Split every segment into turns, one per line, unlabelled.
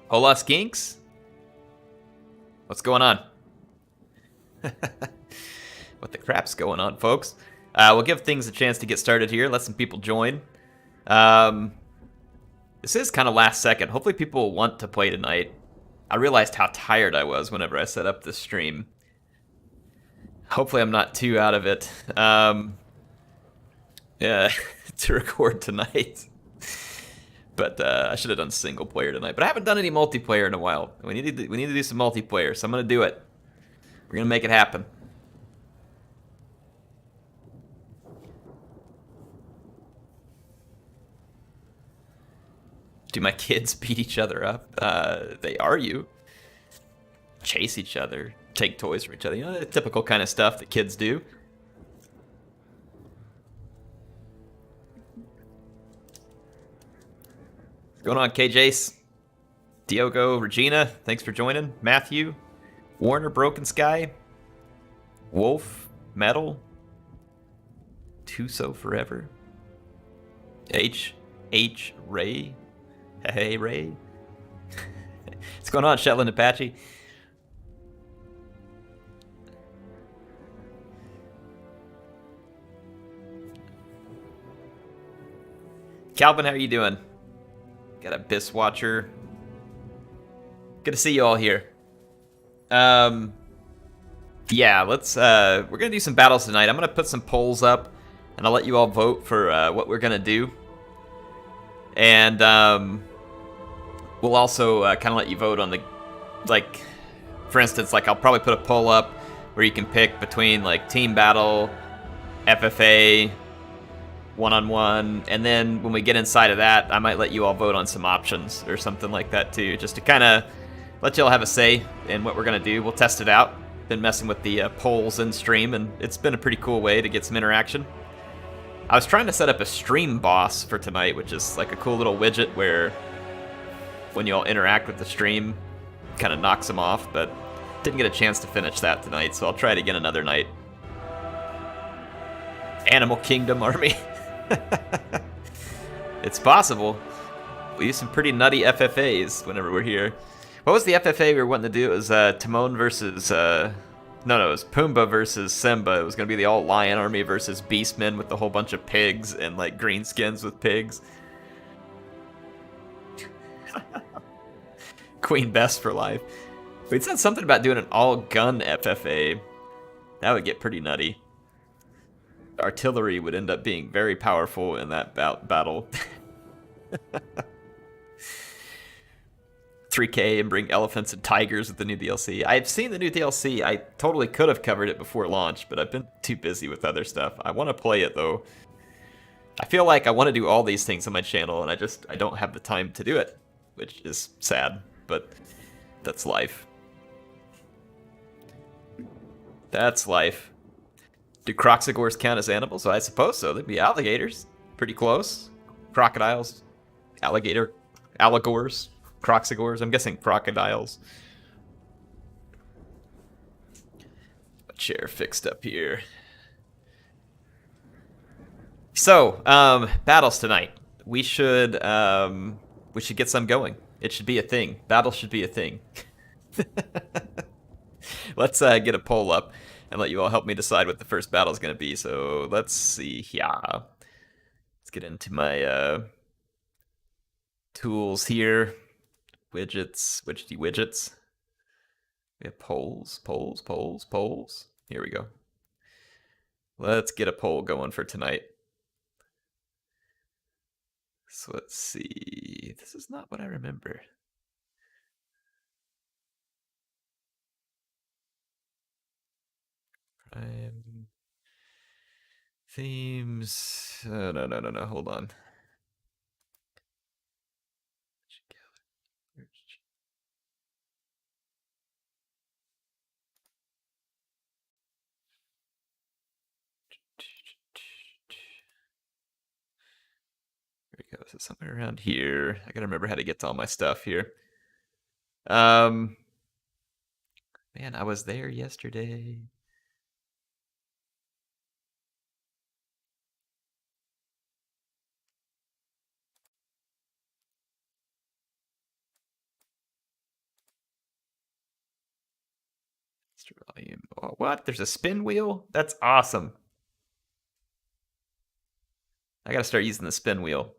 Hola skinks? What's going on? What the crap's going on, folks? We'll give things a chance to get started here. Let some people join. Um, this is kind of last second. Hopefully people will want to play tonight. I realized how tired I was whenever I set up this stream. Hopefully I'm not too out of it. Yeah, to record tonight. But I should have done single player tonight. But I haven't done any multiplayer in a while. We need to do some multiplayer, so I'm gonna do it. We're gonna make it happen. Do my kids beat each other up? They argue, chase each other, take toys from each other. You know, the typical kind of stuff that kids do. What's going on, KJace? Diogo, Regina, thanks for joining. Matthew, Warner, Broken Sky, Wolf, Metal, Tuso Forever, H, Ray, hey Ray. What's going on, Shetland Apache? Calvin, how are you doing? Got a Biss Watcher. Good to see you all here. Yeah, let's we're gonna do some battles tonight. I'm gonna put some polls up, and I'll let you all vote for what we're gonna do. And we'll also kind of let you vote on the, like, for instance, like I'll probably put a poll up where you can pick between like team battle, FFA, one-on-one, and then when we get inside of that, I might let you all vote on some options or something like that too, just to kind of let y'all have a say in what we're gonna do. We'll test it out. Been messing with the polls in stream, and it's been a pretty cool way to get some interaction. I was trying to set up a stream boss for tonight, which is like a cool little widget where when you all interact with the stream, kind of knocks them off, but didn't get a chance to finish that tonight, so I'll try it again another night. Animal Kingdom army. It's possible. We use some pretty nutty FFAs whenever we're here. What was the FFA we were wanting to do? It was Timon versus... No, it was Pumbaa versus Simba. It was going to be the all-lion army versus beastmen with a whole bunch of pigs and, like, greenskins with pigs. Queen Bess for life. We said something about doing an all-gun FFA. That would get pretty nutty. Artillery would end up being very powerful in that battle. 3K and bring elephants and tigers with the new DLC. I've seen the new DLC. I totally could have covered it before launch, but I've been too busy with other stuff. I want to play it though. I feel like I want to do all these things on my channel, and I don't have the time to do it, which is sad, but that's life. That's life. Do Croxigores count as animals? Well, I suppose so. They'd be alligators. Pretty close. Crocodiles. Alligors. Croxigores. I'm guessing crocodiles. A chair fixed up here. So, battles tonight. We should get some going. It should be a thing. Battle should be a thing. Let's get a poll up and let you all help me decide what the first battle is going to be. So let's see here. Let's get into my tools here. Widgets, widgets. We have polls. Here we go. Let's get a poll going for tonight. So let's see. This is not what I remember. Prime themes. Oh, no. Hold on. There we go. So somewhere around here. I gotta remember how to get to all my stuff here. Man, I was there yesterday. Volume. Oh, what? There's a spin wheel? That's awesome. I gotta start using the spin wheel.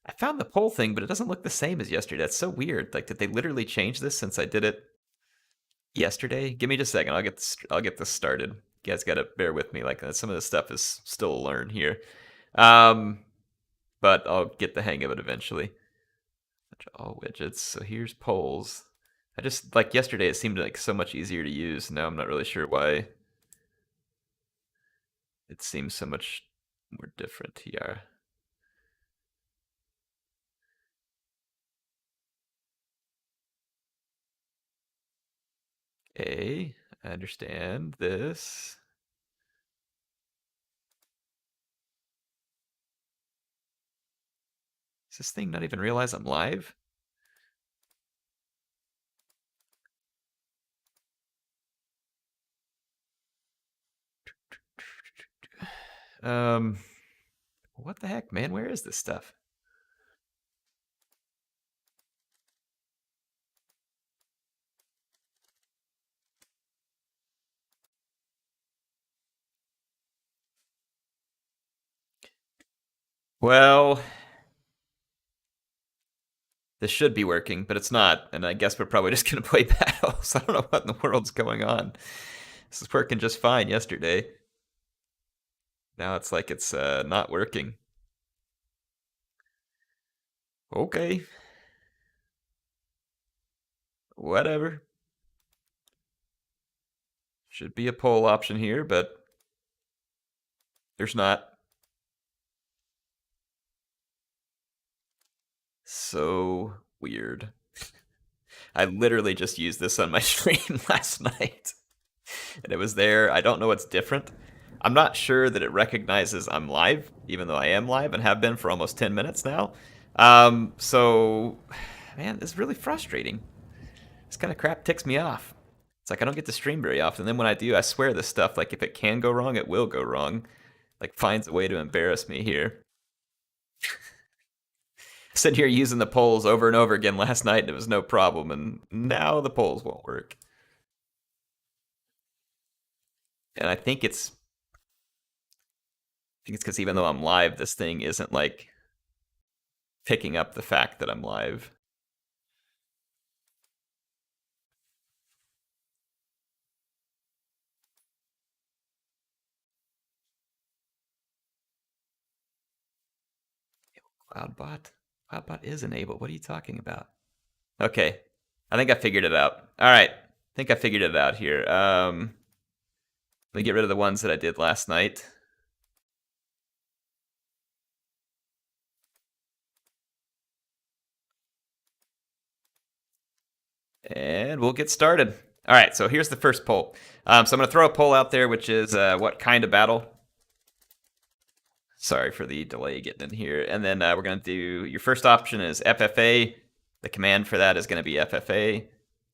I found the poll thing, but it doesn't look the same as yesterday. That's so weird. Like, did they literally change this since I did it yesterday? Give me just a second. I'll get this started. You guys gotta bear with me. Like, some of this stuff is still a learn here. But I'll get the hang of it eventually. All widgets. So here's polls. I just, like yesterday, it seemed like so much easier to use. Now I'm not really sure why it seems so much more different here. Okay, I understand this. Does this thing not even realize I'm live? What the heck, man? Where is this stuff? Well, this should be working, but it's not, and I guess we're probably just gonna play battles. I don't know what in the world's going on. This is working just fine yesterday. Now it's like it's not working. Okay. Whatever. Should be a poll option here, but there's not. So weird. I literally just used this on my stream last night. And it was there. I don't know what's different. I'm not sure that it recognizes I'm live, even though I am live and have been for almost 10 minutes now. So, man, this is really frustrating. This kind of crap ticks me off. It's like I don't get to stream very often. Then when I do, I swear this stuff, like if it can go wrong, it will go wrong. Like finds a way to embarrass me here. Sitting here using the polls over and over again last night and it was no problem, and now the polls won't work. And I think it's because even though I'm live, this thing isn't like picking up the fact that I'm live. Cloudbot? Cloudbot is enabled. What are you talking about? Okay. I think I figured it out. All right. I think I figured it out here. Let me get rid of the ones that I did last night. And we'll get started. All right, so here's the first poll. So I'm going to throw a poll out there, which is what kind of battle? Sorry for the delay getting in here. And then we're going to do, your first option is FFA. The command for that is going to be FFA.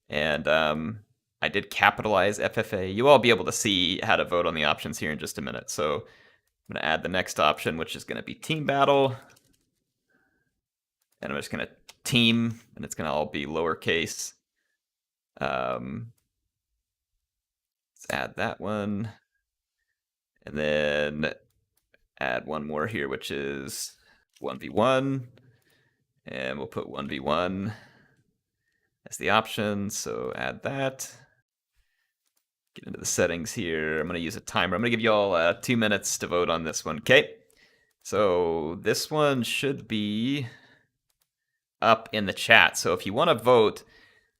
And I did capitalize FFA. You all be able to see how to vote on the options here in just a minute. So I'm going to add the next option, which is going to be team battle. And I'm just going to team, and it's going to all be lowercase. Let's add that one. And then add one more here, which is 1v1. And we'll put 1v1 as the option. So add that. Get into the settings here. I'm going to use a timer. I'm going to give you all 2 minutes to vote on this one. Okay. So this one should be up in the chat. So if you want to vote,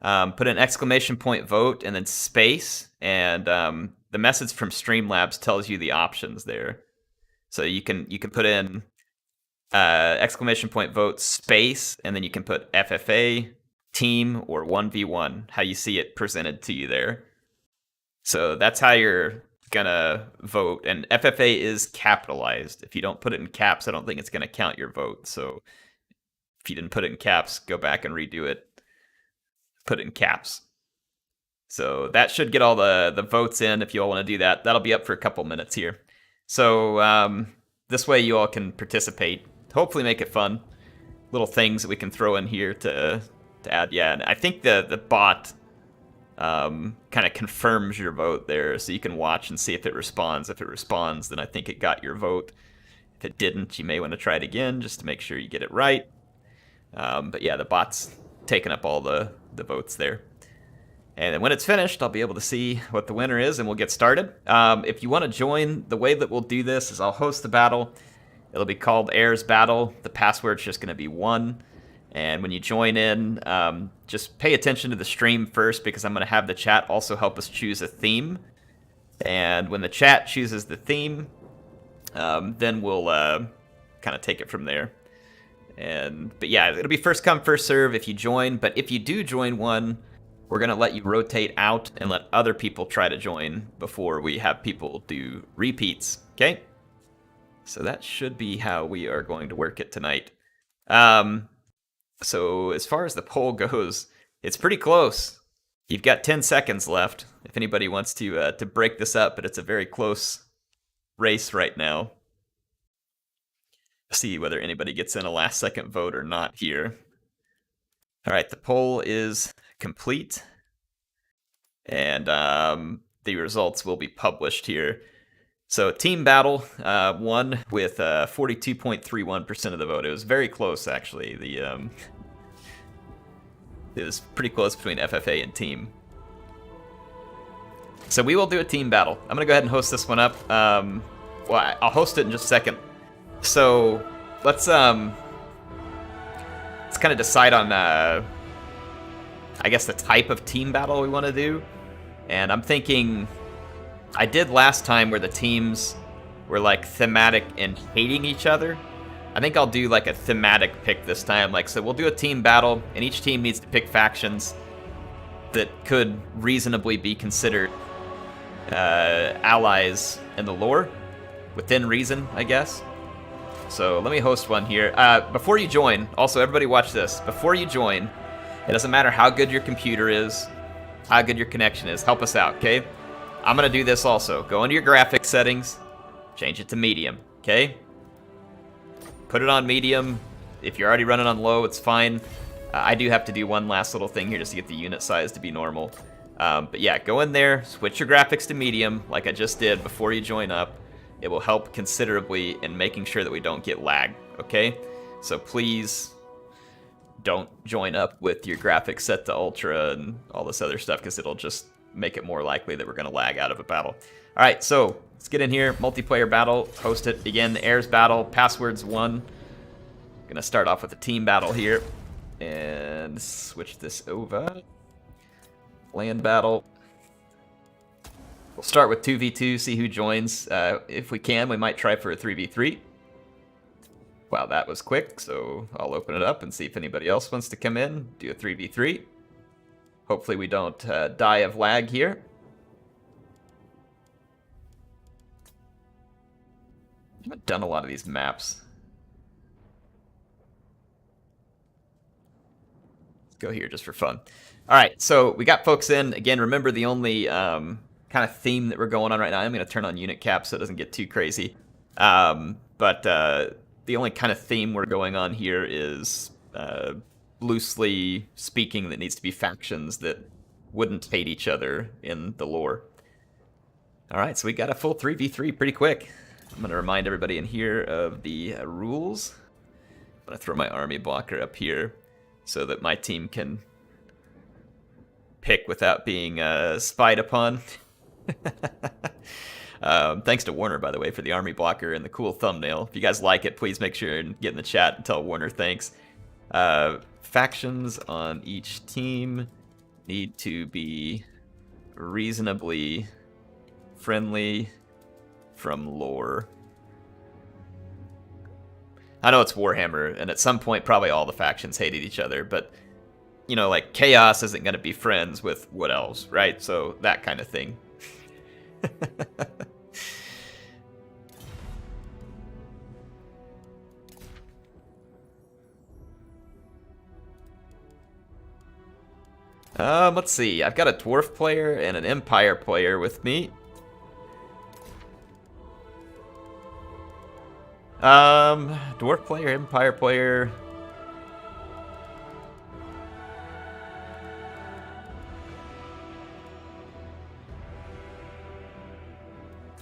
put an exclamation point vote and then space. And the message from Streamlabs tells you the options there. So you can put in exclamation point vote space, and then you can put FFA, team, or 1v1, how you see it presented to you there. So that's how you're gonna vote. And FFA is capitalized. If you don't put it in caps, I don't think it's gonna count your vote. So if you didn't put it in caps, go back and redo it. Put it in caps. So that should get all the votes in if you all want to do that. That'll be up for a couple minutes here. So this way you all can participate. Hopefully make it fun. Little things that we can throw in here to add. Yeah, and I think the bot kind of confirms your vote there, so you can watch and see if it responds. If it responds, then I think it got your vote. If it didn't, you may want to try it again just to make sure you get it right. But yeah, the bot's taking up all the votes there. And then when it's finished, I'll be able to see what the winner is, and we'll get started. If you want to join, the way that we'll do this is I'll host the battle. It'll be called Air's Battle. The password's just going to be 1. And when you join in, just pay attention to the stream first, because I'm going to have the chat also help us choose a theme. And when the chat chooses the theme, then we'll kind of take it from there. But yeah, it'll be first come, first serve if you join. But if you do join one, we're going to let you rotate out and let other people try to join before we have people do repeats, okay? So that should be how we are going to work it tonight. So as far as the poll goes, it's pretty close. You've got 10 seconds left if anybody wants to break this up, but it's a very close race right now. See whether anybody gets in a last-second vote or not here. All right, the poll is complete, and the results will be published here. So team battle won with 42.31% of the vote. It was very close, actually. It was pretty close between FFA and team. So we will do a team battle. I'm gonna go ahead and host this one up. Well, I'll host it in just a second. So let's kind of decide on I guess the type of team battle we want to do. And I'm thinking, I did last time where the teams were like thematic and hating each other. I think I'll do like a thematic pick this time. Like, so we'll do a team battle, and each team needs to pick factions that could reasonably be considered allies in the lore, within reason, I guess. So let me host one here. Before you join, also everybody watch this. Before you join, it doesn't matter how good your computer is, how good your connection is. Help us out, okay? I'm gonna do this also. Go into your graphics settings, change it to medium, okay? Put it on medium. If you're already running on low, it's fine. I do have to do one last little thing here just to get the unit size to be normal. But yeah, go in there, switch your graphics to medium, like I just did before you join up. It will help considerably in making sure that we don't get lag, okay? So please don't join up with your graphics set to ultra and all this other stuff, because it'll just make it more likely that we're going to lag out of a battle. All right, so let's get in here. Multiplayer battle, host it. Again, the Airs battle, passwords 1. Going to start off with a team battle here and switch this over. Land battle. We'll start with 2v2, see who joins. If we can, we might try for a 3v3. Wow, that was quick, so I'll open it up and see if anybody else wants to come in, do a 3v3. Hopefully we don't die of lag here. I haven't done a lot of these maps. Let's go here just for fun. All right, so we got folks in. Again, remember the only kind of theme that we're going on right now. I'm going to turn on unit cap so it doesn't get too crazy. The only kind of theme we're going on here is, loosely speaking, that needs to be factions that wouldn't hate each other in the lore. All right, so we got a full 3v3 pretty quick. I'm going to remind everybody in here of the rules. I'm going to throw my army blocker up here so that my team can pick without being spied upon. Thanks to Warner, by the way, for the army blocker and the cool thumbnail. If you guys like it, please make sure and get in the chat and tell Warner thanks. Factions on each team need to be reasonably friendly from lore. I know it's Warhammer, and at some point probably all the factions hated each other, but, you know, like, Chaos isn't going to be friends with Wood Elves, right? So, that kind of thing. Let's see. I've got a Dwarf player and an Empire player with me. Dwarf player, Empire player.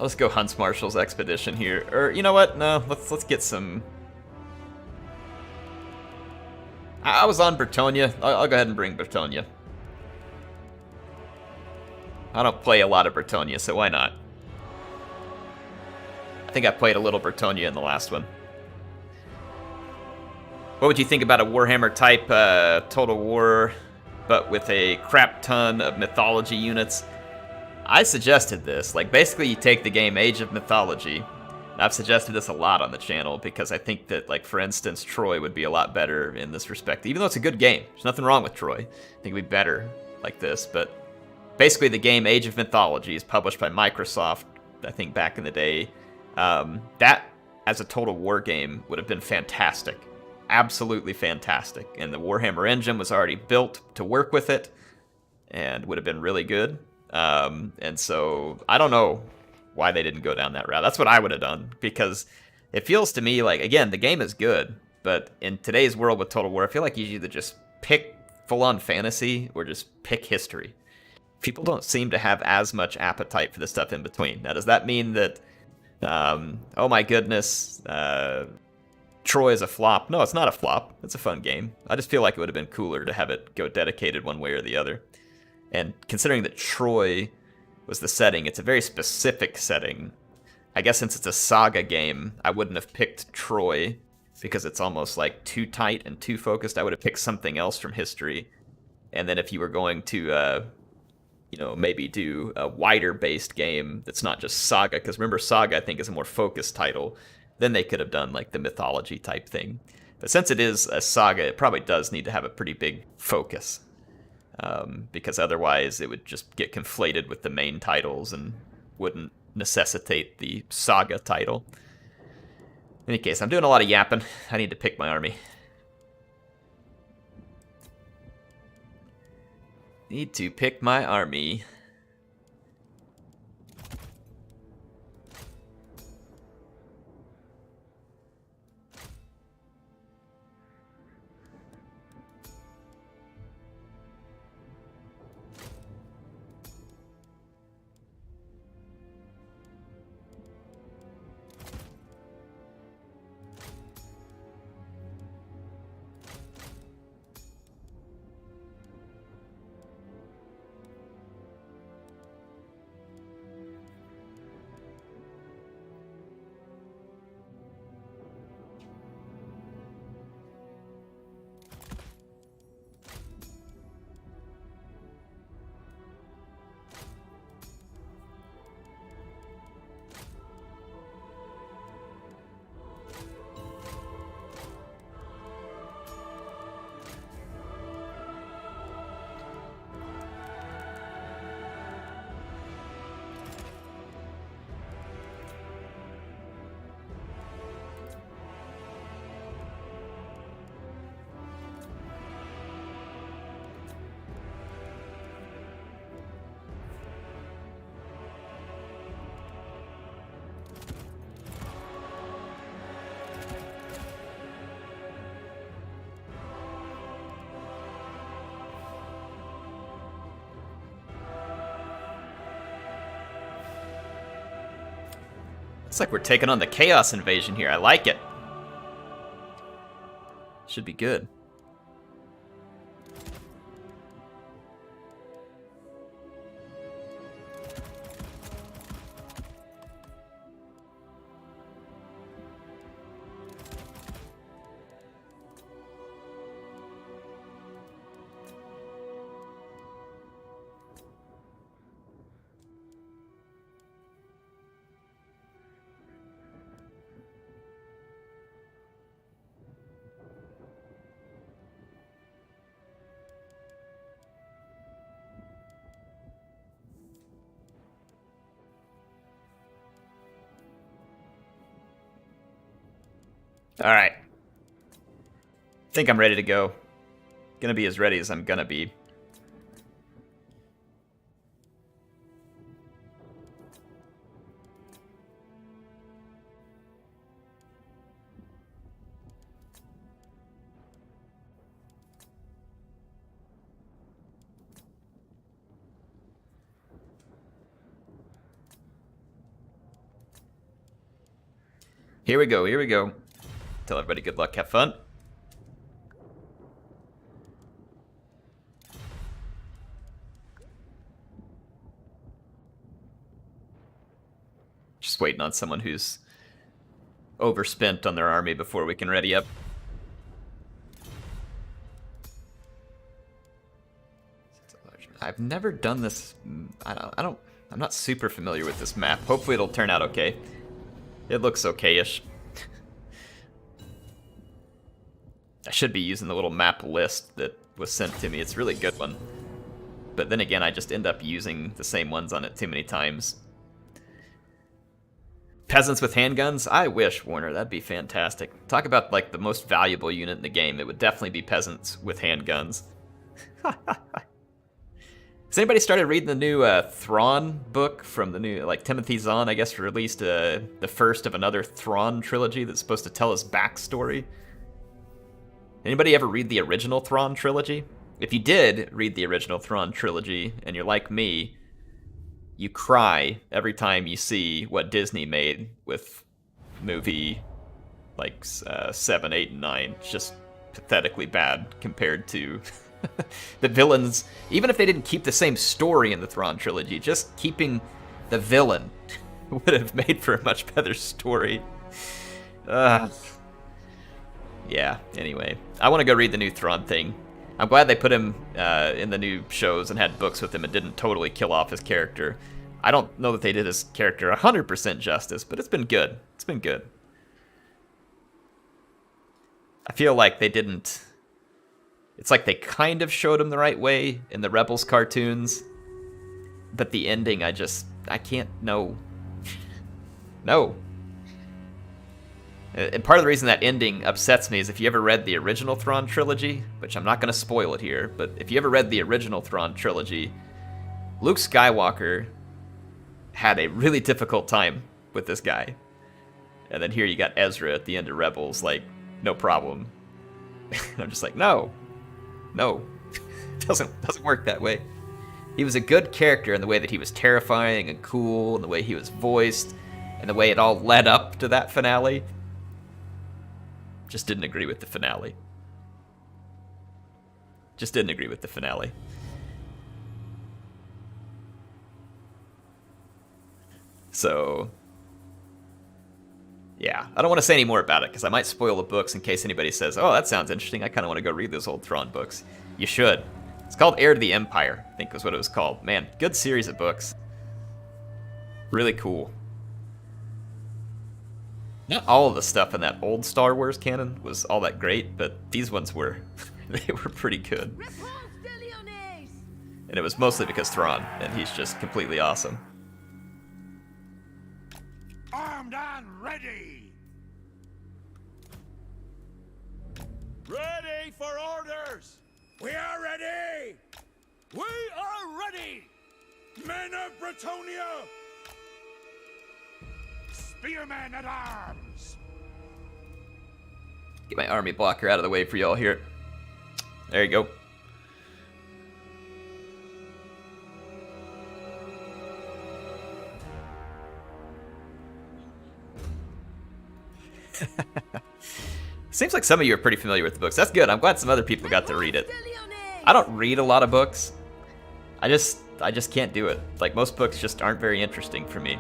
Let's go Hunts Marshall's expedition here. Or you know what? No, let's get some. I was on Bretonia. I'll go ahead and bring Bretonia. I don't play a lot of Bretonia, so why not? I think I played a little Bretonia in the last one. What would you think about a Warhammer type Total War, but with a crap ton of mythology units? I suggested this. Like, basically, you take the game Age of Mythology. And I've suggested this a lot on the channel because I think that, like, for instance, Troy would be a lot better in this respect. Even though it's a good game, there's nothing wrong with Troy. I think it'd be better like this. But basically, the game Age of Mythology is published by Microsoft, I think, back in the day. That, as a Total War game, would have been fantastic. Absolutely fantastic. And the Warhammer engine was already built to work with it and would have been really good. And so I don't know why they didn't go down that route. That's what I would have done, because it feels to me like, again, the game is good, but in today's world with Total War, I feel like you either just pick full-on fantasy or just pick history. People don't seem to have as much appetite for the stuff in between. Now, does that mean that, oh my goodness, Troy is a flop? No, it's not a flop. It's a fun game. I just feel like it would have been cooler to have it go dedicated one way or the other. And considering that Troy was the setting, it's a very specific setting. I guess since it's a saga game, I wouldn't have picked Troy because it's almost like too tight and too focused. I would have picked something else from history. And then if you were going to, maybe do a wider based game that's not just saga, because remember, saga, I think, is a more focused title, then they could have done like the mythology type thing. But since it is a saga, it probably does need to have a pretty big focus. Because otherwise it would just get conflated with the main titles and wouldn't necessitate the saga title. In any case, I'm doing a lot of yapping. I need to pick my army. Need to pick my army. Looks like we're taking on the Chaos Invasion here. I like it. Should be good. All right. Think I'm ready to go. Gonna be as ready as I'm gonna be. Here we go, here we go. Tell everybody good luck, have fun. Just waiting on someone who's overspent on their army before we can ready up. I've never done this. I'm not super familiar with this map. Hopefully it'll turn out okay. It looks okay-ish. I should be using the little map list that was sent to me. It's a really good one. But then again, I just end up using the same ones on it too many times. Peasants with handguns? I wish, Warner. That'd be fantastic. Talk about, like, the most valuable unit in the game. It would definitely be peasants with handguns. Has anybody started reading the new Thrawn book from the new, like, Timothy Zahn, I guess, released the first of another Thrawn trilogy that's supposed to tell his backstory? Anybody ever read the original Thrawn trilogy? If you did read the original Thrawn trilogy, and you're like me, you cry every time you see what Disney made with movie, like, 7, 8, and 9. It's just pathetically bad compared to the villains. Even if they didn't keep the same story in the Thrawn trilogy, just keeping the villain would have made for a much better story. Yeah, anyway. I want to go read the new Thrawn thing. I'm glad they put him in the new shows and had books with him and didn't totally kill off his character. I don't know that they did his character 100% justice, but it's been good. It's been good. I feel like they didn't... It's like they kind of showed him the right way in the Rebels cartoons, but the ending, I can't, no. No. And part of the reason that ending upsets me is if you ever read the original Thrawn trilogy, which I'm not going to spoil it here, but if you ever read the original Thrawn trilogy, Luke Skywalker had a really difficult time with this guy. And then here you got Ezra at the end of Rebels, like, no problem. And I'm just like, no. It doesn't work that way. He was a good character in the way that he was terrifying and cool, and the way he was voiced, and the way it all led up to that finale. Just didn't agree with the finale. So, yeah, I don't want to say any more about it because I might spoil the books in case anybody says, oh, that sounds interesting. I kind of want to go read those old Thrawn books. You should. It's called Heir to the Empire, I think was what it was called. Man, good series of books. Really cool. Not all of the stuff in that old Star Wars canon was all that great, but these ones were. They were pretty good. And it was mostly because Thrawn, and he's just completely awesome.
Armed and ready! Ready for orders! We are ready! We are ready! Men of Bretonia! Spearmen at arms!
Get my army blocker out of the way for y'all here. There you go. Seems like some of you are pretty familiar with the books. That's good. I'm glad some other people got to read it. I don't read a lot of books. I just can't do it. Like, most books just aren't very interesting for me.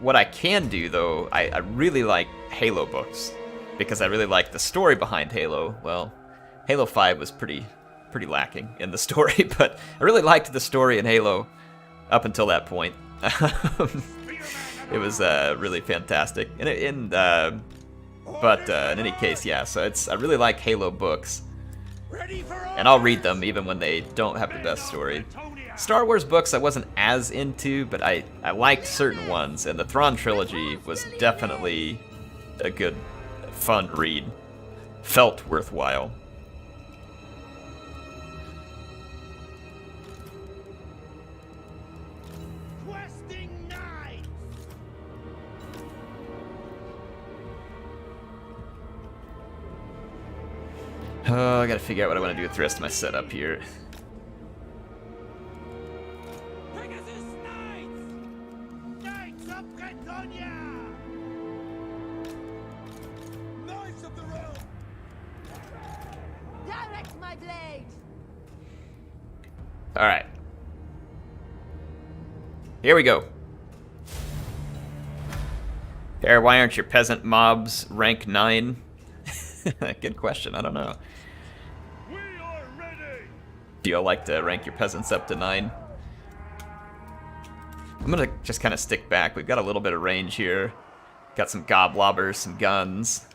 What I can do, though, I really like Halo books because I really like the story behind Halo. Well, Halo 5 was pretty lacking in the story, but I really liked the story in Halo up until that point. It was really fantastic. But in any case, yeah. So I really like Halo books, and I'll read them even when they don't have the best story. Star Wars books I wasn't as into, but I liked certain ones, and the Thrawn trilogy was definitely a good, fun read. Felt worthwhile. Oh, I gotta figure out what I want to do with the rest of my setup here.
my blade.
Alright. Here we go. Bear, why aren't your peasant mobs rank 9? Good question, I don't know.
We are ready.
Do you all like to rank your peasants up to 9? I'm gonna just kind of stick back. We've got a little bit of range here. Got some goblobbers, some guns.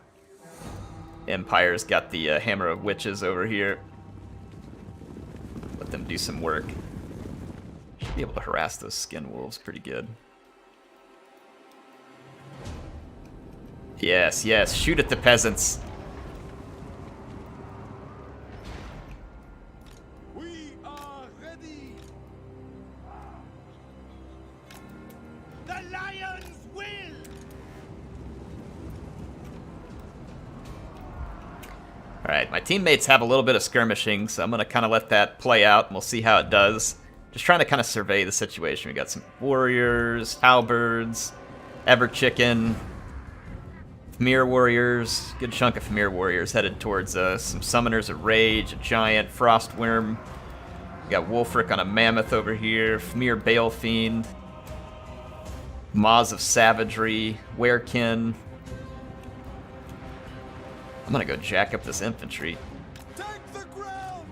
Empire's got the Hammer of Witches over here. Let them do some work. Should be able to harass those skin wolves pretty good. Yes, yes, shoot at the peasants.
We are ready. The lion's will.
Alright, my teammates have a little bit of skirmishing, so I'm going to kind of let that play out, and we'll see how it does. Just trying to kind of survey the situation. We got some warriors, halberds, Everchicken, Famir warriors, good chunk of Famir warriors headed towards us. Some summoners of rage, a giant, frostworm. We got Wolfric on a mammoth over here, Famir Balefiend, Maws of savagery, Werekin. I'm gonna go jack up this infantry.
Take the ground.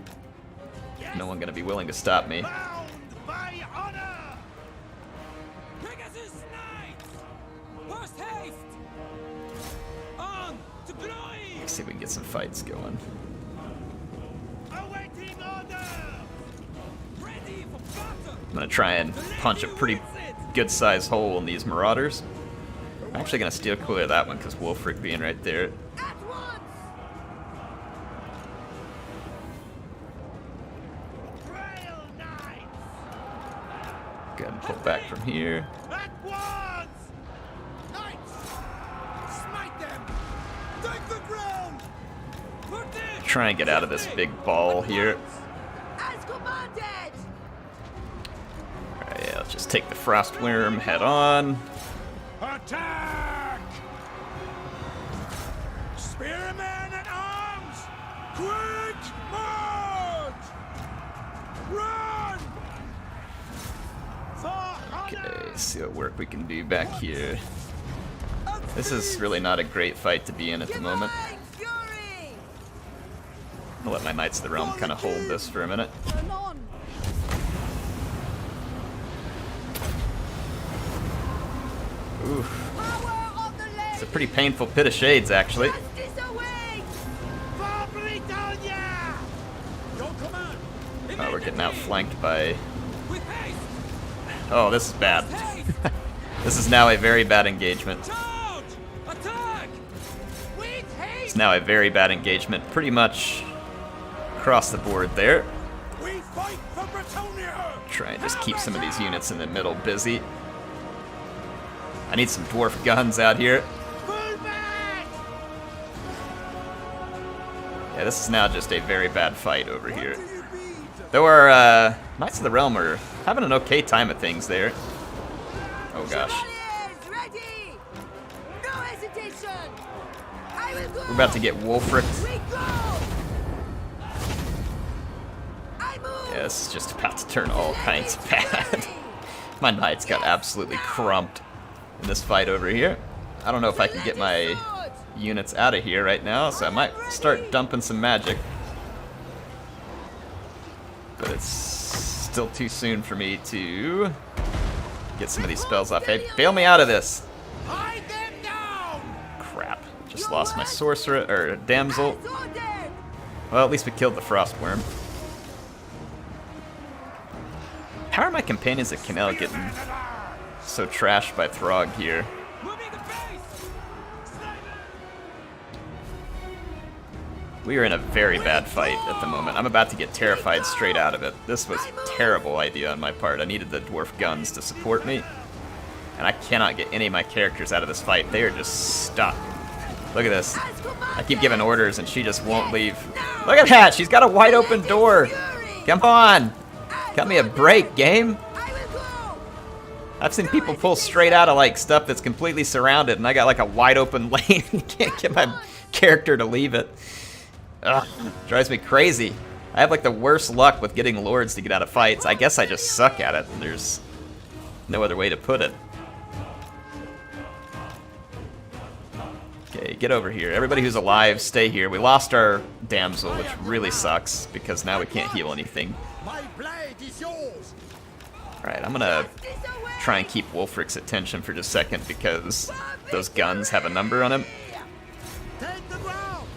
No one gonna be willing to stop me.
Bound by honor.
Pegasus Knights! Post haste! On to glory!
Let's see if we can get some fights going.
Awaiting order.
Ready for battle!
I'm gonna try and punch a pretty good sized hole in these marauders. I'm actually gonna steal clear of that one because Wolfric being right there.
At once.
Trail knights.
Go ahead and pull back from here.
At once. Knights. Smite them. Take the ground.
Put them!
Try and get out of this big ball here.
As commanded.
Alright, yeah, let's just take the Frostworm head on.
Attack! Spearmen at arms! Quick march! Run! For
Okay,
honor!
see what work we can do back here. This is really not a great fight to be in at the moment.
Divine fury.
I'll let my Knights of the Realm kind of hold this for a minute.
Turn on.
Oof.
Power of the
It's a
lady.
pretty painful pit of shades, actually.
Justice awaits.
For Britannia! Your command!
Oh, we're getting outflanked by...
With haste!
Oh, this is bad.
Haste!
This is now a very bad engagement.
Charge! Attack!
With haste.
It's now a very bad engagement, pretty much across the board there.
We fight for Britannia!
Try and just keep some of these units in the middle busy. I need some dwarf guns out here.
Pull back!
Yeah, this is now just a very bad fight over here.
Do you read?
Though our Knights of the Realm are having an okay time of things there. Oh gosh.
Chevaliers, ready. No hesitation. I will go.
We're about to get Wolfric.
We go. I move.
Yeah, this is just about to turn all kinds of bad. My Knights got absolutely crumped in this fight over here. I don't know if I can get my units out of here right now, so I might start dumping some magic. But it's still too soon for me to get some of these spells off. Hey, bail me out of this!
Hide them down!
Crap. Just lost my sorcerer, or damsel.
As ordered.
Well, at least we killed the Frostworm. How are my companions at Canal getting so trashed by Throg here?
Moving the base!
We are in a very bad fight at the moment. I'm about to get terrified straight out of it. This was a terrible idea on my part. I needed the dwarf guns to support me. And I cannot get any of my characters out of this fight. They are just stuck. Look at this.
As commanded.
I keep giving orders and she just won't leave. Look at that! She's got a wide open door! Come on! Cut me a break, game!
I will go.
I've seen people pull straight out of like stuff that's completely surrounded and I got like a wide open lane. Can't get my character to leave it. Ugh, drives me crazy. I have like the worst luck with getting lords to get out of fights. I guess I just suck at it. There's no other way to put it. Okay, get over here. Everybody who's alive, stay here. We lost our damsel, which really sucks because now we can't heal anything.
My blade is yours.
Alright, I'm gonna try and keep Wulfric's attention for just a second because those guns have a number on them.
Take the ground.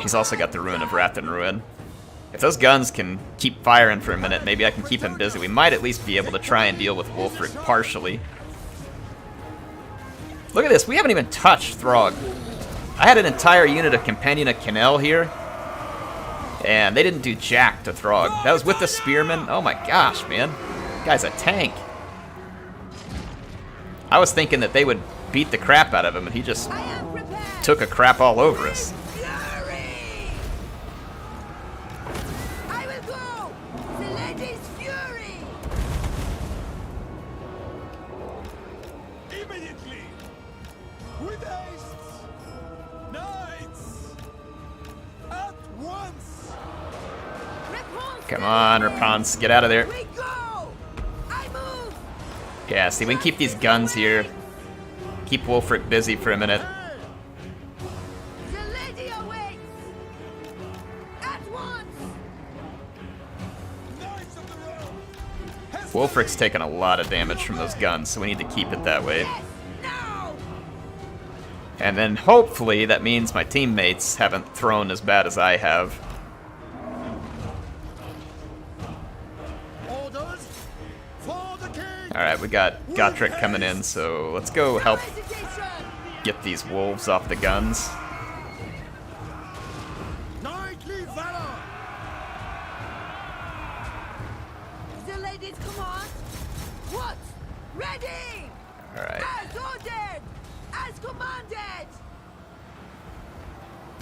He's also got the Ruin of Wrath and Ruin. If those guns can keep firing for a minute, maybe I can keep him busy. We might at least be able to try and deal with Wulfric partially. Look at this, we haven't even touched Throg. I had an entire unit of Companion of Kinnell here, and they didn't do jack to Throg. That was with the Spearman. Oh my gosh, man. Guy's a tank. I was thinking that they would beat the crap out of him, and he just took a crap all over us.
I will go! The lady's fury!
Immediately. With haste. Knights. At once.
Come on, Rapunzel, get out of there.
We go! I move!
Yeah, see, we can keep these guns here. Keep Wulfric busy for a minute.
The lady awaits! At once!
Knights of the realm.
Wulfric's taking a lot of damage from those guns, so we need to keep it that way.
Yes! Now!
And then hopefully that means my teammates haven't thrown as bad as I have.
Orders for the king.
Alright, we got Gotrek coming in, so let's go help
No hesitation!
get these wolves off the guns.
Knightly valor.
The lady's command! What? Ready!
Alright.
As ordered! As commanded!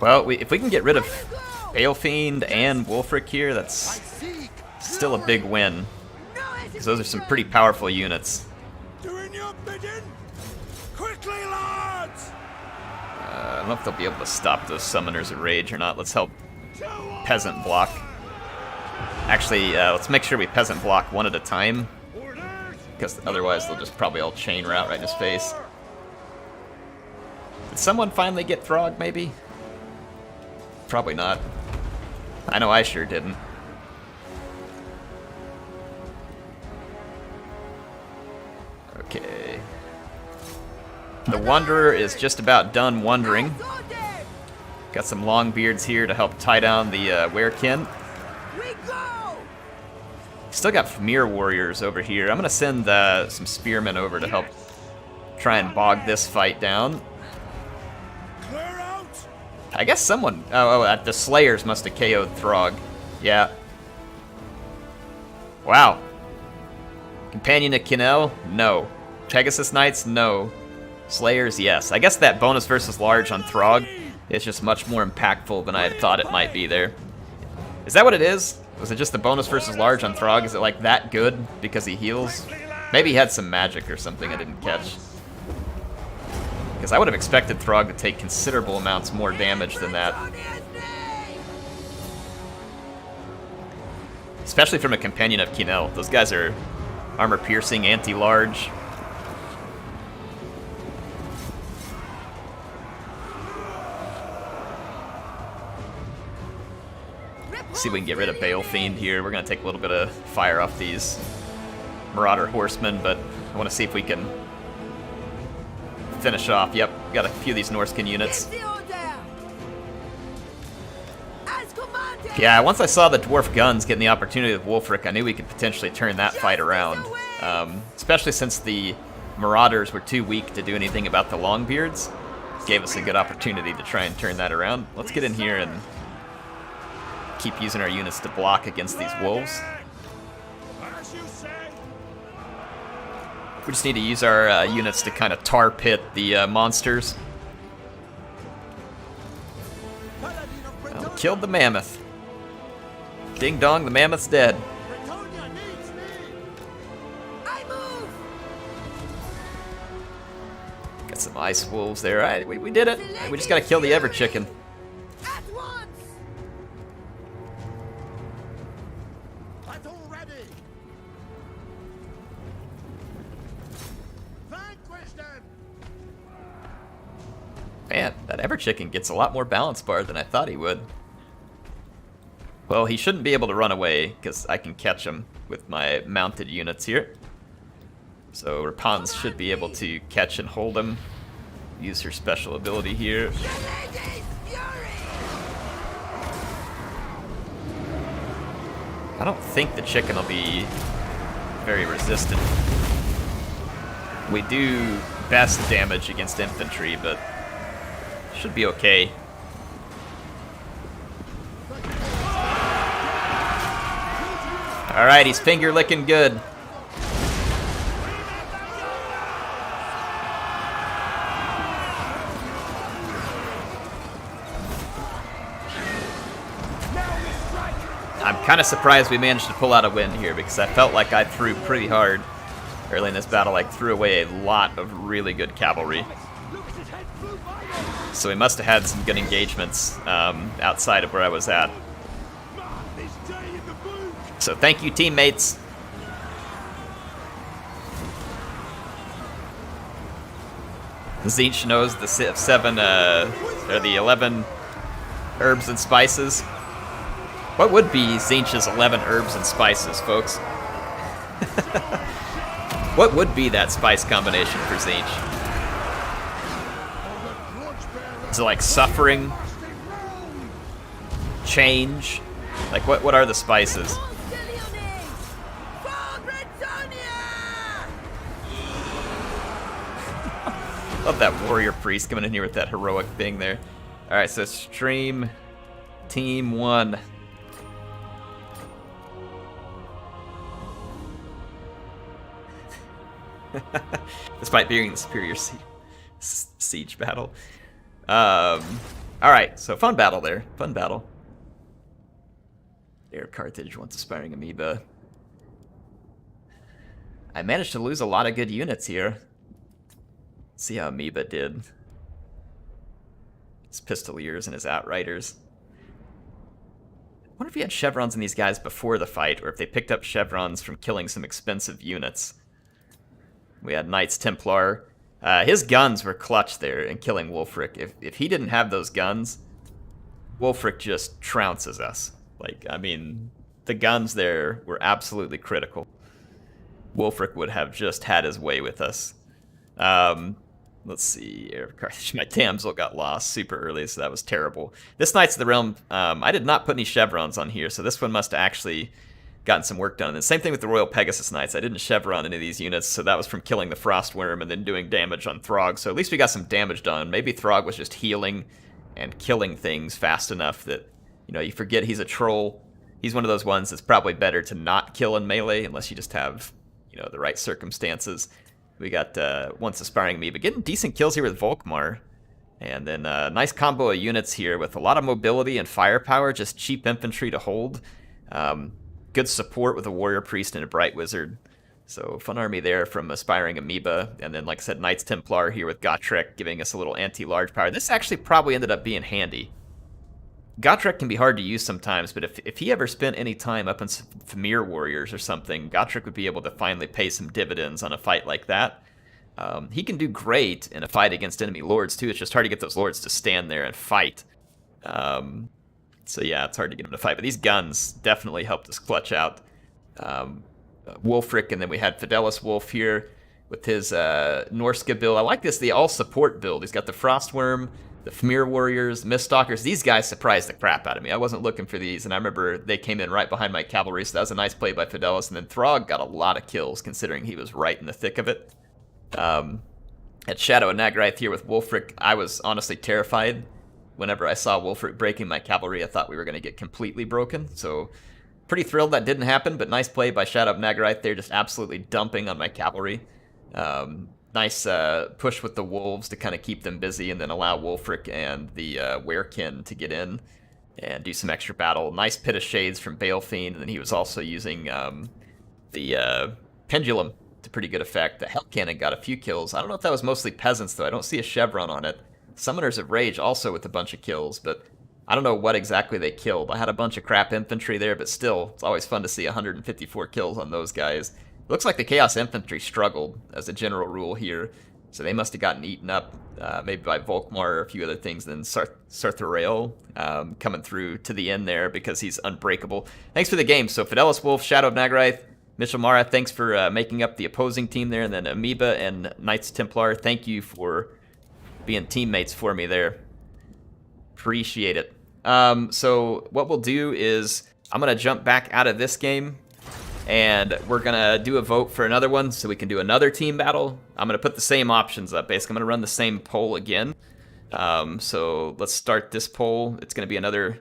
Well, if we can get rid of
I will go!
Balefiend and Wulfric here,
I
that's
seek.
still a big win.
No
Because those are some
hesitation!
pretty powerful units.
Doing your bidding. Quickly, lads.
I don't know if they'll be able to stop those Summoners of Rage or not. Let's help Peasant block. Actually, let's make sure we Peasant block one at a time, because otherwise they'll just probably all chain route right in his face. Did someone finally get Throg, maybe? Probably not. I know I sure didn't. Okay. The Wanderer is just about done wandering.
As ordered!
Got some long beards here to help tie down the Werekin.
We go!
Still got Fmir warriors over here. I'm gonna send some spearmen over to help try and bog this fight down.
Clear out.
I guess someone... the Slayers must have KO'd Throg. Yeah. Wow. Companion of Kinnell? No. Pegasus Knights? No. Slayers? Yes. I guess that bonus versus large on Throg is just much more impactful than I had thought it might be there. Is that what it is? Was it just the bonus versus large on Throg? Is it like that good because he heals? Maybe he had some magic or something I didn't catch. Because I would have expected Throg to take considerable amounts more damage than that. Especially from a Companion of Kinnell. Those guys are armor-piercing, anti-large. See if we can get rid of Balefiend here. We're going to take a little bit of fire off these Marauder Horsemen, but I want to see if we can finish off. Yep, got a few of these Norskin units.
Yes, the order! As commanded!
Yeah, once I saw the Dwarf guns getting the opportunity with Wulfric, I knew we could potentially turn that fight around. Especially since the Marauders were too weak to do anything about the Longbeards. Gave us a good opportunity to try and turn that around. Let's get in here and keep using our units to block against these wolves.
As you say.
We just need to use our units to kind of tar pit the monsters.
Paladin of
Well,
Bretonia.
killed the mammoth. Ding dong, the mammoth's dead.
Bretonia needs me.
I move!
Got some ice wolves there. All right, we did it. We just gotta kill the Ever Chicken.
At once!
Man, that Ever Chicken gets a lot more balance bar than I thought he would. Well, he shouldn't be able to run away, because I can catch him with my mounted units here. So Rapunzel should be able to catch and hold him. Use her special ability here. I don't think the chicken will be very resistant. We do best damage against infantry, but should be okay. Alright, he's finger licking good. I'm kind of surprised we managed to pull out a win here, because I felt like I threw pretty hard early in this battle. I threw away a lot of really good cavalry. So we must have had some good engagements outside of where I was at. So thank you, teammates. Tzeentch knows the 11 herbs and spices. What would be Tzeentch's 11 herbs and spices, folks? What would be that spice combination for Tzeentch? Is it like suffering? Change? Like what are the spices? Love that warrior priest coming in here with that heroic thing there. Alright, so stream team 1. Despite being the superior siege battle. Alright, so fun battle there. Fun battle. Air Carthage wants aspiring amoeba. I managed to lose a lot of good units here. Let's see how amoeba did. His pistoliers and his outriders. I wonder if he had chevrons in these guys before the fight, or if they picked up chevrons from killing some expensive units. We had Knights Templar. His guns were clutch there in killing Wulfric. If he didn't have those guns, Wulfric just trounces us. Like, I mean, the guns there were absolutely critical. Wulfric would have just had his way with us. Let's see. Air of Carthage. My damsel got lost super early, so that was terrible. This Knights of the Realm, I did not put any chevrons on here, so this one must have actually gotten some work done. And the same thing with the Royal Pegasus Knights. I didn't chevron any of these units, so that was from killing the Frostworm and then doing damage on Throg. So at least we got some damage done. Maybe Throg was just healing and killing things fast enough that, you know, you forget he's a troll. He's one of those ones that's probably better to not kill in melee unless you just have, you know, the right circumstances. We got once aspiring me, but getting decent kills here with Volkmar. And then nice combo of units here with a lot of mobility and firepower, just cheap infantry to hold. Good support with a warrior priest and a bright wizard. So fun army there from aspiring amoeba. And then, like I said, Knights Templar here with Gotrek giving us a little anti-large power. This actually probably ended up being handy. Gotrek can be hard to use sometimes, but if he ever spent any time up in some Famir warriors or something, Gotrek would be able to finally pay some dividends on a fight like that. He can do great in a fight against enemy lords too. It's just hard to get those lords to stand there and fight. So yeah, it's hard to get him to fight. But these guns definitely helped us clutch out Wulfric, and then we had Fidelis Wolf here with his Norska build. I like this, the all-support build. He's got the Frostworm, the Famir Warriors, Miststalkers. These guys surprised the crap out of me. I wasn't looking for these, and I remember they came in right behind my cavalry, so that was a nice play by Fidelis. And then Throg got a lot of kills, considering he was right in the thick of it. At Shadow and Nagreith here with Wulfric, I was honestly terrified. Whenever I saw Wulfric breaking my cavalry, I thought we were going to get completely broken. So pretty thrilled that didn't happen, but nice play by Shadow of Nagreith there, just absolutely dumping on my cavalry. Nice push with the wolves to kind of keep them busy and then allow Wulfric and the Werekin to get in and do some extra battle. Nice Pit of Shades from Balefiend, and then he was also using the Pendulum to pretty good effect. The Hell Cannon got a few kills. I don't know if that was mostly peasants, though. I don't see a chevron on it. Summoners of Rage also with a bunch of kills, but I don't know what exactly they killed. I had a bunch of crap infantry there, but still, it's always fun to see 154 kills on those guys. Looks like the Chaos Infantry struggled, as a general rule here. So they must have gotten eaten up, maybe by Volkmar or a few other things, then Sartharael coming through to the end there because he's unbreakable. Thanks for the game. So Fidelis Wolf, Shadow of Nagarath, Mitchell Mara, thanks for making up the opposing team there. And then Amoeba and Knights Templar, thank you for being teammates for me there. Appreciate it. So what we'll do is I'm going to jump back out of this game, and we're going to do a vote for another one so we can do another team battle. I'm going to put the same options up. Basically, I'm going to run the same poll again. So let's start this poll. It's going to be another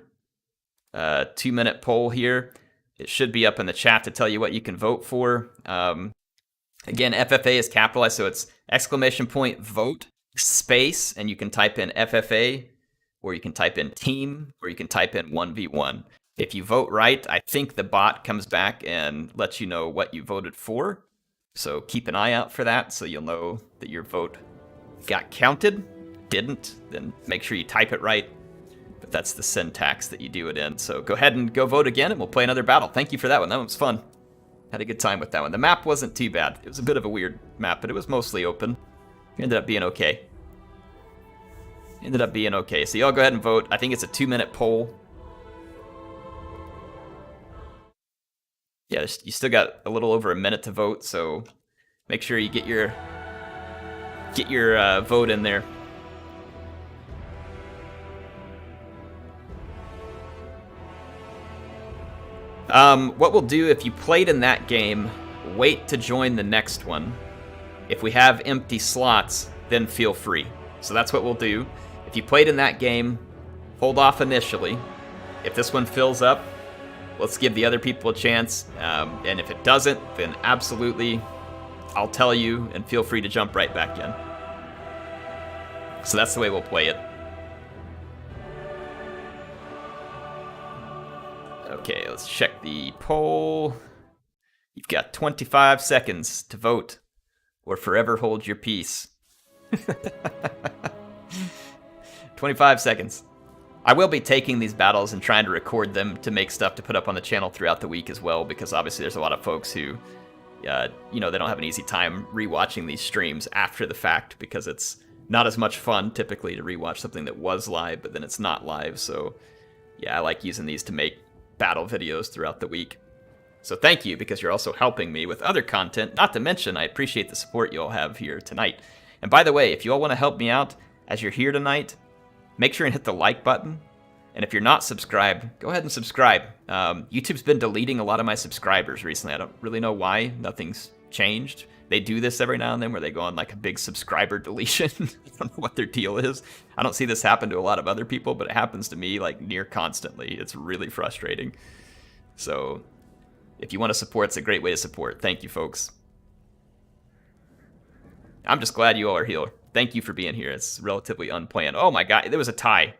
2-minute poll here. It should be up in the chat to tell you what you can vote for. Again, FFA is capitalized, so it's !vote space, and you can type in FFA, or you can type in team, or you can type in 1v1. If you vote right, I think the bot comes back and lets you know what you voted for. So keep an eye out for that so you'll know that your vote got counted. Didn't, then make sure you type it right. But that's the syntax that you do it in. So go ahead and go vote again and we'll play another battle. Thank you for that one. That one was fun. Had a good time with that one. The map wasn't too bad. It was a bit of a weird map, but it was mostly open. It ended up being okay. So y'all go ahead and vote. I think it's a 2-minute poll. Yeah, you still got a little over a minute to vote, so make sure you get your vote in there. What we'll do, if you played in that game, wait to join the next one. If we have empty slots, then feel free. So that's what we'll do. If you played in that game, hold off initially. If this one fills up, let's give the other people a chance. And if it doesn't, then absolutely, I'll tell you, and feel free to jump right back in. So that's the way we'll play it. Okay, let's check the poll. You've got 25 seconds to vote, or forever hold your peace. 25 seconds. I will be taking these battles and trying to record them to make stuff to put up on the channel throughout the week as well, because obviously there's a lot of folks who, they don't have an easy time rewatching these streams after the fact, because it's not as much fun typically to rewatch something that was live, but then it's not live. So yeah, I like using these to make battle videos throughout the week. So thank you, because you're also helping me with other content. Not to mention, I appreciate the support you all have here tonight. And by the way, if you all want to help me out as you're here tonight, make sure and hit the like button. And if you're not subscribed, go ahead and subscribe. YouTube's been deleting a lot of my subscribers recently. I don't really know why. Nothing's changed. They do this every now and then where they go on like a big subscriber deletion. I don't know what their deal is. I don't see this happen to a lot of other people, but it happens to me like near constantly. It's really frustrating. So if you want to support, it's a great way to support. Thank you, folks. I'm just glad you all are here. Thank you for being here. It's relatively unplanned. Oh my god, there was a tie.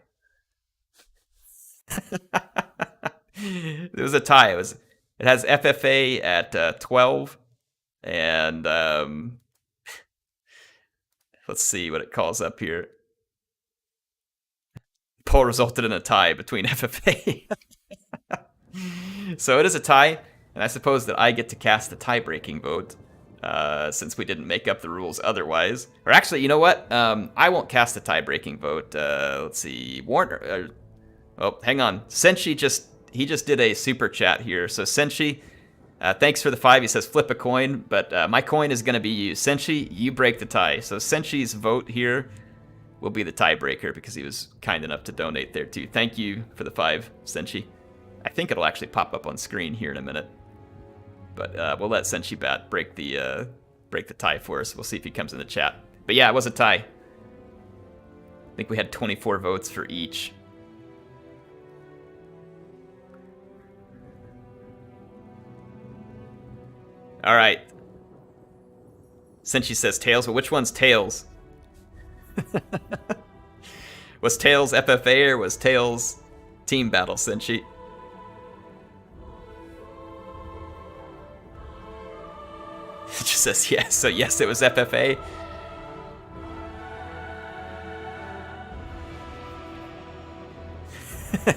There was a tie. It has FFA at 12, and let's see what it calls up here. Poll resulted in a tie between FFA. So it is a tie, and I suppose that I get to cast the tie-breaking vote. Since we didn't make up the rules otherwise. Or actually, you know what? I won't cast a tie-breaking vote. Let's see. Warner. Oh, hang on. Senshi just did a super chat here. So Senshi, thanks for the 5. He says flip a coin, but my coin is going to be you. Senshi, you break the tie. So Senshi's vote here will be the tiebreaker because he was kind enough to donate there too. Thank you for the 5, Senshi. I think it'll actually pop up on screen here in a minute. But we'll let Senshi Bat break the tie for us. We'll see if he comes in the chat. But yeah, it was a tie. I think we had 24 votes for each. All right. Senshi says Tails. Well, which one's Tails? Was Tails FFA or was Tails Team Battle, Senshi? It just says yes. So yes, it was FFA.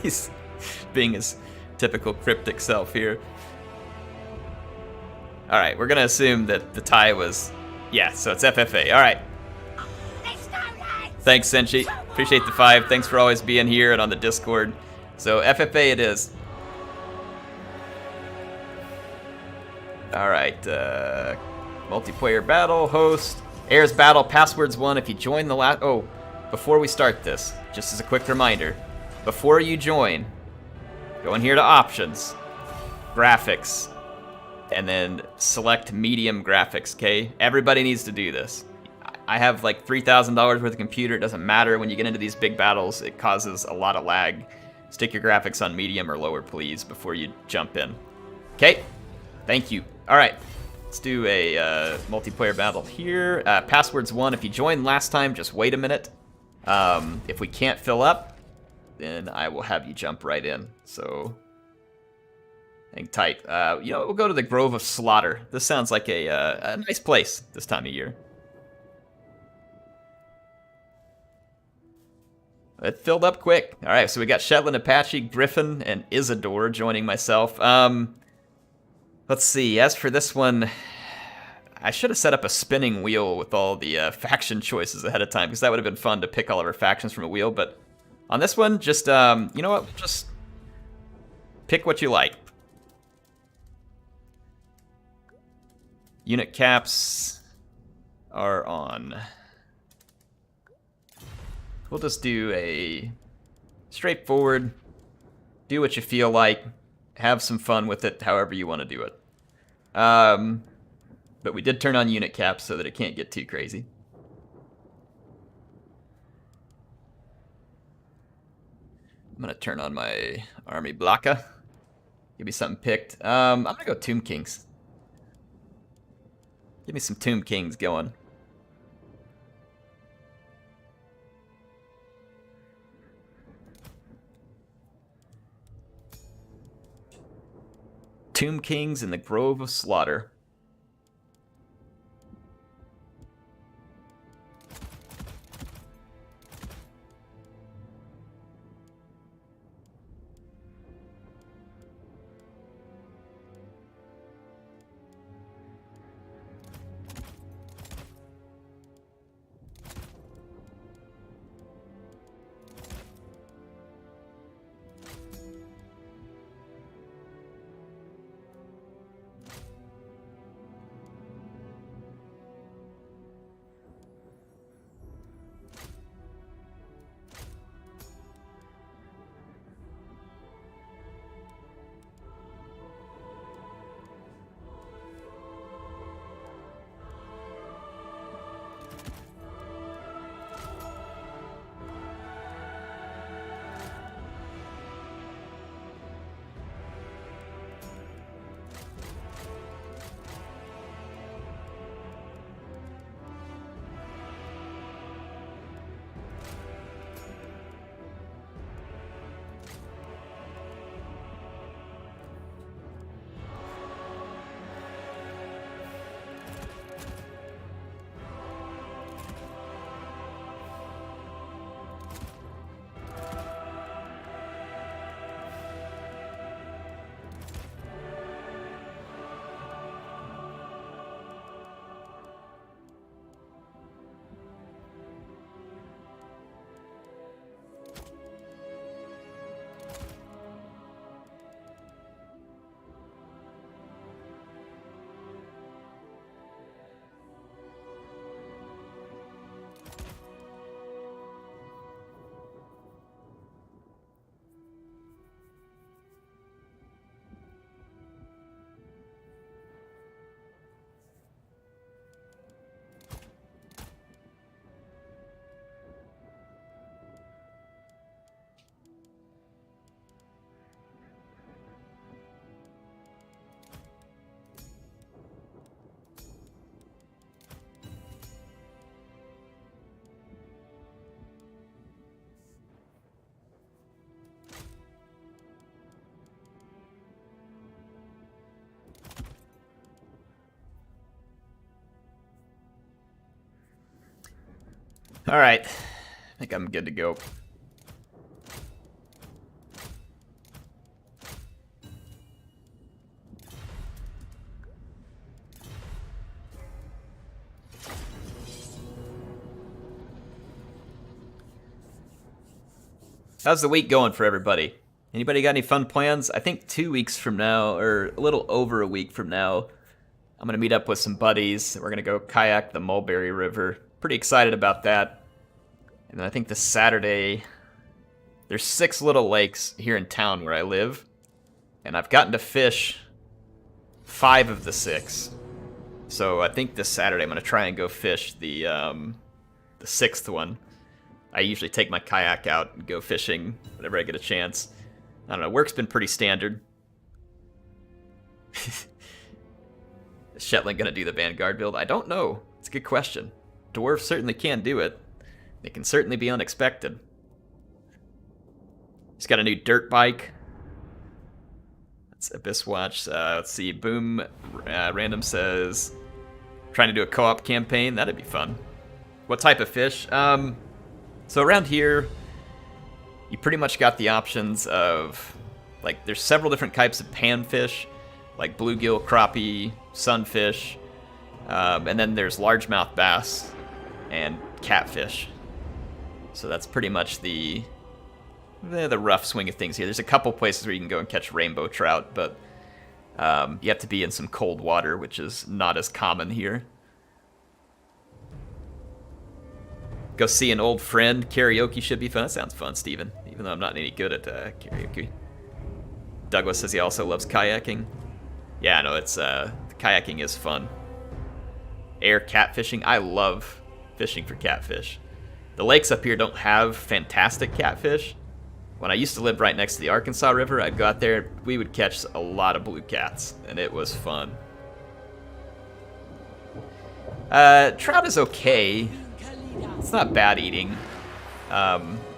He's being his typical cryptic self here. All right, we're gonna assume that the tie was, yeah, so it's FFA. All right, Thanks, Senshi. Appreciate the 5. Thanks for always being here and on the Discord. So FFA it is. All right. Multiplayer battle host. Airs battle passwords 1 if you join the last. Oh, before we start this, just as a quick reminder, before you join, go in here to options, graphics, and then select medium graphics. Okay, everybody needs to do this. I have like $3,000 worth of computer. It doesn't matter when you get into these big battles. It causes a lot of lag. Stick your graphics on medium or lower, please, before you jump in. Okay? Thank you. All right. Let's do a multiplayer battle here. Passwords 1. If you joined last time, just wait a minute. If we can't fill up, then I will have you jump right in. So hang tight. We'll go to the Grove of Slaughter. This sounds like a nice place this time of year. It filled up quick. All right, so we got Shetland Apache, Griffin, and Isidore joining myself. Let's see. As for this one, I should have set up a spinning wheel with all the faction choices ahead of time, because that would have been fun to pick all of our factions from a wheel. But on this one, just, you know what? Just pick what you like. Unit caps are on. We'll just do a straightforward, do what you feel like, have some fun with it however you want to do it. But we did turn on unit caps so that it can't get too crazy. I'm going to turn on my army blocka. Give me something picked. I'm going to go Tomb Kings. Give me some Tomb Kings going. Tomb Kings in the Grove of Slaughter. All right, I think I'm good to go. How's the week going for everybody? Anybody got any fun plans? I think 2 weeks from now, or a little over a week from now, I'm going to meet up with some buddies. We're going to go kayak the Mulberry River. Pretty excited about that. And then I think this Saturday, there's 6 little lakes here in town where I live. And I've gotten to fish 5 of the 6. So I think this Saturday I'm going to try and go fish the 6th one. I usually take my kayak out and go fishing whenever I get a chance. I don't know, work's been pretty standard. Is Shetland gonna do the Vanguard build? I don't know. It's a good question. Dwarves certainly can do it. They can certainly be unexpected. He's got a new dirt bike. That's Abyss Watch. Let's see, Boom Random says, trying to do a co-op campaign. That'd be fun. What type of fish? So around here, you pretty much got the options of, like, there's several different types of panfish, like bluegill, crappie, sunfish, and then there's largemouth bass and catfish. So that's pretty much the rough swing of things here. There's a couple places where you can go and catch rainbow trout, but you have to be in some cold water, which is not as common here. Go see an old friend. Karaoke should be fun. That sounds fun, Steven. Even though I'm not any good at karaoke. Douglas says he also loves kayaking. Yeah, no, it's kayaking is fun. Air catfishing. I love fishing for catfish. The lakes up here don't have fantastic catfish. When I used to live right next to the Arkansas River, I'd go out there. We would catch a lot of blue cats, and it was fun. Trout is okay. It's not bad eating.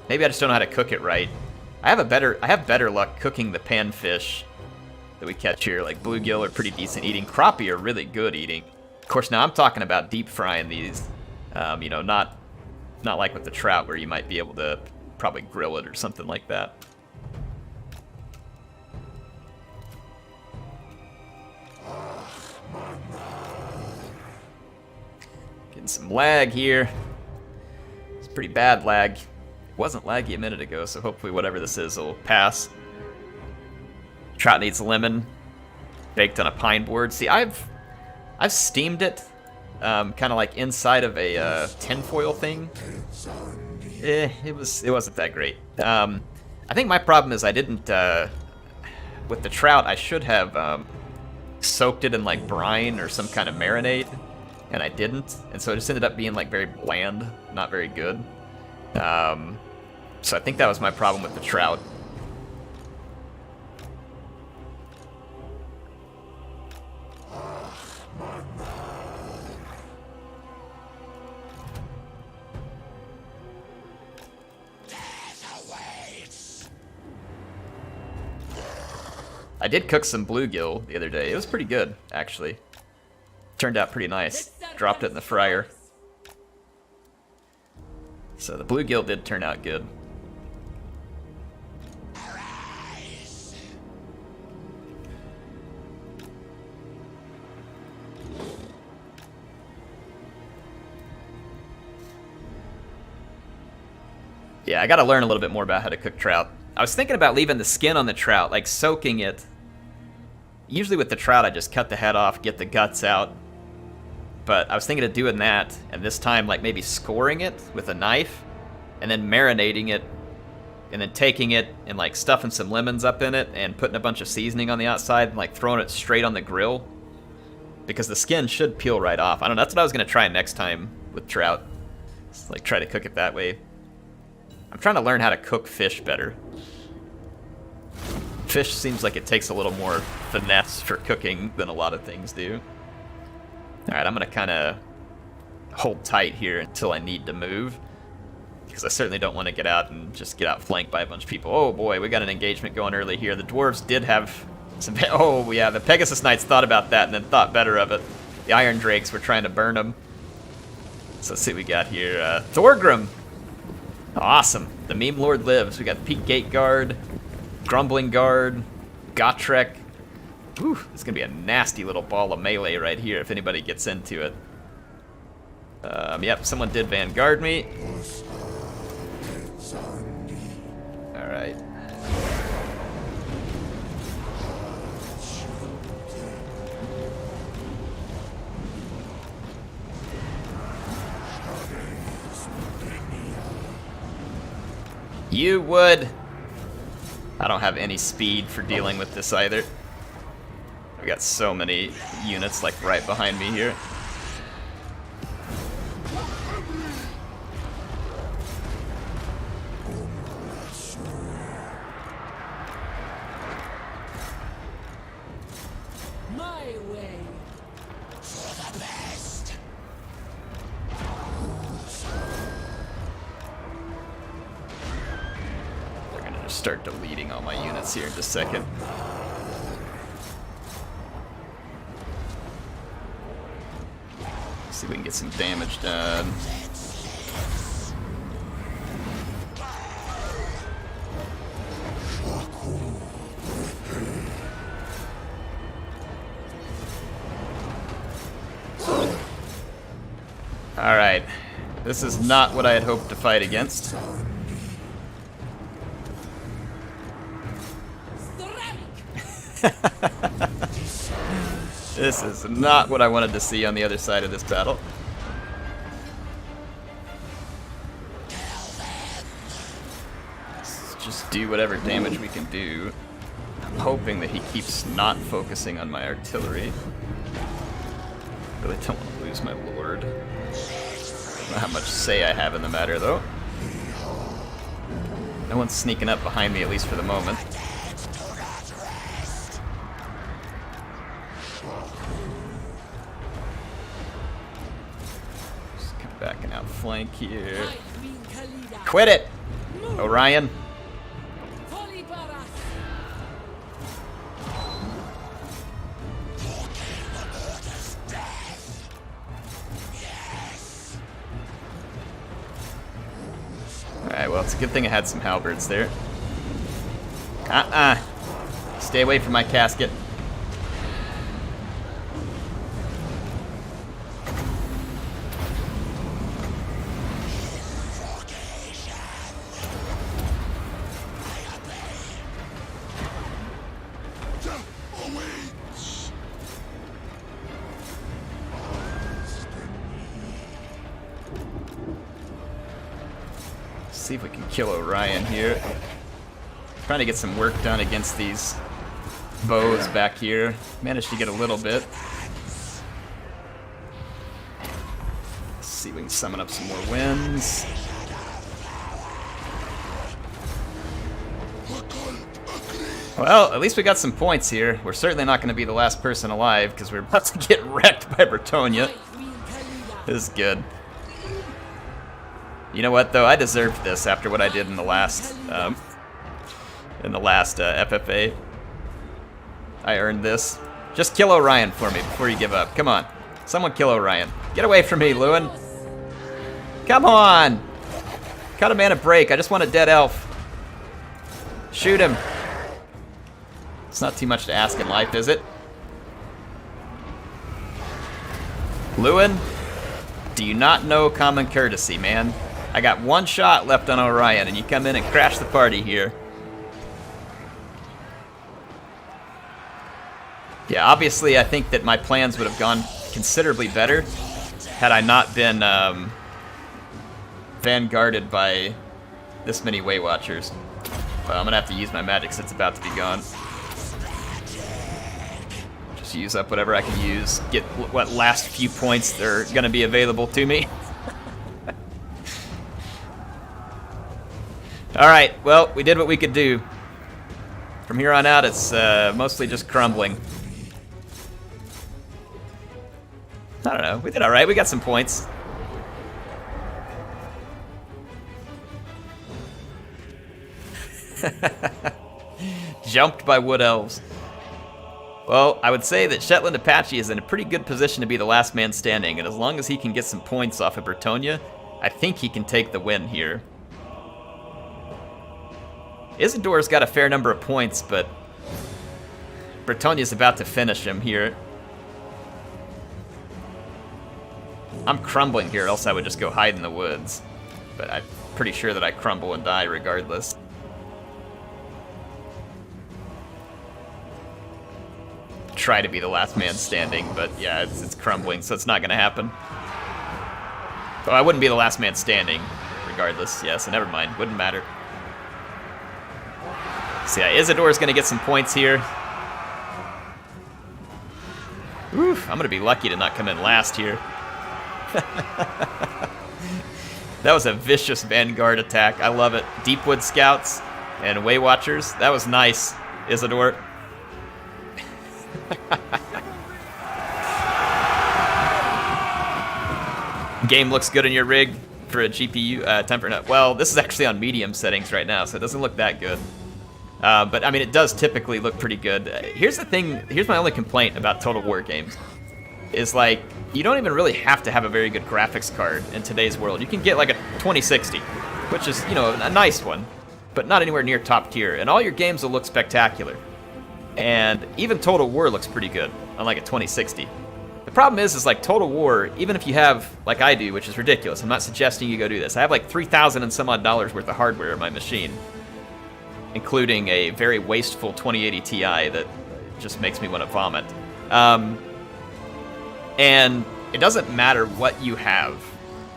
Maybe I just don't know how to cook it right. I have better luck cooking the panfish that we catch here. Like bluegill are pretty decent eating. Crappie are really good eating. Of course, now I'm talking about deep frying these. You know, not like with the trout where you might be able to probably grill it or something like that. Getting some lag here. Pretty bad lag. It wasn't laggy a minute ago, so hopefully whatever this is will pass. Trout needs lemon, baked on a pine board. See, I've steamed it, kind of like inside of a tinfoil thing. It wasn't that great. I think my problem is I didn't with the trout. I should have soaked it in like brine or some kind of marinade. And I didn't, and so it just ended up being like very bland, not very good. So I think that was my problem with the trout. I did cook some bluegill the other day. It was pretty good, actually. Turned out pretty nice. Dropped it in the fryer. So the bluegill did turn out good. Yeah, I gotta learn a little bit more about how to cook trout. I was thinking about leaving the skin on the trout, like soaking it. Usually with the trout, I just cut the head off, get the guts out. But I was thinking of doing that, and this time like maybe scoring it with a knife, and then marinating it, and then taking it and like stuffing some lemons up in it, and putting a bunch of seasoning on the outside, and like throwing it straight on the grill. Because the skin should peel right off. I don't know, that's what I was gonna try next time with trout. Just like try to cook it that way. I'm trying to learn how to cook fish better. Fish seems like it takes a little more finesse for cooking than a lot of things do. Alright, I'm gonna kind of hold tight here until I need to move. Because I certainly don't want to get out and just get outflanked by a bunch of people. Oh boy, we got an engagement going early here. The dwarves did have some... Oh yeah, the Pegasus Knights thought about that and then thought better of it. The Iron Drakes were trying to burn them. So let's see what we got here. Thorgrim! Awesome. The Meme Lord lives. We got Peak Gate Guard, Grumbling Guard, Gotrek. Whew, it's going to be a nasty little ball of melee right here if anybody gets into it. Yep, someone did Vanguard me. You would. I don't have any speed for dealing with this either. I've got so many units like right behind me here.
My way. For the best.
They're gonna just start deleting all my units here in just a second. See if we can get some damage done. Alright. This is not what I had hoped to fight against. This is not what I wanted to see on the other side of this battle. Let's just do whatever damage we can do. I'm hoping that he keeps not focusing on my artillery. Really don't want to lose my lord. I don't know how much say I have in the matter, though. No one's sneaking up behind me, at least for the moment. Just come back and outflank here. Quit it, Orion. Alright, well, it's a good thing I had some halberds there. Stay away from my casket. See if we can kill Orion here. Trying to get some work done against these bows back here. Managed to get a little bit. Let's see if we can summon up some more winds. Well, at least we got some points here. We're certainly not going to be the last person alive because we're about to get wrecked by Bretonia. This is good. You know what, though? I deserved this after what I did in the last FFA. I earned this. Just kill Orion for me before you give up. Come on. Someone kill Orion. Get away from me, Lewin. Come on. Cut a man a break. I just want a dead elf. Shoot him. It's not too much to ask in life, is it? Lewin, do you not know common courtesy, man? I got one shot left on Orion, and you come in and crash the party here. Yeah, obviously, I think that my plans would have gone considerably better had I not been vanguarded by this many Way Watchers. Well, I'm gonna have to use my magic since it's about to be gone. Just use up whatever I can use. Get what last few points that are gonna be available to me. Alright, well, we did what we could do. From here on out, it's mostly just crumbling. I don't know, we did alright, we got some points. Jumped by wood elves. Well, I would say that Shetland Apache is in a pretty good position to be the last man standing, and as long as he can get some points off of Bretonia, I think he can take the win here. Isindor's got a fair number of points, but Bretonia's about to finish him here. I'm crumbling here, else I would just go hide in the woods. But I'm pretty sure that I crumble and die regardless. Try to be the last man standing, but yeah, it's crumbling, so it's not going to happen. Oh, I wouldn't be the last man standing, regardless. Yeah, so never mind. Wouldn't matter. So yeah, Isidore's going to get some points here. Oof, I'm going to be lucky to not come in last here. That was a vicious Vanguard attack. I love it. Deepwood Scouts and Way Watchers. That was nice, Isidore. Game looks good in your rig for a GPU temper. Well, this is actually on medium settings right now, so it doesn't look that good. But I mean, it does typically look pretty good. Here's the thing. Here's my only complaint about Total War games. Is like, you don't even really have to have a very good graphics card in today's world. You can get like a 2060, which is, you know, a nice one, but not anywhere near top tier. And all your games will look spectacular. And even Total War looks pretty good on like a 2060. The problem is like Total War, even if you have, like I do, which is ridiculous, I'm not suggesting you go do this. I have like $3,000 and some odd worth of hardware in my machine, including a very wasteful 2080 Ti that just makes me want to vomit. And it doesn't matter what you have.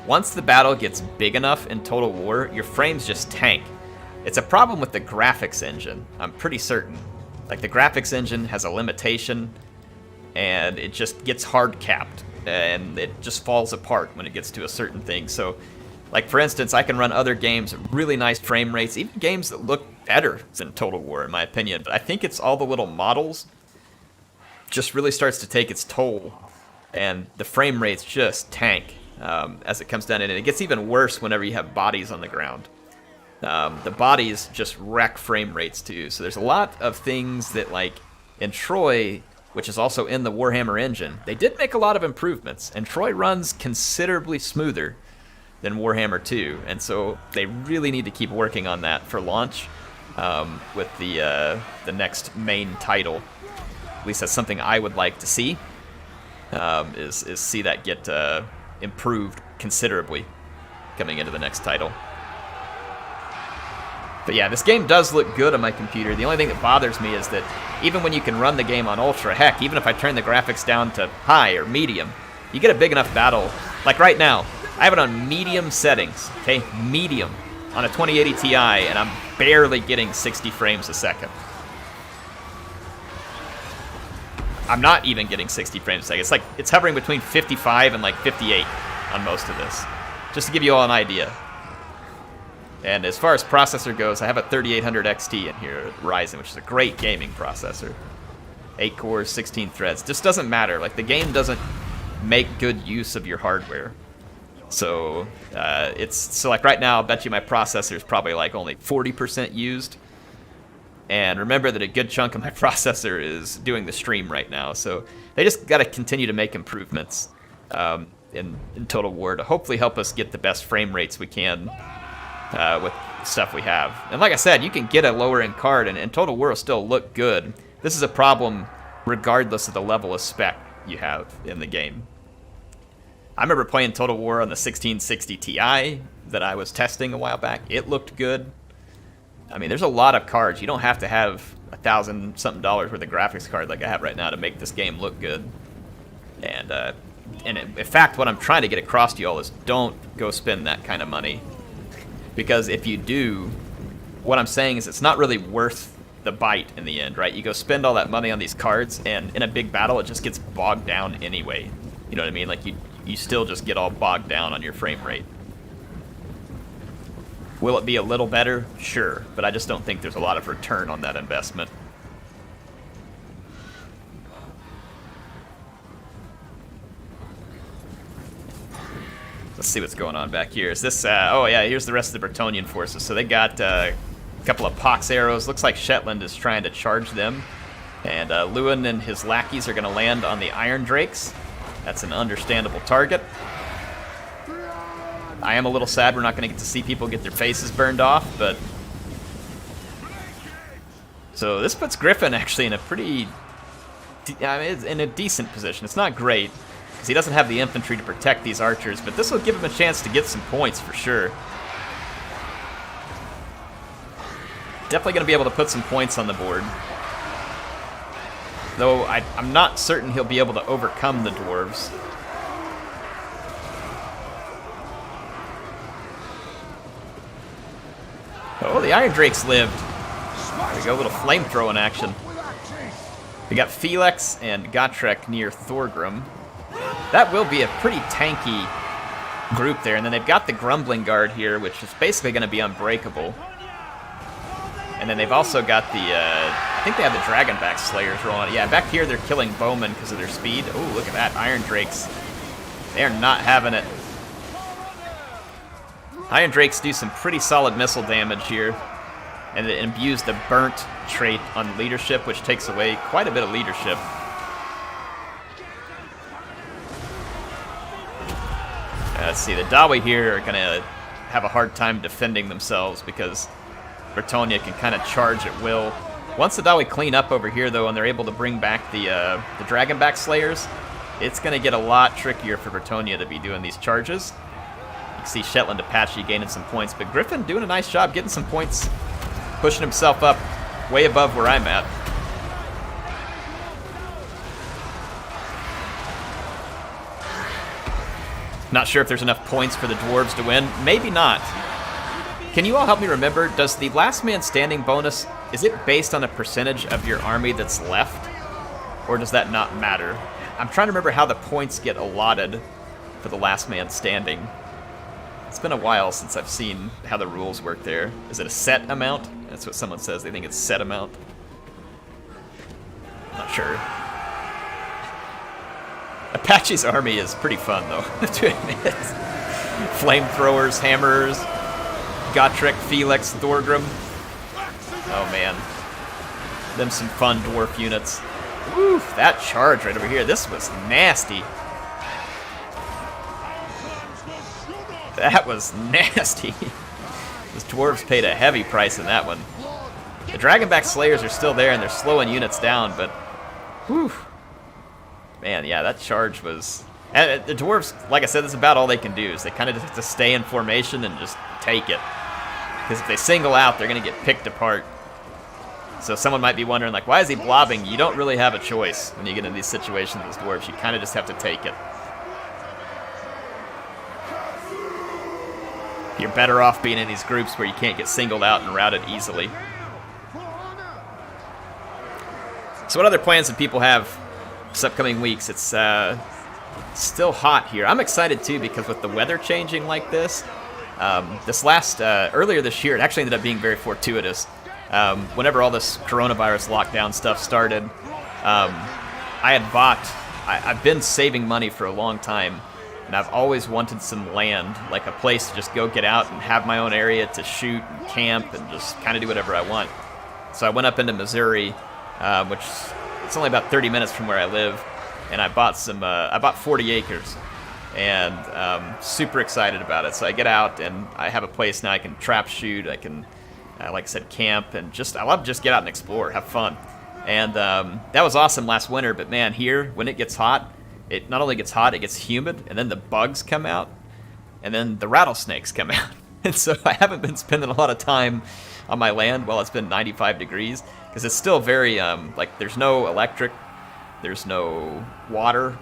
Once the battle gets big enough in Total War, your frames just tank. It's a problem with the graphics engine, I'm pretty certain. Like, the graphics engine has a limitation, and it just gets hard capped, and it just falls apart when it gets to a certain thing. So, like, for instance, I can run other games at really nice frame rates, even games that look better than Total War, in my opinion. But I think it's all the little models just really starts to take its toll, and the frame rates just tank as it comes down in. And it gets even worse whenever you have bodies on the ground. The bodies just wreck frame rates too. So there's a lot of things that, like, in Troy, which is also in the Warhammer engine, they did make a lot of improvements, and Troy runs considerably smoother than Warhammer 2, and so they really need to keep working on that for launch with the next main title. At least that's something I would like to see, is see that get improved considerably coming into the next title. But yeah, this game does look good on my computer. The only thing that bothers me is that even when you can run the game on ultra, heck, even if I turn the graphics down to high or medium, you get a big enough battle. Like right now, I have it on medium settings, okay? Medium on a 2080 Ti, and I'm barely getting 60 frames a second. I'm not even getting 60 frames a second. It's like, it's hovering between 55 and like 58 on most of this, just to give you all an idea. And as far as processor goes, I have a 3800 XT in here at Ryzen, which is a great gaming processor. 8 cores, 16 threads. Just doesn't matter. Like, the game doesn't make good use of your hardware. So, so like right now, I'll bet you my processor is probably like only 40% used. And remember that a good chunk of my processor is doing the stream right now. So they just got to continue to make improvements in Total War to hopefully help us get the best frame rates we can with stuff we have. And like I said, you can get a lower end card and Total War will still look good. This is a problem regardless of the level of spec you have in the game. I remember playing Total War on the 1660 Ti that I was testing a while back. It looked good. I mean, there's a lot of cards. You don't have to have $1,000-something worth of graphics card like I have right now to make this game look good. And in fact, what I'm trying to get across to you all is don't go spend that kind of money. Because if you do, what I'm saying is it's not really worth the bite in the end, right? You go spend all that money on these cards, and in a big battle, it just gets bogged down anyway. You know what I mean? Like, you still just get all bogged down on your frame rate. Will it be a little better? Sure, but I just don't think there's a lot of return on that investment. Let's see what's going on back here. Is this, oh yeah, here's the rest of the Bretonnian forces. So they got a couple of pox arrows. Looks like Shetland is trying to charge them. And Lewin and his lackeys are gonna land on the Iron Drakes. That's an understandable target. I am a little sad we're not gonna get to see people get their faces burned off, but... So this puts Griffin actually in a pretty... I mean, it's in a decent position. It's not great, because he doesn't have the infantry to protect these archers, but this will give him a chance to get some points for sure. Definitely going to be able to put some points on the board. Though I'm not certain he'll be able to overcome the dwarves. Oh, the Iron Drakes lived. we go, a little flamethrowing action. We got Felix and Gotrek near Thorgrim. That will be a pretty tanky group there. And then they've got the Grumbling Guard here, which is basically going to be unbreakable. And then they've also got the, I think they have the Dragonback Slayers rolling. Yeah, back here they're killing Bowmen because of their speed. Oh, look at that, Iron Drakes. They're not having it. Iron Drakes do some pretty solid missile damage here. And it imbues the burnt trait on leadership, which takes away quite a bit of leadership. Let's see, the Dawi here are going to have a hard time defending themselves because Bretonnia can kind of charge at will. Once the Dawi clean up over here, though, and they're able to bring back the Dragonback Slayers, it's going to get a lot trickier for Bretonnia to be doing these charges. You can see Shetland Apache gaining some points, but Griffin doing a nice job getting some points, pushing himself up way above where I'm at. Not sure if there's enough points for the dwarves to win. Maybe not. Can you all help me remember, does the last man standing bonus, is it based on a percentage of your army that's left? Or does that not matter? I'm trying to remember how the points get allotted for the last man standing. It's been a while since I've seen how the rules work there. Is it a set amount? That's what someone says. They think it's set amount. Not sure. Apache's army is pretty fun, though, to admit. Flamethrowers, hammers, Gotrek, Felix, Thorgrim. Oh, man. Them some fun dwarf units. Woo, that charge right over here. This was nasty. That was nasty. Those dwarves paid a heavy price in that one. The Dragonback Slayers are still there, and they're slowing units down, but... Whew. Man, yeah, that charge was... And the dwarves, like I said, that's about all they can do, is they kind of just have to stay in formation and just take it. Because if they single out, they're going to get picked apart. So someone might be wondering, like, why is he blobbing? You don't really have a choice when you get in these situations as dwarves. You kind of just have to take it. You're better off being in these groups where you can't get singled out and routed easily. So what other plans do people have this upcoming weeks? It's still hot here. I'm excited too because with the weather changing like this, earlier this year, it actually ended up being very fortuitous. Whenever all this coronavirus lockdown stuff started, I've been saving money for a long time, and I've always wanted some land, like a place to just go get out and have my own area to shoot and camp and just kind of do whatever I want. So I went up into Missouri, which it's only about 30 minutes from where I live, and I bought 40 acres, and super excited about it. So I get out, and I have a place now I can trap shoot, I can, like I said, camp, and I love to just get out and explore, have fun. And that was awesome last winter, but man, here, when it gets hot, it not only gets hot, it gets humid, and then the bugs come out, and then the rattlesnakes come out. And so I haven't been spending a lot of time on my land while it's been 95 degrees, because it's still very, like, there's no electric, there's no water.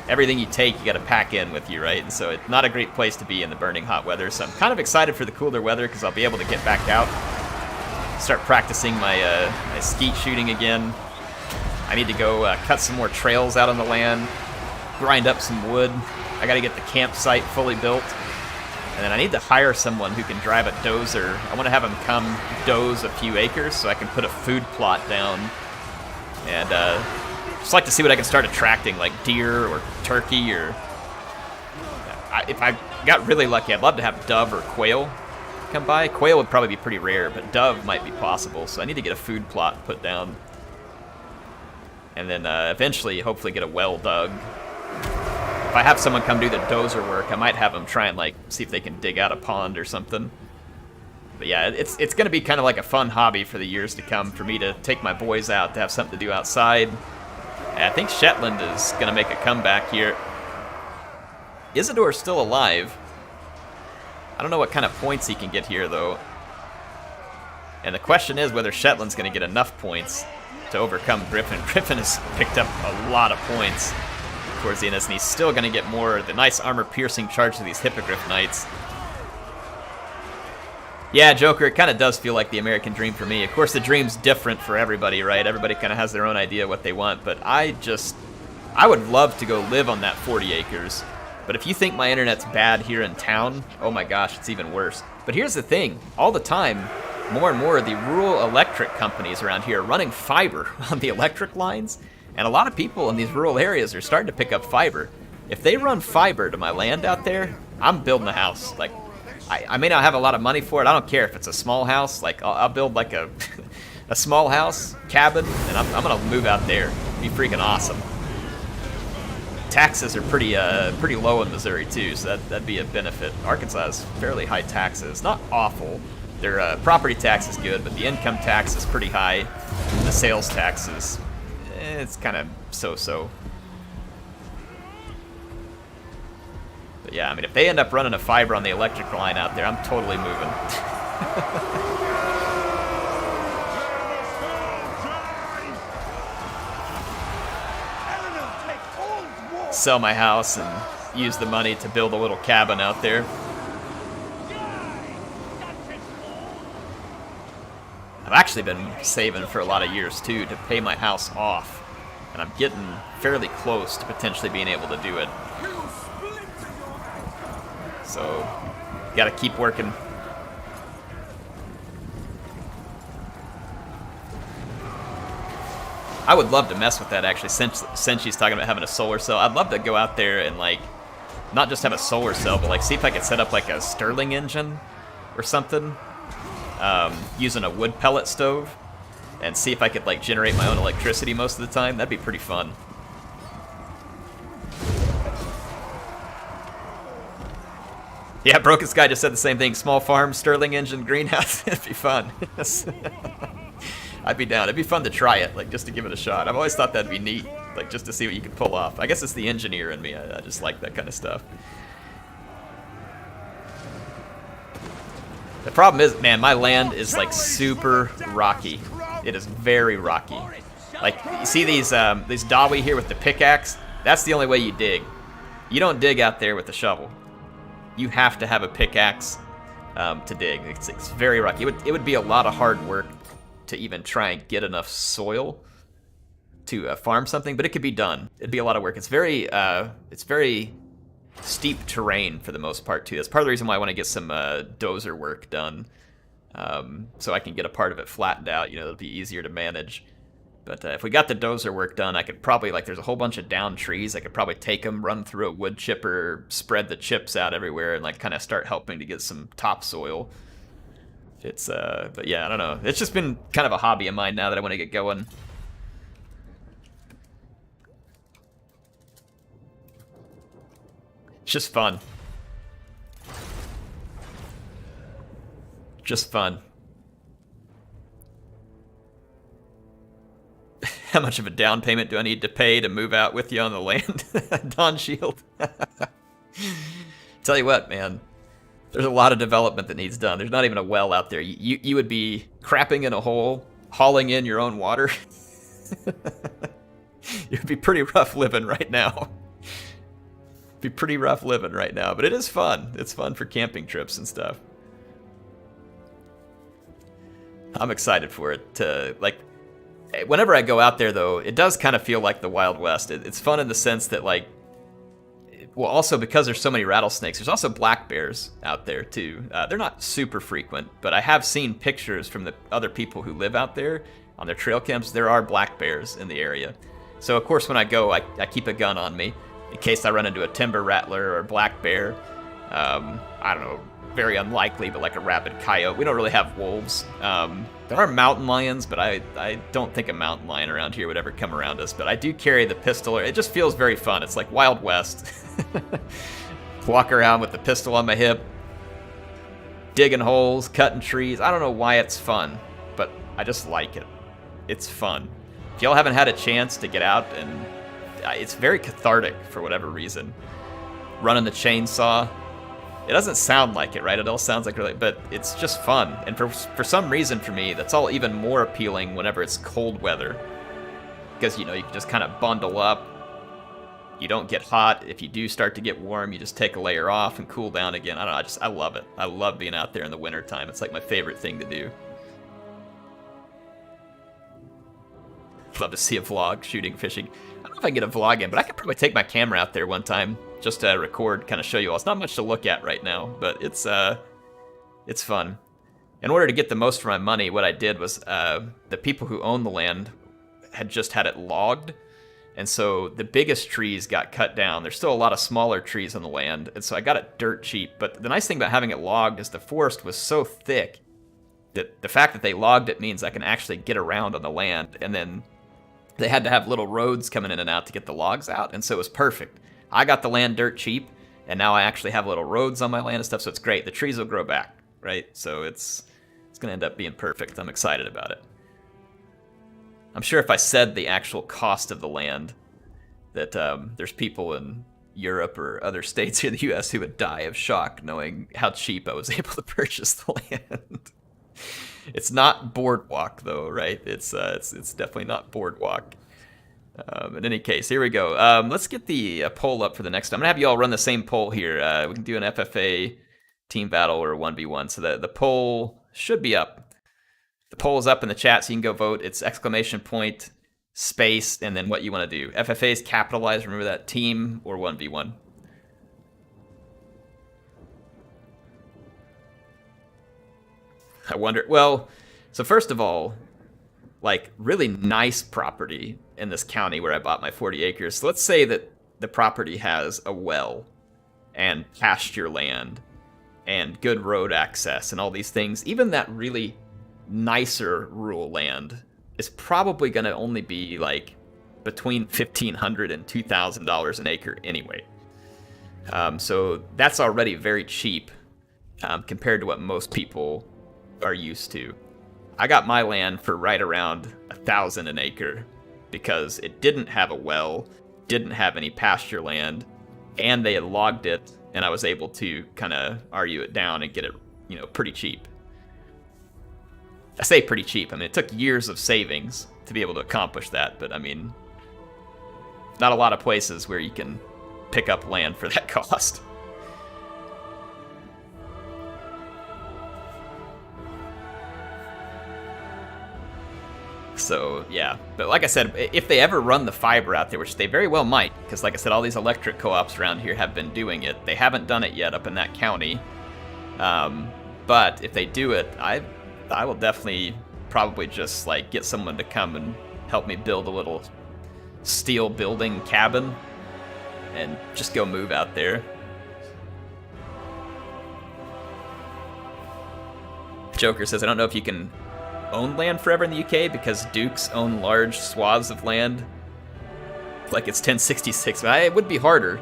Everything you take, you got to pack in with you, right? And so it's not a great place to be in the burning hot weather. So I'm kind of excited for the cooler weather because I'll be able to get back out, start practicing my skeet shooting again. I need to go cut some more trails out on the land, grind up some wood. I got to get the campsite fully built. And then I need to hire someone who can drive a dozer. I want to have him come doze a few acres so I can put a food plot down. And just like to see what I can start attracting, like deer or turkey, or if I got really lucky, I'd love to have dove or quail come by. Quail would probably be pretty rare, but dove might be possible. So I need to get a food plot put down. And then eventually, hopefully get a well dug. If I have someone come do the dozer work, I might have them try and like see if they can dig out a pond or something. But yeah, it's going to be kind of like a fun hobby for the years to come for me to take my boys out to have something to do outside. And I think Shetland is going to make a comeback here. Isidore's still alive. I don't know what kind of points he can get here, though. And the question is whether Shetland's going to get enough points to overcome Griffin. Griffin has picked up a lot of points towards the end, and he's still going to get more. The nice armor-piercing charge of these Hippogriff Knights. Yeah, Joker, it kind of does feel like the American dream for me. Of course, the dream's different for everybody, right? Everybody kind of has their own idea what they want, but I would love to go live on that 40 acres. But if you think my internet's bad here in town, oh my gosh, it's even worse. But here's the thing, all the time, more and more of the rural electric companies around here are running fiber on the electric lines, and a lot of people in these rural areas are starting to pick up fiber. If they run fiber to my land out there, I'm building a house. Like, I may not have a lot of money for it. I don't care if it's a small house. Like, I'll build like a a small house, cabin, and I'm gonna move out there. It'd be freaking awesome. Taxes are pretty low in Missouri too, so that'd be a benefit. Arkansas has fairly high taxes. Not awful. Their property tax is good, but the income tax is pretty high. The sales tax is, it's kind of so-so. But yeah, I mean, if they end up running a fiber on the electric line out there, I'm totally moving. Sell my house and use the money to build a little cabin out there. I've actually been saving for a lot of years too to pay my house off, and I'm getting fairly close to potentially being able to do it. So, gotta keep working. I would love to mess with that actually, since she's talking about having a solar cell. I'd love to go out there and like, not just have a solar cell, but like see if I could set up like a Stirling engine or something, using a wood pellet stove, and see if I could like generate my own electricity most of the time. That'd be pretty fun. Yeah, Broken Sky just said the same thing. Small farm, Stirling engine, greenhouse. It'd be fun. I'd be down. It'd be fun to try it, like just to give it a shot. I've always thought that'd be neat, like just to see what you could pull off. I guess it's the engineer in me. I just like that kind of stuff. The problem is, man, my land is like super rocky. It is very rocky. Like, you see these Dawi here with the pickaxe? That's the only way you dig. You don't dig out there with the shovel. You have to have a pickaxe to dig. It's very rocky. It would be a lot of hard work to even try and get enough soil to farm something, but it could be done. It'd be a lot of work. It's very steep terrain for the most part too. That's part of the reason why I want to get some dozer work done, so I can get a part of it flattened out. You know, it'll be easier to manage. But if we got the dozer work done, I could probably, like, there's a whole bunch of down trees. I could probably take them, run through a wood chipper, spread the chips out everywhere, and like kind of start helping to get some topsoil. It's but yeah, I don't know. It's just been kind of a hobby of mine now that I want to get going. It's just fun. Just fun. How much of a down payment do I need to pay to move out with you on the land? Dawn Shield. Tell you what, man. There's a lot of development that needs done. There's not even a well out there. You would be crapping in a hole, hauling in your own water. It would be pretty rough living right now. Be pretty rough living right now, but it is fun. It's fun for camping trips and stuff. I'm excited for it to, like, whenever I go out there though, it does kind of feel like the Wild West. It's fun in the sense that, like, well, also because there's so many rattlesnakes, there's also black bears out there too. They're not super frequent, but I have seen pictures from the other people who live out there on their trail camps. There are black bears in the area. So of course when I go, I keep a gun on me in case I run into a timber rattler or a black bear. I don't know, very unlikely, but like a rabid coyote. We don't really have wolves. There are mountain lions, but I don't think a mountain lion around here would ever come around us. But I do carry the pistol. It just feels very fun. It's like Wild West. Walk around with the pistol on my hip, digging holes, cutting trees. I don't know why it's fun, but I just like it. It's fun. If y'all haven't had a chance to get out, and it's very cathartic for whatever reason. Running the chainsaw. It doesn't sound like it, right? It all sounds like really, but it's just fun. And for some reason for me, that's all even more appealing whenever it's cold weather. Because, you know, you can just kind of bundle up, You don't get hot. If you do start to get warm, you just take a layer off and cool down again. I don't know, I love it. I love being out there in the wintertime. It's like my favorite thing to do. Love to see a vlog shooting fishing. I don't know if I can get a vlog in, but I could probably take my camera out there one time just to record, kind of show you all. It's not much to look at right now, but it's fun. In order to get the most for my money, what I did was the people who own the land had just had it logged, and so the biggest trees got cut down. There's still a lot of smaller trees on the land, and so I got it dirt cheap. But the nice thing about having it logged is the forest was so thick that the fact that they logged it means I can actually get around on the land, and then they had to have little roads coming in and out to get the logs out, and so it was perfect. I got the land dirt cheap, and now I actually have little roads on my land and stuff, so it's great. The trees will grow back, right? So it's going to end up being perfect. I'm excited about it. I'm sure if I said the actual cost of the land, that there's people in Europe or other states here in the U.S. who would die of shock knowing how cheap I was able to purchase the land. It's not Boardwalk, though, right? It's definitely not Boardwalk. In any case, here we go. Let's get the poll up for the next time. I'm going to have you all run the same poll here. We can do an FFA team battle or 1v1. So the poll should be up. The poll is up in the chat, so you can go vote. It's !, space, and then what you want to do. FFA is capitalized. Remember that, team or 1v1. I wonder, well, so first of all, like, really nice property in this county where I bought my 40 acres. So let's say that the property has a well and pasture land and good road access and all these things. Even that really nicer rural land is probably going to only be like between $1,500 and $2,000 an acre anyway. So that's already very cheap compared to what most people are used to. I got my land for right around $1,000 an acre because it didn't have a well, didn't have any pasture land, and they had logged it, and I was able to kind of argue it down and get it, pretty cheap. I say pretty cheap. I mean, it took years of savings to be able to accomplish that, but I mean, not a lot of places where you can pick up land for that cost. So, yeah. But like I said, if they ever run the fiber out there, which they very well might, because like I said, all these electric co-ops around here have been doing it. They haven't done it yet up in that county. But if they do it, I will definitely probably just like get someone to come and help me build a little steel building cabin and just go move out there. Joker says, I don't know if you can own land forever in the UK because dukes own large swaths of land like it's 1066, but it would be harder.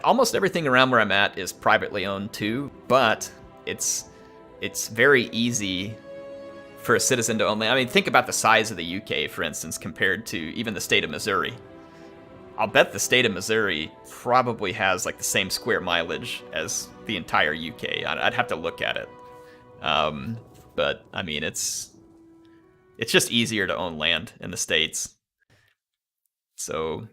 Almost everything around where I'm at is privately owned too, but it's very easy for a citizen to own land. I mean, think about the size of the UK, for instance, compared to even the state of Missouri. I'll bet the state of Missouri probably has like the same square mileage as the entire UK. I'd have to look at it. But, I mean, it's just easier to own land in the States. So,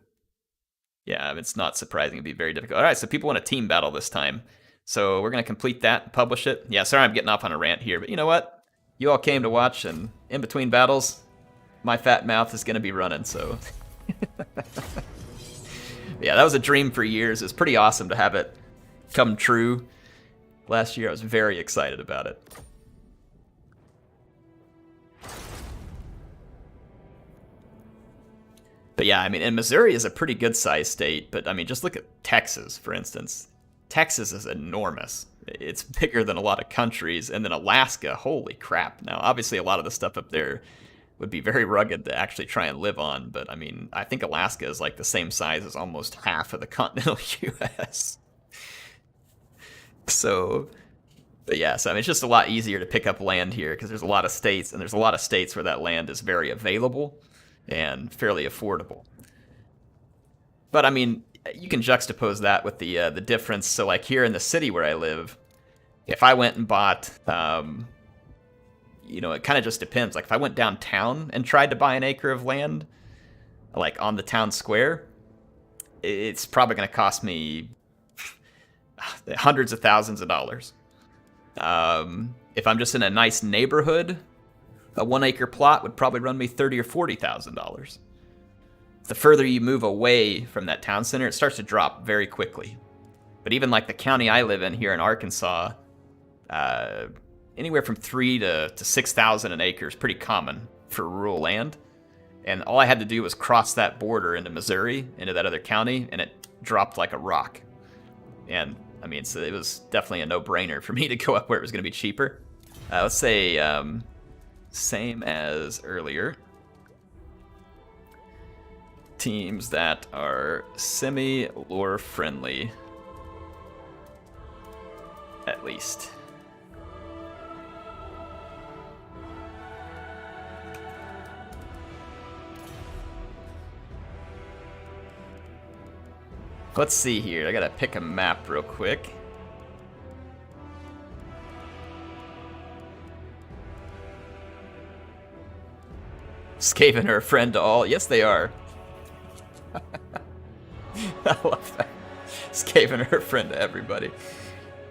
yeah, it's not surprising. It'd be very difficult. All right, so people want a team battle this time. So we're going to complete that and publish it. Yeah, sorry I'm getting off on a rant here, but you know what? You all came to watch, and in between battles, my fat mouth is going to be running, so... Yeah, that was a dream for years. It's pretty awesome to have it come true. Last year, I was very excited about it. But yeah, I mean, and Missouri is a pretty good sized state, but I mean, just look at Texas, for instance. Texas is enormous. It's bigger than a lot of countries, and then Alaska, holy crap. Now, obviously, a lot of the stuff up there would be very rugged to actually try and live on, but I mean, I think Alaska is like the same size as almost half of the continental US. So, but yeah, so I mean, it's just a lot easier to pick up land here because there's a lot of states, and there's a lot of states where that land is very available and fairly affordable. But I mean, you can juxtapose that with the difference. So like here in the city where I live, if I went and bought, it kind of just depends. Like if I went downtown and tried to buy an acre of land, like on the town square, it's probably going to cost me hundreds of thousands of dollars. If I'm just in a nice neighborhood, a 1 acre plot would probably run me $30,000 or $40,000. The further you move away from that town center, it starts to drop very quickly. But even like the county I live in here in Arkansas, anywhere from 3,000 to 6,000 an acre is pretty common for rural land. And all I had to do was cross that border into Missouri, into that other county, and it dropped like a rock. And I mean, so it was definitely a no-brainer for me to go up where it was going to be cheaper. Let's say same as earlier. Teams that are semi-lore friendly, at least. Let's see here. I gotta pick a map real quick. Skaven are a friend to all. Yes, they are. I love that. Skaven are a friend to everybody.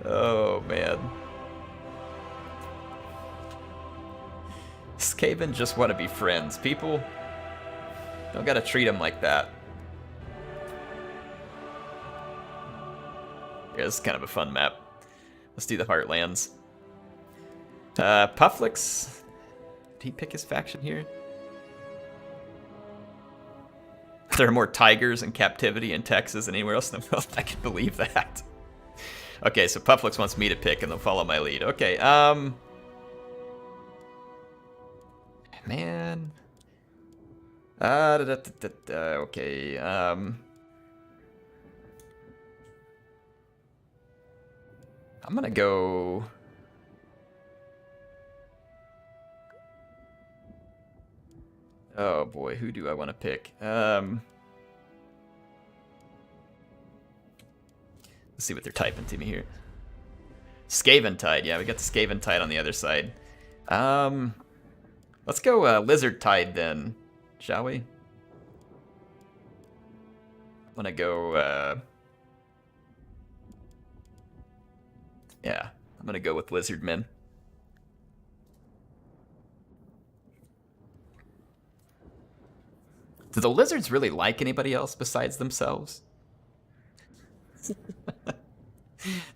Oh, man. Skaven just want to be friends. People don't gotta treat them like that. Yeah, this is kind of a fun map. Let's do the Heartlands. Pufflix. Did he pick his faction here? There are more tigers in captivity in Texas than anywhere else in the world. I can believe that. Okay, so Pufflix wants me to pick, and they'll follow my lead. Okay, man. Okay, I'm gonna go... Oh boy, who do I want to pick? Let's see what they're typing to me here. Skaventide, yeah, we got the Skaventide on the other side. Let's go Lizard Tide then, shall we? I'm gonna go, yeah, I'm gonna go with Lizard Men. Do the lizards really like anybody else besides themselves? It's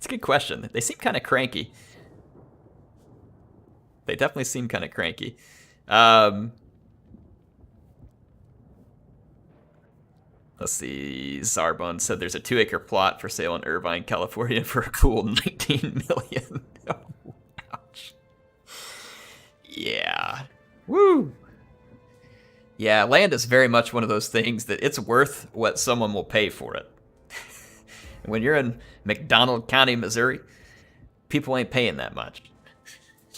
a good question. They seem kind of cranky. They definitely seem kind of cranky. Let's see. Zarbon said there's a 2-acre plot for sale in Irvine, California for a cool 19 million. Oh, ouch. Yeah. Woo! Yeah, land is very much one of those things that it's worth what someone will pay for it. When you're in McDonald County, Missouri, people ain't paying that much.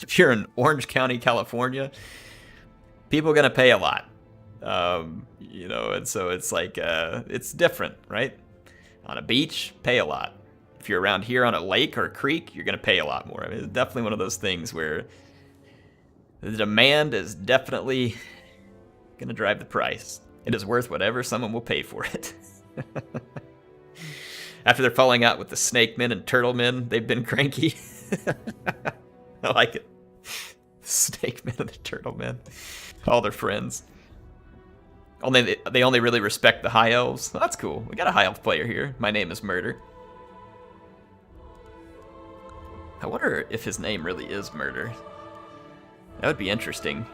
If you're in Orange County, California, people are going to pay a lot. You know, and so it's like, it's different, right? On a beach, pay a lot. If you're around here on a lake or a creek, you're going to pay a lot more. I mean, it's definitely one of those things where the demand is definitely going to drive the price. It is worth whatever someone will pay for it. After they're falling out with the snake men and turtle men, they've been cranky. I like it. Snake men and the turtle men. All their friends. They only really respect the high elves. Well, that's cool. We got a high elf player here. My name is Murder. I wonder if his name really is Murder. That would be interesting.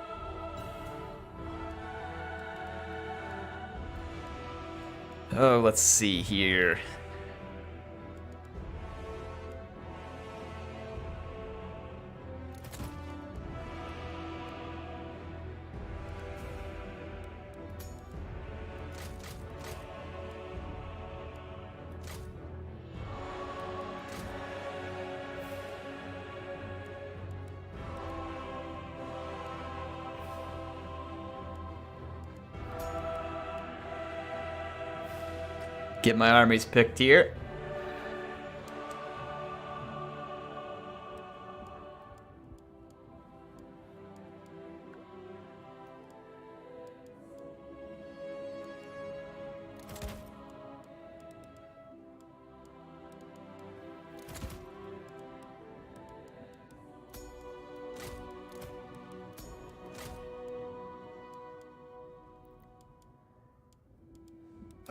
Oh, let's see here. Get my armies picked here.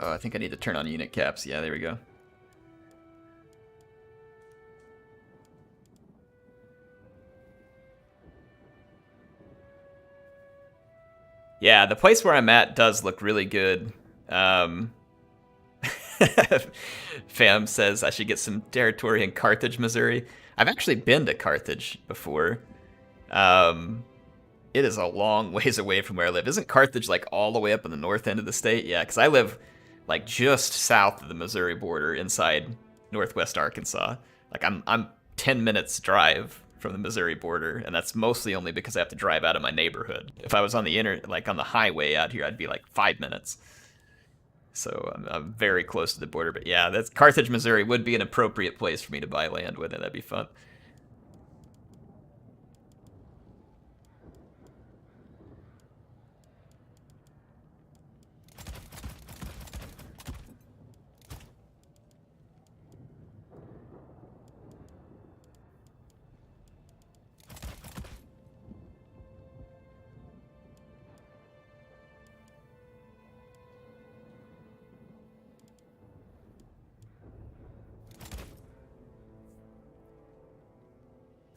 Oh, I think I need to turn on unit caps. Yeah, there we go. Yeah, the place where I'm at does look really good. Fam says I should get some territory in Carthage, Missouri. I've actually been to Carthage before. It is a long ways away from where I live. Isn't Carthage like all the way up in the north end of the state? Yeah, because I live like just south of the Missouri border inside northwest Arkansas. Like I'm 10 minutes drive from the Missouri border, and that's mostly only because I have to drive out of my neighborhood. If I was on the on the highway out here, I'd be like 5 minutes. So I'm very close to the border. But yeah, that's Carthage, Missouri would be an appropriate place for me to buy land, wouldn't it? That'd be fun.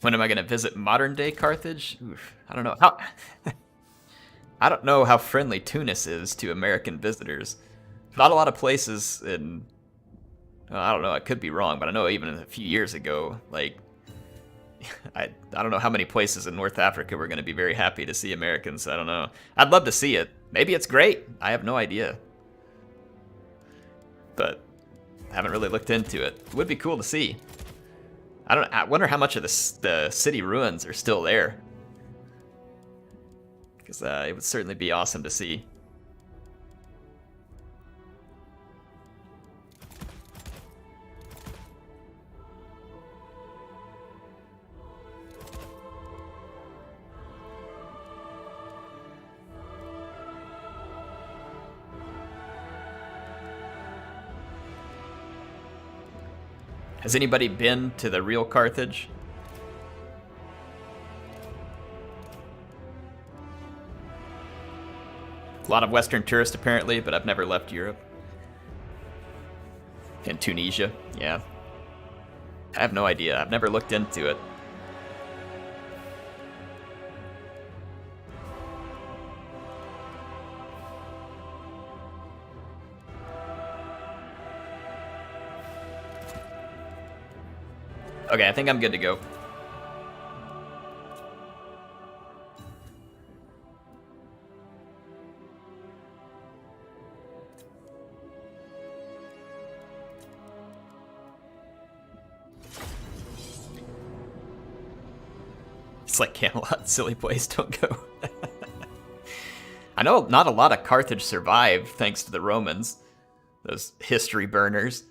When am I going to visit modern day Carthage? Oof, I don't know how. I don't know how friendly Tunis is to American visitors. Not a lot of places in. Well, I don't know. I could be wrong, but I know even a few years ago, like I don't know how many places in North Africa were going to be very happy to see Americans. I don't know. I'd love to see it. Maybe it's great. I have no idea. But I haven't really looked into it. It would be cool to see. I wonder how much of the city ruins are still there. Because it would certainly be awesome to see. Has anybody been to the real Carthage? A lot of Western tourists apparently, but I've never left Europe. And Tunisia, yeah. I have no idea. I've never looked into it. Okay, I think I'm good to go. It's like Camelot, silly place, don't go. I know not a lot of Carthage survived thanks to the Romans. Those history burners.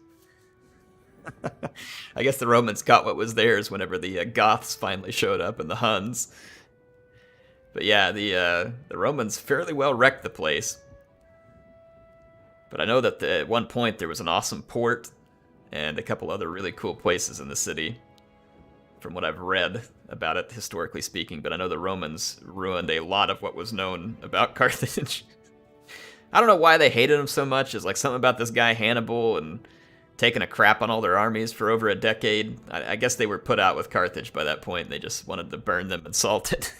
I guess the Romans got what was theirs whenever the Goths finally showed up and the Huns. But yeah, the Romans fairly well wrecked the place. But I know that at one point there was an awesome port and a couple other really cool places in the city, from what I've read about it, historically speaking. But I know the Romans ruined a lot of what was known about Carthage. I don't know why they hated him so much. It's like something about this guy Hannibal and taking a crap on all their armies for over a decade. I guess they were put out with Carthage by that point. They just wanted to burn them and salt it.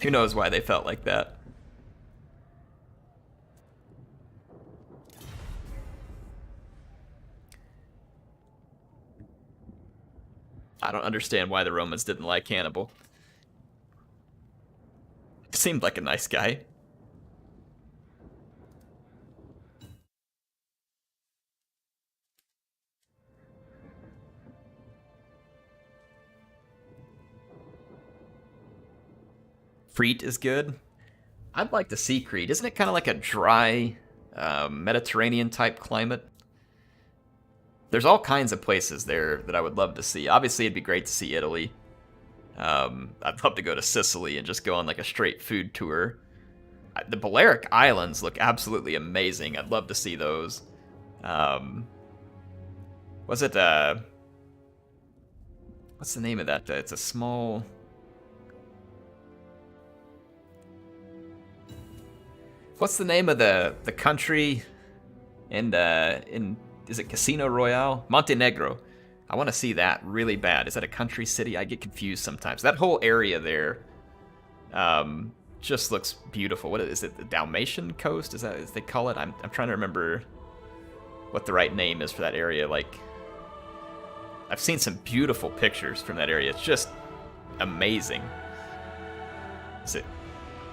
Who knows why they felt like that? I don't understand why the Romans didn't like Hannibal. Seemed like a nice guy. Crete is good. I'd like to see Crete. Isn't it kind of like a dry, Mediterranean type climate? There's all kinds of places there that I would love to see. Obviously, it'd be great to see Italy. I'd love to go to Sicily and just go on like a straight food tour. The Balearic Islands look absolutely amazing. I'd love to see those. Was it What's the name of that? It's a small... What's the name of the country in is it Casino Royale? Montenegro. I want to see that really bad. Is that a country city? I get confused sometimes. That whole area there just looks beautiful. What is it? The Dalmatian coast? Is that as they call it? I'm trying to remember what the right name is for that area. Like, I've seen some beautiful pictures from that area. It's just amazing. Is it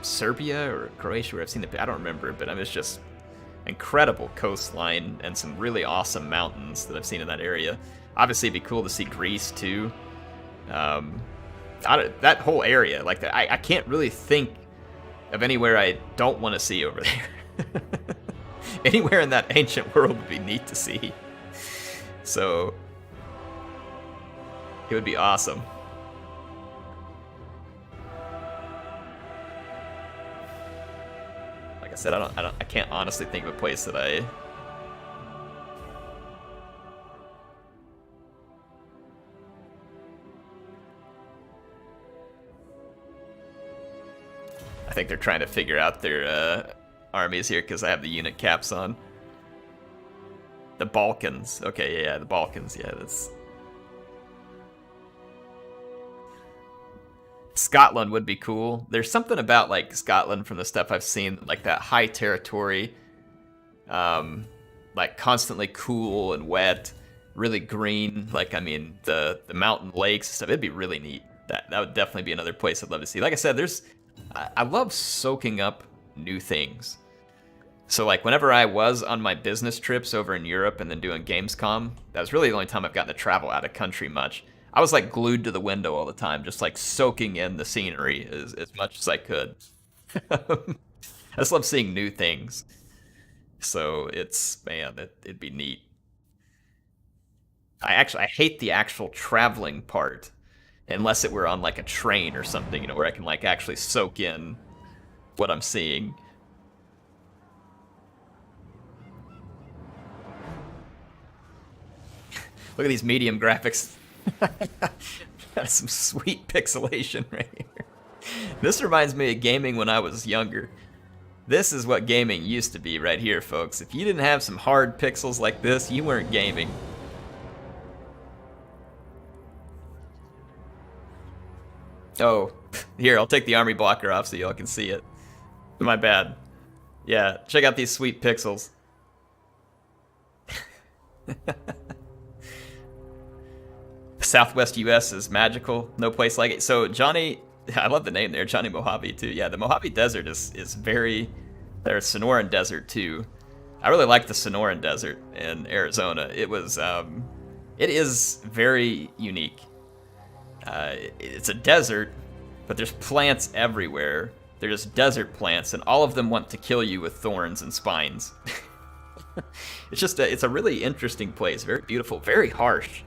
Serbia or Croatia where I've seen I don't remember, but I mean, it's just incredible coastline and some really awesome mountains that I've seen in that area. Obviously, it'd be cool to see Greece too. That whole area, like that, I can't really think of anywhere I don't want to see over there. Anywhere in that ancient world would be neat to see. So it would be awesome. Like I said, I can't honestly think of a place that I think they're trying to figure out their armies here because I have the unit caps on. The Balkans. Okay, yeah, the Balkans. Yeah, that's... Scotland would be cool. There's something about, like, Scotland from the stuff I've seen, like that high territory, like constantly cool and wet, really green. Like, I mean, the mountain lakes and stuff. It'd be really neat. That would definitely be another place I'd love to see. Like I said, I love soaking up new things. So, like, whenever I was on my business trips over in Europe and then doing Gamescom, that was really the only time I've gotten to travel out of country much. I was, like, glued to the window all the time, just, like, soaking in the scenery as much as I could. I just love seeing new things. So, it'd be neat. I hate the actual traveling part. Unless it were on, like, a train or something, you know, where I can, like, actually soak in what I'm seeing. Look at these medium graphics. That's some sweet pixelation right here. This reminds me of gaming when I was younger. This is what gaming used to be right here, folks. If you didn't have some hard pixels like this, you weren't gaming. Oh, here, I'll take the army blocker off so y'all can see it. My bad. Yeah, check out these sweet pixels. Southwest US is magical. No place like it. So Johnny, I love the name there, Johnny Mojave too. Yeah, the Mojave Desert is very... There's Sonoran Desert too. I really like the Sonoran Desert in Arizona. It is very unique. It's a desert, but there's plants everywhere. They're just desert plants, and all of them want to kill you with thorns and spines. It's a really interesting place. Very beautiful, very harsh.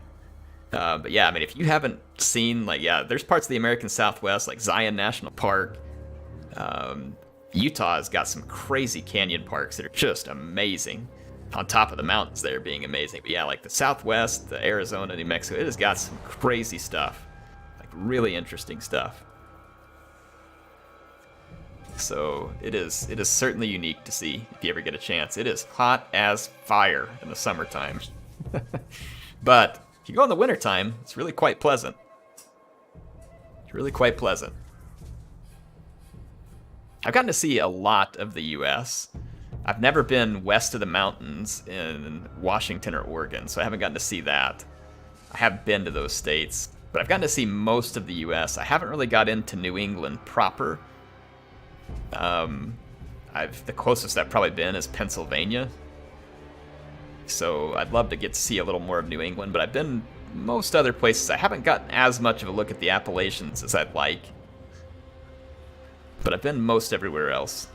But yeah, I mean, if you haven't seen, like, yeah, there's parts of the American Southwest, like Zion National Park. Utah has got some crazy canyon parks that are just amazing. On top of the mountains there being amazing. But yeah, like the Southwest, the Arizona, New Mexico, it has got some crazy stuff. Really interesting stuff. So it is certainly unique to see if you ever get a chance. It is hot as fire in the summertime. But if you go in the wintertime, it's really quite pleasant. It's really quite pleasant. I've gotten to see a lot of the US. I've never been west of the mountains in Washington or Oregon, so I haven't gotten to see that. I have been to those states. But I've gotten to see most of the U.S. I haven't really got into New England proper. The closest I've probably been is Pennsylvania. So I'd love to get to see a little more of New England, but I've been most other places. I haven't gotten as much of a look at the Appalachians as I'd like. But I've been most everywhere else.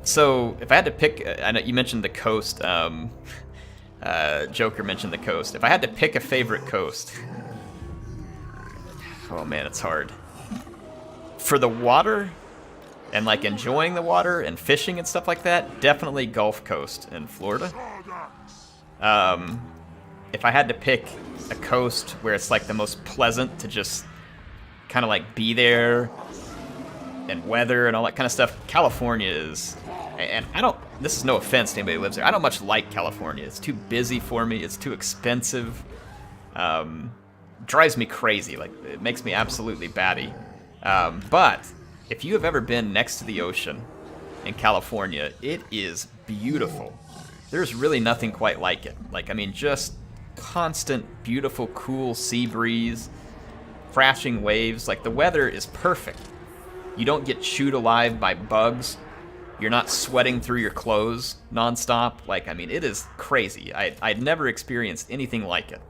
So, if I had to pick, I know you mentioned the coast, Joker mentioned the coast. If I had to pick a favorite coast, oh man, it's hard. For the water, and like enjoying the water and fishing and stuff like that, definitely Gulf Coast in Florida. If I had to pick a coast where it's like the most pleasant to just kind of like be there and weather and all that kind of stuff, California is. And I don't, this is no offense to anybody who lives there, I don't much like California. It's too busy for me, it's too expensive, drives me crazy, like it makes me absolutely batty. But if you have ever been next to the ocean in California, it is beautiful. There's really nothing quite like it. Like, I mean, just constant, beautiful, cool sea breeze, crashing waves. Like, the weather is perfect. You don't get chewed alive by bugs. You're not sweating through your clothes nonstop. Like, I mean, it is crazy. I'd never experienced anything like it.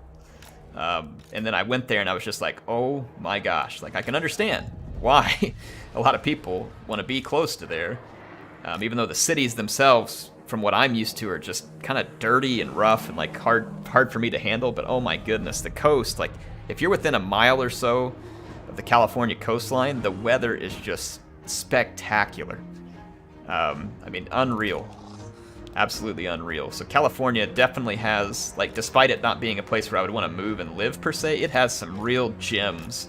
And then I went there and I was just like, oh my gosh. Like, I can understand why a lot of people want to be close to there. Even though the cities themselves, from what I'm used to, are just kind of dirty and rough and like hard for me to handle. But oh my goodness, the coast, like if you're within a mile or so of the California coastline, the weather is just spectacular. I mean, unreal. Absolutely unreal. So California definitely has, like, despite it not being a place where I would want to move and live per se, it has some real gems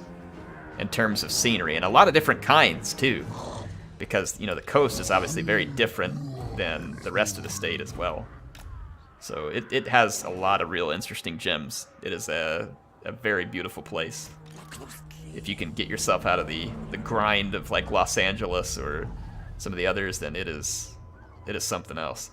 in terms of scenery, and a lot of different kinds too, because, you know, the coast is obviously very different than the rest of the state as well. So it has a lot of real interesting gems. It is a very beautiful place. If you can get yourself out of the grind of like Los Angeles or some of the others, then it is something else.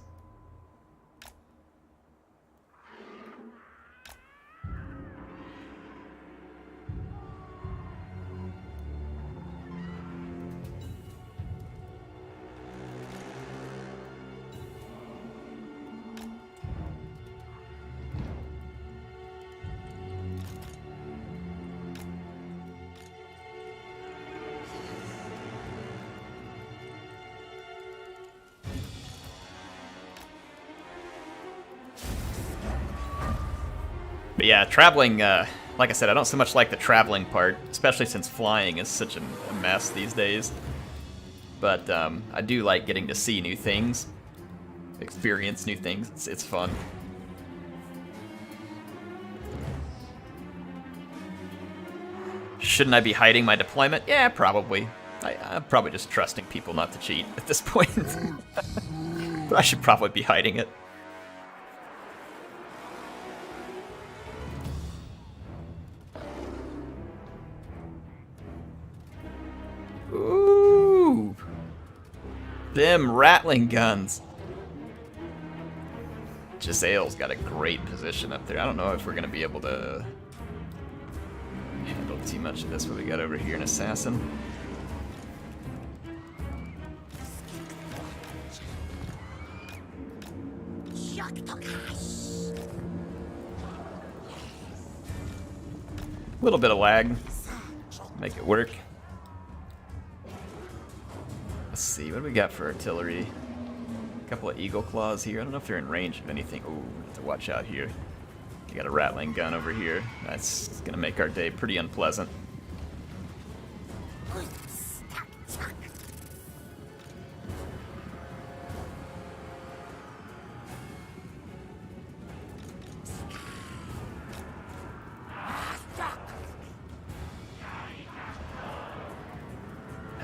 But yeah, traveling, like I said, I don't so much like the traveling part, especially since flying is such a mess these days. But I do like getting to see new things, experience new things. It's fun. Shouldn't I be hiding my deployment? Yeah, probably. I'm probably just trusting people not to cheat at this point. But I should probably be hiding it. Ooh, them rattling guns. Gisele's got a great position up there. I don't know if we're gonna be able to handle too much of this. What we got over here, an assassin. A little bit of lag, make it work. Let's see, what do we got for artillery? A couple of eagle claws here. I don't know if they're in range of anything. Ooh, have to watch out here. You got a rattling gun over here. That's gonna make our day pretty unpleasant.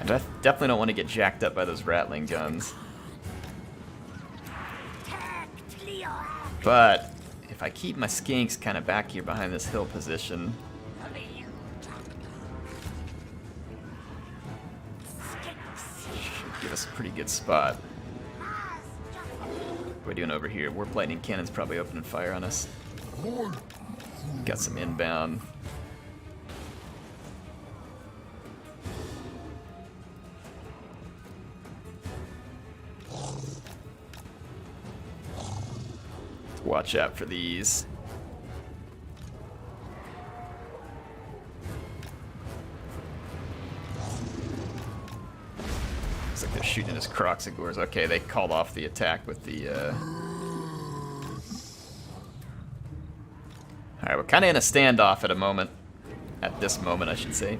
I definitely don't want to get jacked up by those rattling guns. But if I keep my skinks kind of back here behind this hill position, should give us a pretty good spot. What are we doing over here? Warp lightning cannon's probably opening fire on us. Got some inbound. Watch out for these. Looks like they're shooting his Croxagores. Okay, they called off the attack with the Alright, we're kinda in a standoff at a moment. At this moment, I should say.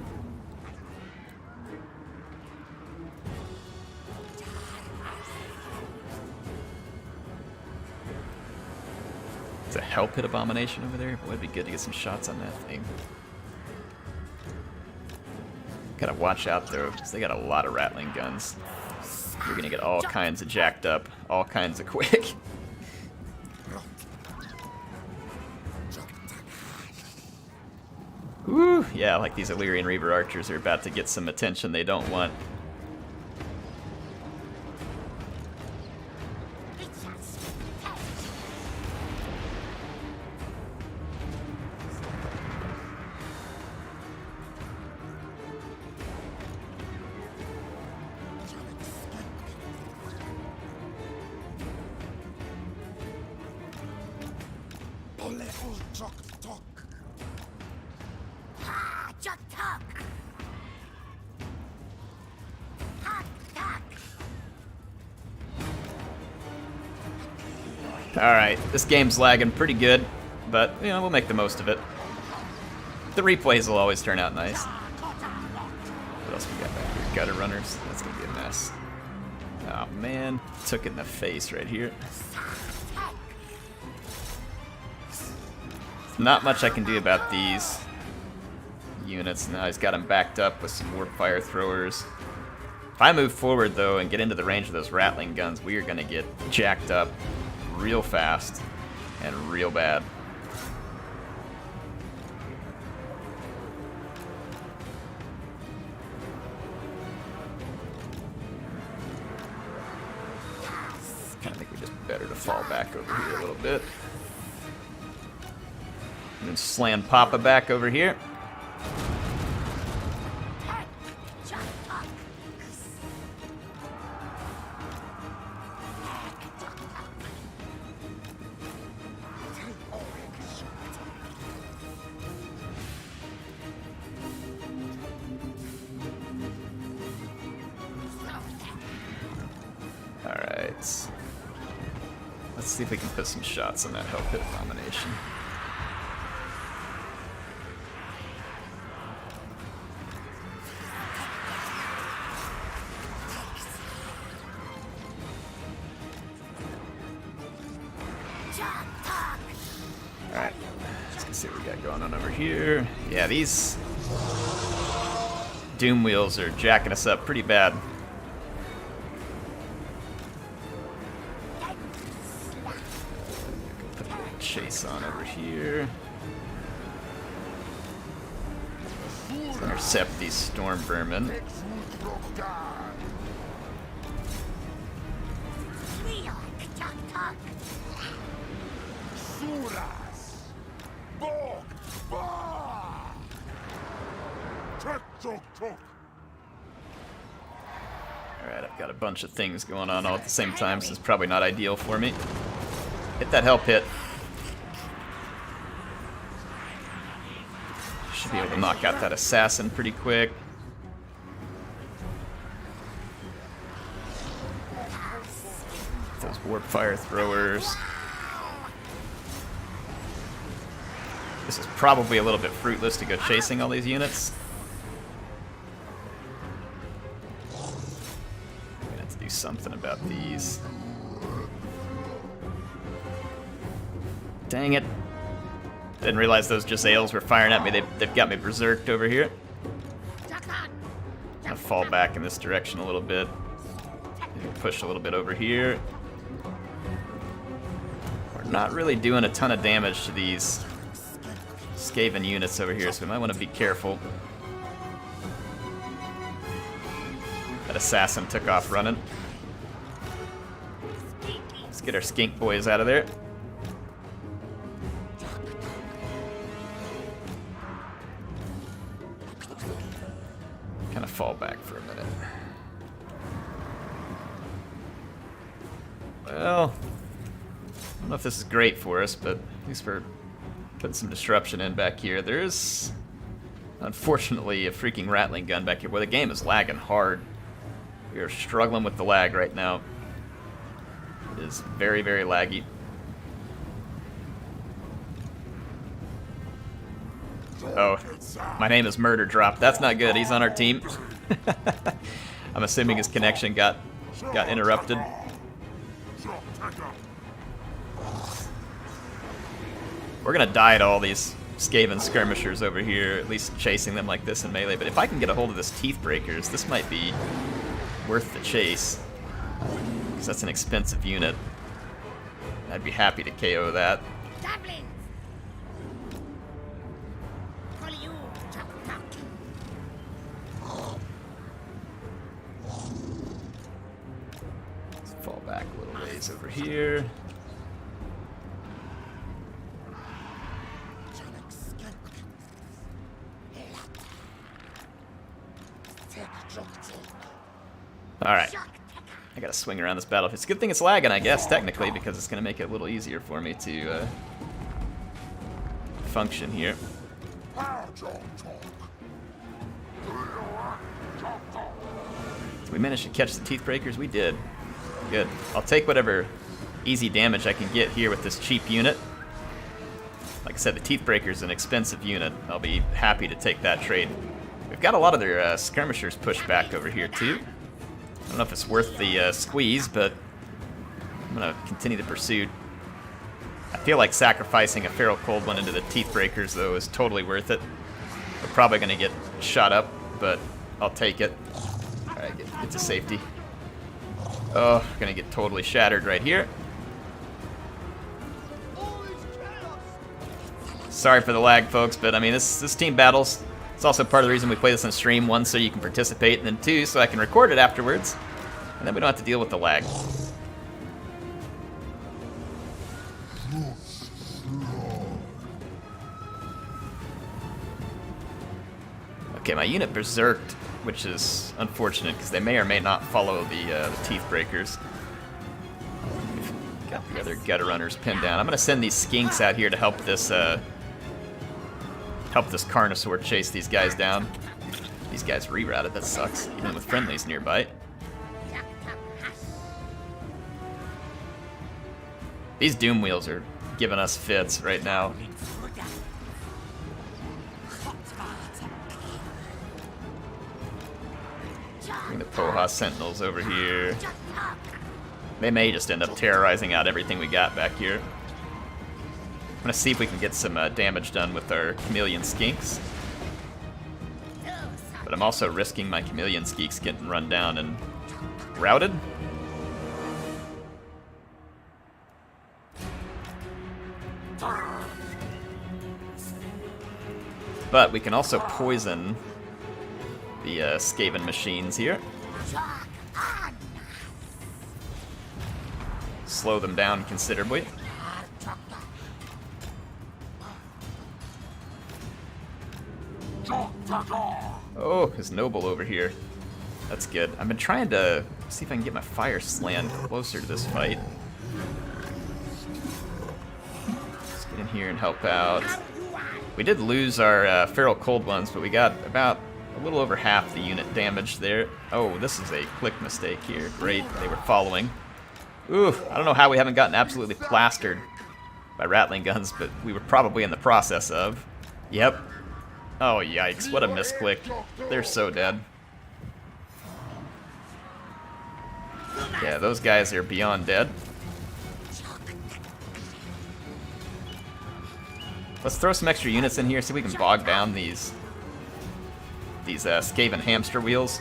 hell pit abomination over there? Boy, it'd be good to get some shots on that thing. Gotta watch out though, because they got a lot of rattling guns. You're gonna get all kinds of jacked up, all kinds of quick. Woo! Yeah, like these Illyrian Reaver archers are about to get some attention they don't want. Alright, this game's lagging pretty good, but, you know, we'll make the most of it. The replays will always turn out nice. What else we got back here? Gutter runners? That's gonna be a mess. Oh man, took it in the face right here. Not much I can do about these units. Now he's got them backed up with some warp fire throwers. If I move forward though and get into the range of those rattling guns, we are gonna get jacked up real fast and real bad. I think we just better to fall back over here a little bit. And then slam Papa back over here. Let's see if we can put some shots on that Hell Pit Abomination. Alright, let's see what we got going on over here. Yeah, these Doom Wheels are jacking us up pretty bad. Chase on over here. Let's intercept these storm vermin. Alright, I've got a bunch of things going on all at the same time, so it's probably not ideal for me. Hit that hell pit. Should be able to knock out that assassin pretty quick. Those warp fire throwers. This is probably a little bit fruitless to go chasing all these units. I'm gonna have to do something about these. Dang it. Didn't realize those Jezzails were firing at me. They've got me berserked over here. I'll fall back in this direction a little bit. Maybe push a little bit over here. We're not really doing a ton of damage to these Skaven units over here, so we might want to be careful. That assassin took off running. Let's get our skink boys out of there. Kind of fall back for a minute. Well, I don't know if this is great for us, but at least we're putting some disruption in back here. There is, unfortunately, a freaking rattling gun back here. Well, the game is lagging hard. We are struggling with the lag right now. It is very, very laggy. Oh, my name is Murder Drop. That's not good. He's on our team. I'm assuming his connection got interrupted. We're gonna die to all these Skaven skirmishers over here, at least chasing them like this in melee. But if I can get a hold of this Teeth Breakers, this might be worth the chase. Because that's an expensive unit. I'd be happy to KO that.
Goblins! Call you, Chuck, Chuck.
Let's fall back a little ways over here. Alright. I gotta swing around this battlefield. It's a good thing it's lagging, I guess, technically, because it's gonna make it a little easier for me to function here. We managed to catch the Teeth Breakers? We did. Good. I'll take whatever easy damage I can get here with this cheap unit. Like I said, the Teeth Breaker is an expensive unit. I'll be happy to take that trade. We've got a lot of their skirmishers pushed back over here, too. I don't know if it's worth the squeeze, but I'm going to continue the pursuit. I feel like sacrificing a Feral Cold One into the Teeth Breakers, though, is totally worth it. We're probably going to get shot up, but I'll take it. Alright, get to safety. Oh, going to get totally shattered right here. Sorry for the lag, folks, but I mean, this team battles, it's also part of the reason we play this on stream. One, so you can participate, and then two, so I can record it afterwards. And then we don't have to deal with the lag. Okay, my unit berserked, which is unfortunate, because they may or may not follow the Teeth Breakers. We've got the other gutter runners pinned down. I'm going to send these skinks out here to help this Carnosaur chase these guys down. These guys rerouted, that sucks, even with friendlies nearby. These Doom Wheels are giving us fits right now. Bring the Poha Sentinels over here. They may just end up terrorizing out everything we got back here. I'm gonna see if we can get some damage done with our Chameleon Skinks. But I'm also risking my Chameleon Skinks getting run down and routed. But we can also poison the Skaven machines here. Slow them down considerably. Oh, his noble over here. That's good. I've been trying to see if I can get my fire slant closer to this fight. Let's get in here and help out. We did lose our Feral Cold Ones, but we got about a little over half the unit damaged there. Oh, this is a click mistake here. Great, they were following. Ooh, I don't know how we haven't gotten absolutely plastered by Rattling Guns, but we were probably in the process of. Yep. Oh, yikes, what a misclick. They're so dead. Yeah, those guys are beyond dead. Let's throw some extra units in here, see if we can bog down these Skaven hamster wheels.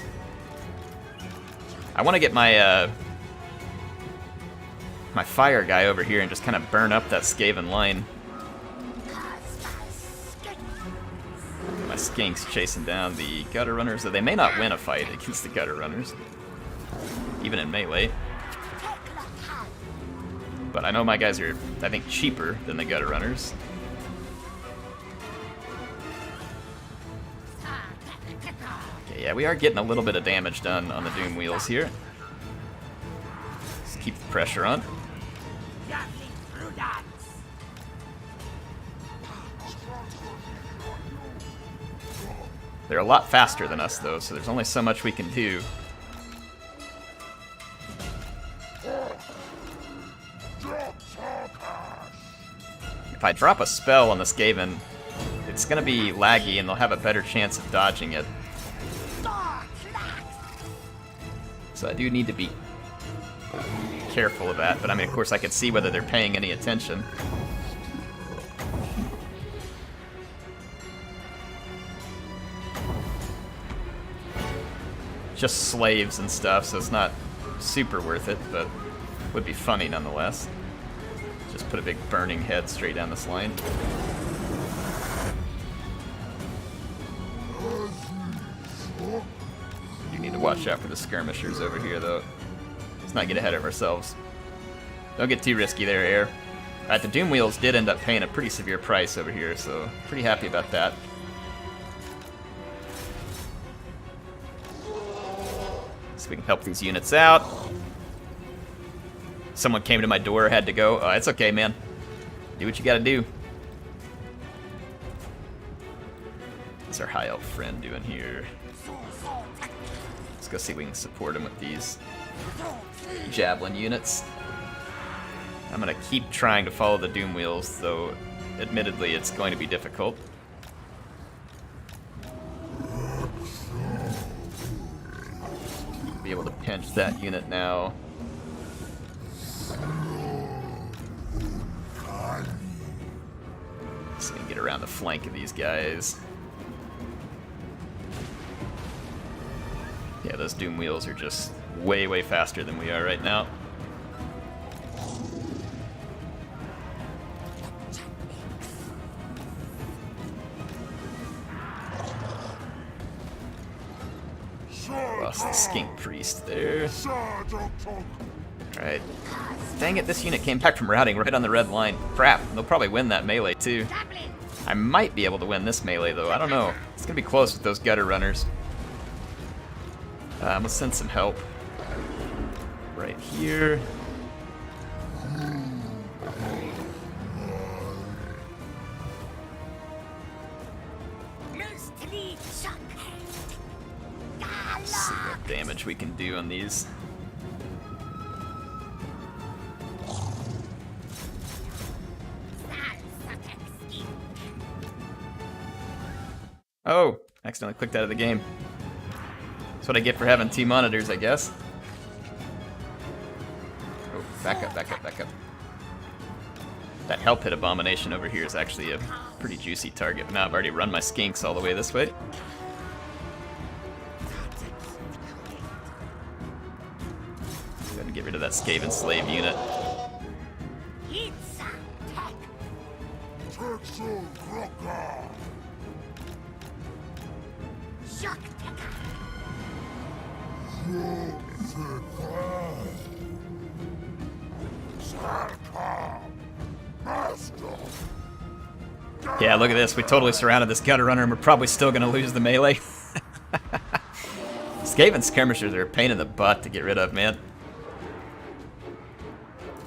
I want to get my my fire guy over here and just kind of burn up that Skaven line. My skinks chasing down the gutter runners, though they may not win a fight against the gutter runners, even in melee. But I know my guys are, I think, cheaper than the gutter runners. Okay, yeah, we are getting a little bit of damage done on the Doom Wheels here. Just keep the pressure on. They're a lot faster than us, though, so there's only so much we can do. If I drop a spell on the Skaven, it's going to be laggy, and they'll have a better chance of dodging it. So I do need to be careful of that, but I mean, of course, I can see whether they're paying any attention. just slaves and stuff, so it's not super worth it, but would be funny nonetheless. Just put a big burning head straight down this line. You need to watch out for the skirmishers over here, though. Let's not get ahead of ourselves. Don't get too risky there, Air. Alright, the Doom Wheels did end up paying a pretty severe price over here, so pretty happy about that. So we can help these units out. Someone came to my door, had to go. Oh, it's okay, man. Do what you gotta do. What's our high elf friend doing here? Let's go see if we can support him with these javelin units. I'm gonna keep trying to follow the Doom Wheels, though admittedly it's going to be difficult. Be able to pinch that unit now. So we can get around the flank of these guys. Yeah, those Doom Wheels are just way, way faster than we are right now. Lost the Skink Priest there. Alright. Dang it, this unit came back from routing right on the red line. Crap, they'll probably win that melee too. I might be able to win this melee though, I don't know. It's gonna be close with those gutter runners. Let's send some help. Right here. Let's see what damage we can do on these. Oh, accidentally clicked out of the game. That's what I get for having 2 monitors, I guess. Oh, back up, back up, back up. That Hell Pit Abomination over here is actually a pretty juicy target. But now I've already run my skinks all the way this way. Gotta get rid of that Skaven Slave unit. Yeah, look at this. We totally surrounded this gutter runner and we're probably still going to lose the melee. Skaven skirmishers are a pain in the butt to get rid of, man.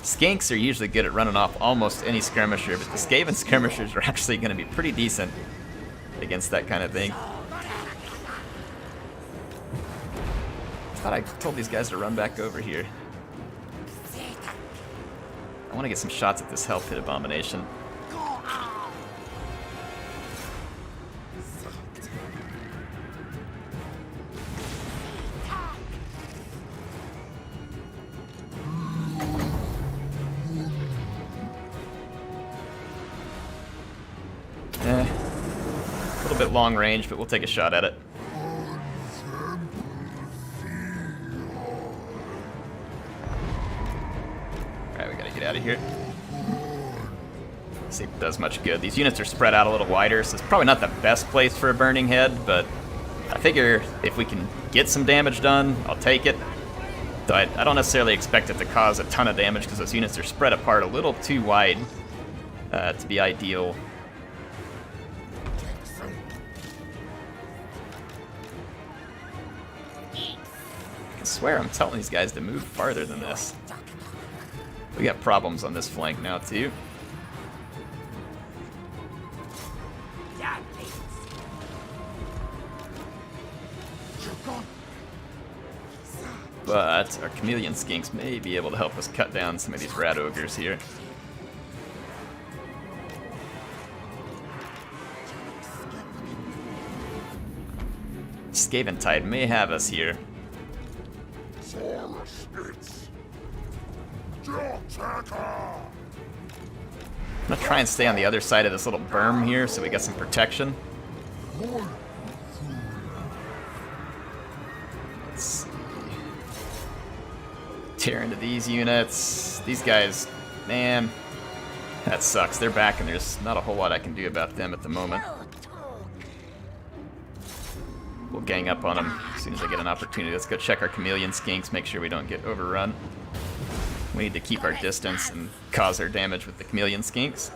Skinks are usually good at running off almost any skirmisher, but the Skaven skirmishers are actually going to be pretty decent against that kind of thing. I thought I told these guys to run back over here. I want to get some shots at this Hell Pit Abomination. A little bit long range, but we'll take a shot at it. Alright, we gotta get out of here. See if it does much good. These units are spread out a little wider, so it's probably not the best place for a burning head, but I figure if we can get some damage done, I'll take it. Though I don't necessarily expect it to cause a ton of damage because those units are spread apart a little too wide to be ideal. I swear I'm telling these guys to move farther than this. We got problems on this flank now too. But our chameleon skinks may be able to help us cut down some of these rat ogres here. Skaven Tide may have us here. I'm gonna try and stay on the other side of this little berm here so we get some protection. Let's see. Tear into these units. These guys, man, that sucks. They're back and there's not a whole lot I can do about them at the moment. We'll gang up on them as soon as I get an opportunity. Let's go check our chameleon skinks, make sure we don't get overrun. We need to keep our distance and cause our damage with the chameleon skinks.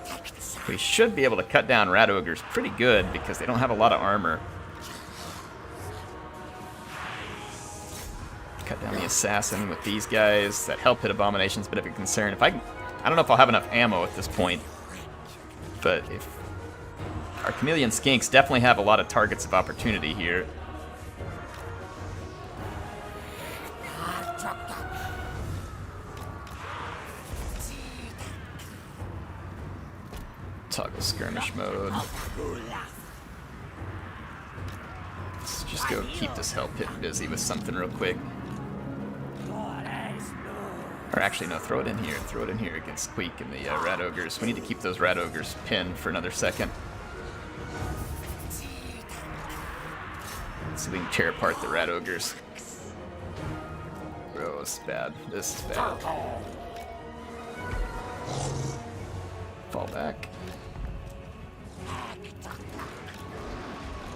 We should be able to cut down rat ogres pretty good because they don't have a lot of armor. Cut down the assassin with these guys. That help hit abomination's a bit of a concern. I don't know if I'll have enough ammo at this point, but if our chameleon skinks definitely have a lot of targets of opportunity here. Toggle skirmish mode. Let's just go keep this hell pit busy with something real quick. Or actually, no, throw it in here. Throw it in here against Squeak and the rat ogres. We need to keep those rat ogres pinned for another second. Let's see if we can tear apart the rat ogres. Oh, this is bad. This is bad. Fall back.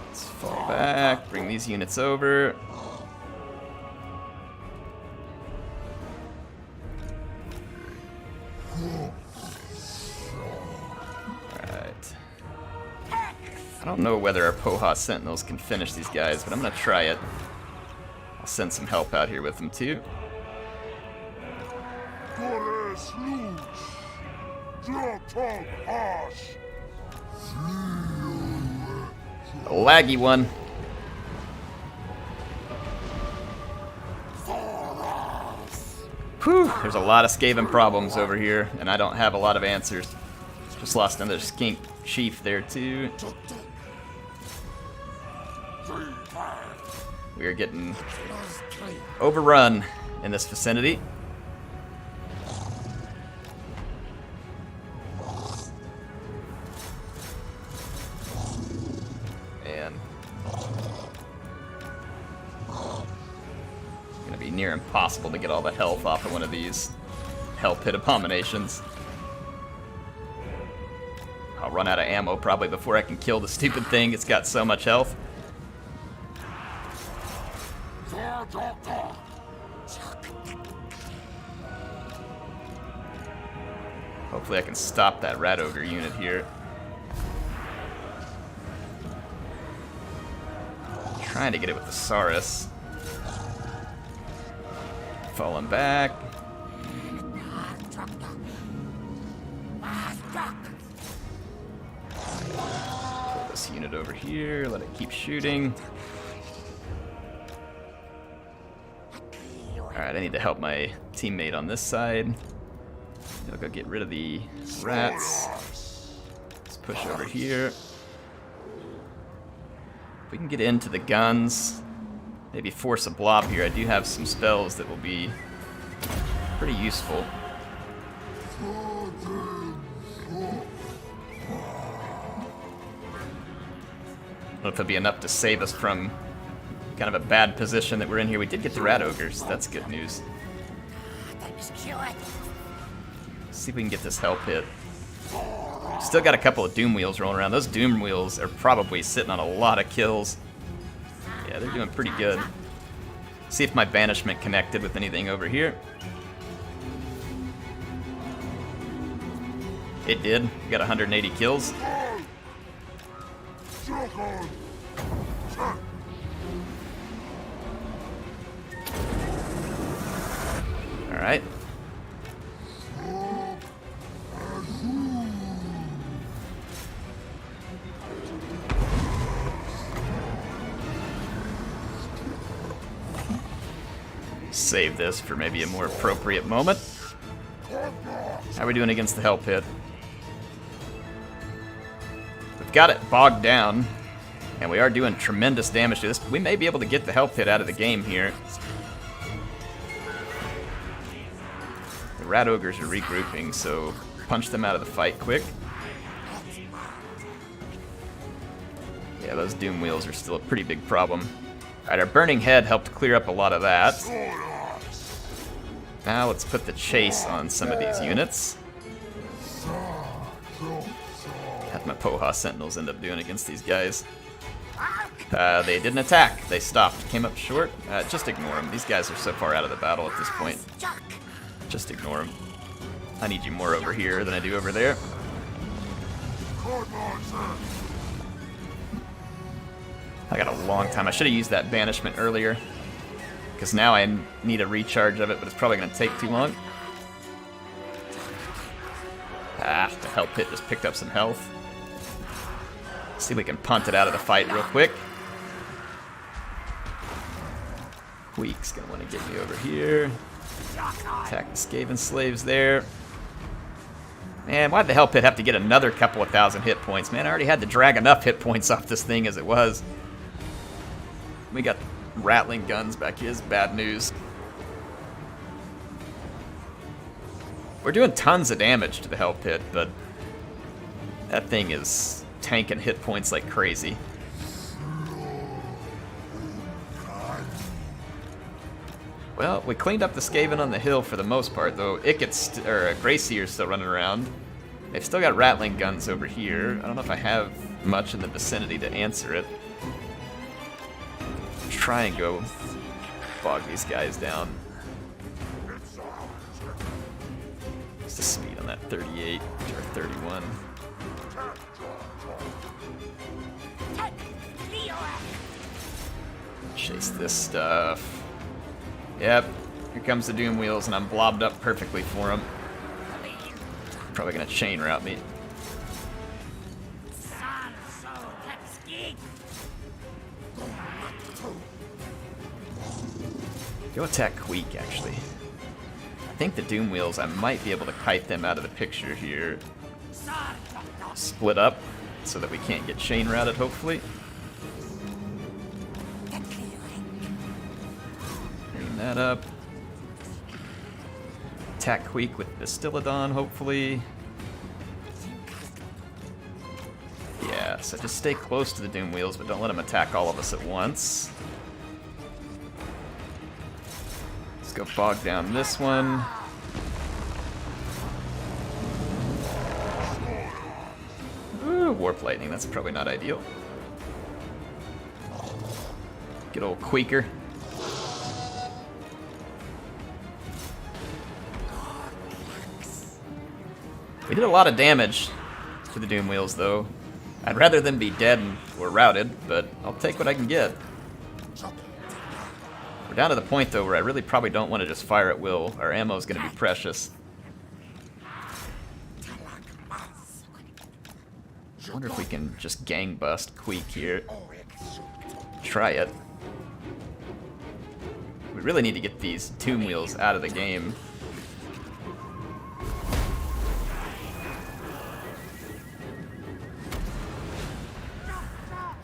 Let's fall back. Bring these units over. Alright. I don't know whether our Poha Sentinels can finish these guys, but I'm gonna try it. I'll send some help out here with them too. A laggy one. Whew, there's a lot of Skaven problems over here, and I don't have a lot of answers. Just lost another skink chief there too. We are getting overrun in this vicinity. And it's gonna be near impossible to get all the health off of one of these hell pit abominations. I'll run out of ammo probably before I can kill the stupid thing. It's got so much health. Hopefully I can stop that rat ogre unit here. Trying to get it with the Saurus. Falling back. Pull this unit over here, let it keep shooting. Alright, I need to help my teammate on this side. I'll go get rid of the rats. Let's push over here. If we can get into the guns, maybe force a blob here. I do have some spells that will be pretty useful. I don't know if it'll be enough to save us from kind of a bad position that we're in here. We did get the rat ogres. That's good news. See if we can get this hell pit. Still got a couple of doom wheels rolling around. Those doom wheels are probably sitting on a lot of kills. Yeah, they're doing pretty good. See if my banishment connected with anything over here. It did. We got 180 kills. Alright. Save this for maybe a more appropriate moment. How are we doing against the hell pit? We've got it bogged down, and we are doing tremendous damage to this. We may be able to get the hell pit out of the game here. The rat ogres are regrouping, so punch them out of the fight quick. Yeah, those doom wheels are still a pretty big problem. Alright, our burning head helped clear up a lot of that. Now let's put the chase on some of these units. How'd my Poha Sentinels end up doing against these guys? They didn't attack. They stopped. Came up short. Just ignore them. These guys are so far out of the battle at this point. Just ignore them. I need you more over here than I do over there. I got a long time. I should have used that banishment earlier, because now I need a recharge of it, but it's probably going to take too long. The Hell Pit just picked up some health. See if we can punt it out of the fight real quick. Queek's going to want to get me over here. Attack the Skaven slaves there. Man, why'd the Hell Pit have to get another couple of thousand hit points? Man, I already had to drag enough hit points off this thing as it was. We got rattling guns back here. It's bad news. We're doing tons of damage to the Hell Pit, but that thing is tanking hit points like crazy. Well, we cleaned up the Skaven on the hill for the most part, though. Greyseer's still running around. They've still got rattling guns over here. I don't know if I have much in the vicinity to answer it. Try and go bog these guys down. What's the speed on that 38 or 31? Chase this stuff. Yep, here comes the Doom Wheels, and I'm blobbed up perfectly for them. Probably gonna chain route me. Go attack Queek, actually. I think the Doom Wheels, I might be able to kite them out of the picture here. Split up so that we can't get chain routed, hopefully. Bring that up. Attack Queek with Bastillodon, hopefully. Yeah, so just stay close to the Doom Wheels, but don't let them attack all of us at once. Let's go bog down this one. Ooh, Warp Lightning, that's probably not ideal. Good old Queeker. We did a lot of damage to the Doom Wheels, though. I'd rather them be dead or routed, but I'll take what I can get. We're down to the point, though, where I really probably don't want to just fire at will. Our ammo is going to be precious. I wonder if we can just gang bust Queek here. Try it. We really need to get these Doom Wheels out of the game.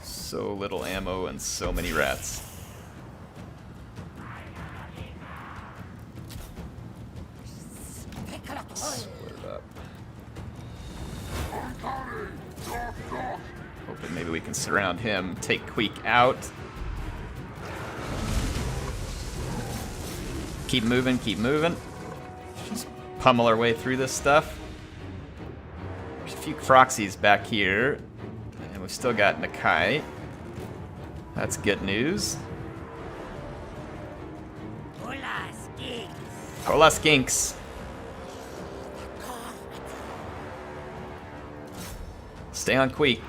So little ammo and so many rats. Split it up. Hoping maybe we can surround him, take Queek out. Keep moving, keep moving. Just pummel our way through this stuff. There's a few proxies back here. And we've still got Nakai. That's good news. Hola, skinks. Stay on Queek.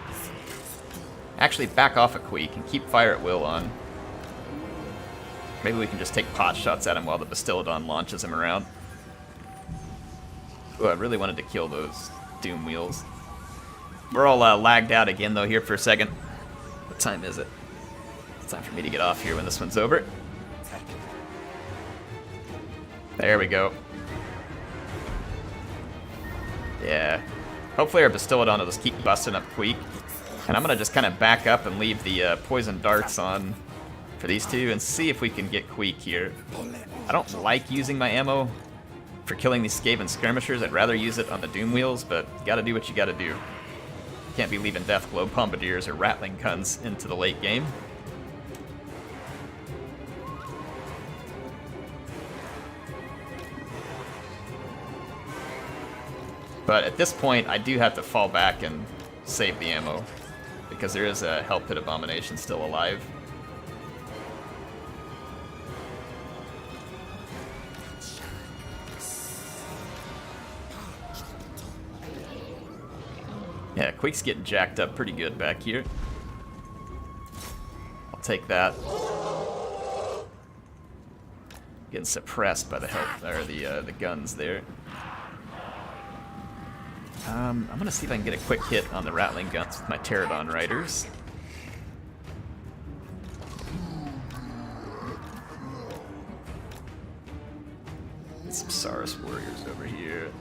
Actually, back off of Queek and keep fire at will on. Maybe we can just take pot shots at him while the Bastillodon launches him around. Ooh, I really wanted to kill those Doom Wheels. We're all lagged out again, though, here for a second. What time is it? It's time for me to get off here when this one's over. There we go. Yeah. Hopefully our Bastillodon will just keep busting up Queek. And I'm going to just kind of back up and leave the poison darts on for these two and see if we can get Queek here. I don't like using my ammo for killing these Skaven skirmishers. I'd rather use it on the Doom Wheels, but you gotta do what you gotta do. Can't be leaving Deathglow Bombardiers or Rattling Guns into the late game. But at this point, I do have to fall back and save the ammo, because there is a Hell Pit Abomination still alive. Yeah, Quake's getting jacked up pretty good back here. I'll take that. Getting suppressed by the health or the guns there. I'm gonna see if I can get a quick hit on the rattling guns with my Pterodon Riders. Get some Saurus warriors over here.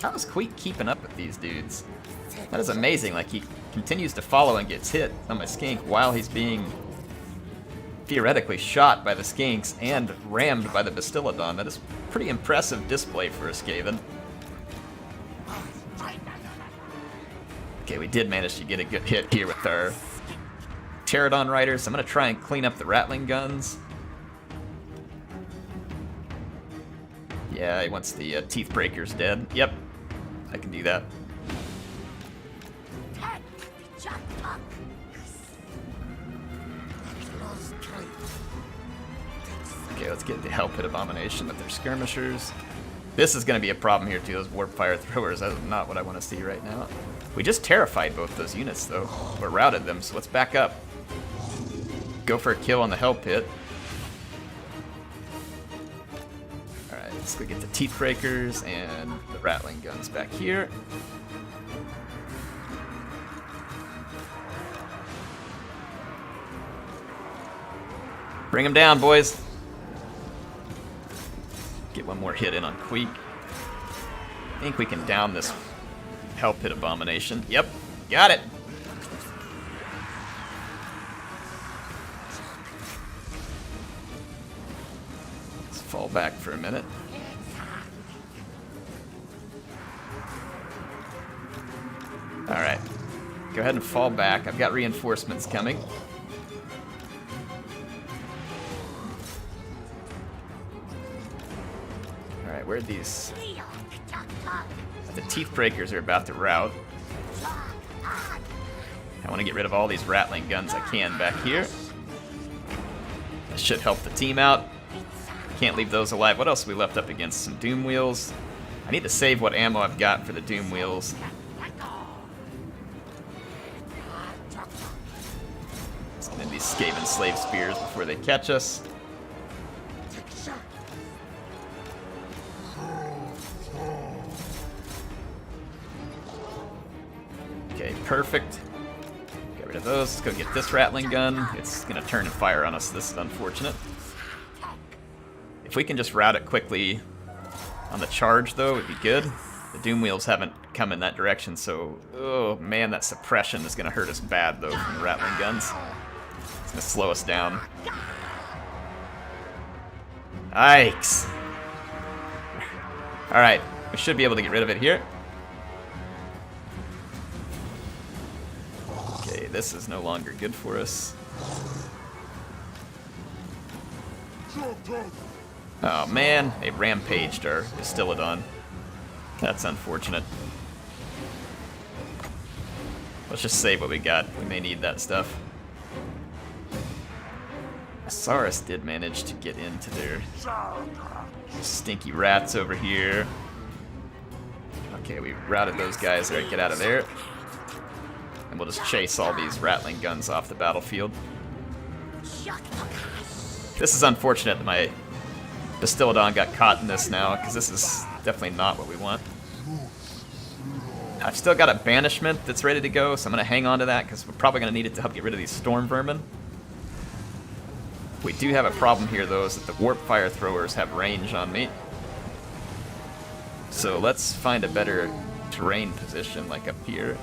How is Quake keeping up with these dudes? That is amazing. Like, he continues to follow and gets hit on my skink while he's being theoretically shot by the skinks and rammed by the Bastillodon. That is pretty impressive display for a Skaven. Okay, we did manage to get a good hit here with our Pterodon Riders. I'm going to try and clean up the rattling guns. Yeah, he wants the Teeth Breakers dead. Yep, I can do that. Okay, let's get the Hell Pit Abomination with their skirmishers. This is going to be a problem here too, those Warp Fire Throwers. That's not what I want to see right now. We just terrified both those units though, or routed them, so let's back up. Go for a kill on the Hell Pit. Alright, let's go get the Teeth Breakers and the Rattling Guns back here. Bring them down, boys. Get one more hit in on Queek. I think we can down this Hell Pit Abomination. Yep, got it. Let's fall back for a minute. Alright, go ahead and fall back. I've got reinforcements coming. Alright, where are these? The Teeth Breakers are about to rout. I want to get rid of all these rattling guns I can back here. That should help the team out. Can't leave those alive. What else have we left up against? Some Doom Wheels. I need to save what ammo I've got for the Doom Wheels. Let's get in these Skaven Slave Spears before they catch us. Okay, perfect. Get rid of those. Let's go get this rattling gun. It's gonna turn and fire on us. This is unfortunate. If we can just route it quickly on the charge, though, it'd be good. The Doom Wheels haven't come in that direction, so... Oh, man, that suppression is gonna hurt us bad, though, from the rattling guns. It's gonna slow us down. Yikes! Alright, we should be able to get rid of it here. Okay, this is no longer good for us. Oh man, they rampaged our Bastillodon. That's unfortunate. Let's just save what we got. We may need that stuff. Saurus did manage to get into their stinky rats over here. Okay, we routed those guys. Alright, get out of there. And we'll just chase all these rattling guns off the battlefield. This is unfortunate that my Bastillodon got caught in this now, because this is definitely not what we want. I've still got a banishment that's ready to go, so I'm going to hang on to that, because we're probably going to need it to help get rid of these storm vermin. We do have a problem here, though, is that the Warp Fire Throwers have range on me. So let's find a better terrain position, like up here.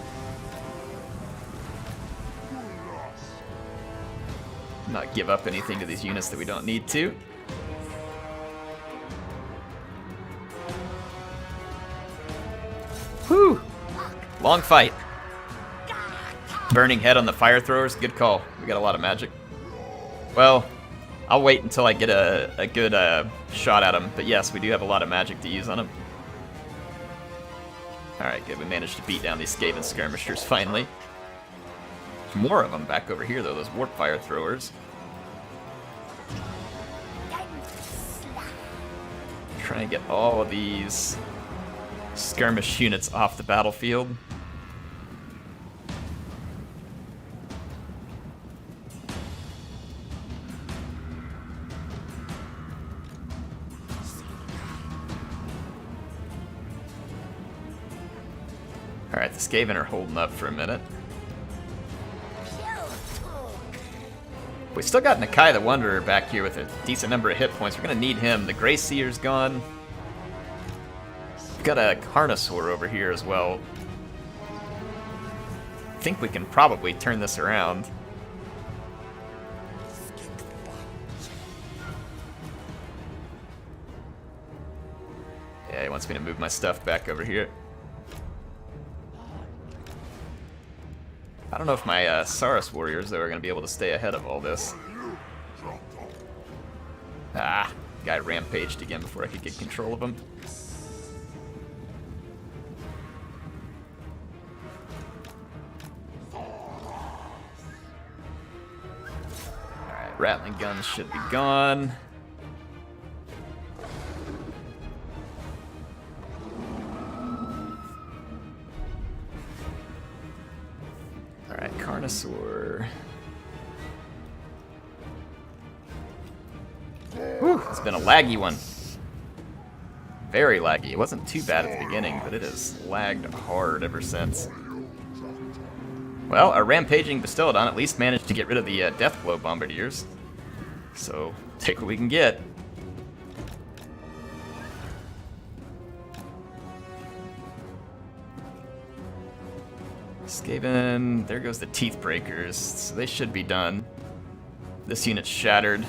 Not give up anything to these units that we don't need to. Whew! Long fight. Burning head on the fire throwers, good call. We got a lot of magic. Well, I'll wait until I get a good shot at them. But yes, we do have a lot of magic to use on them. Alright, good. We managed to beat down these Skaven skirmishers finally. There's more of them back over here, though, those warp fire throwers. Trying to get all of these skirmish units off the battlefield. Alright, the Skaven are holding up for a minute. We still got Nakai the Wanderer back here with a decent number of hit points. We're going to need him. The Grey Seer's gone. We've got a Carnosaur over here as well. I think we can probably turn this around. Yeah, he wants me to move my stuff back over here. I don't know if my Saurus warriors, though, are going to be able to stay ahead of all this. Ah, guy rampaged again before I could get control of him. Alright, rattling guns should be gone. Alright, Carnosaur. Whew, it's been a laggy one. Very laggy. It wasn't too bad at the beginning, but it has lagged hard ever since. Well, our rampaging Bastiladon at least managed to get rid of the Deathblow Bombardiers. So, take what we can get. Skaven, there goes the Teeth Breakers, so they should be done. This unit's shattered.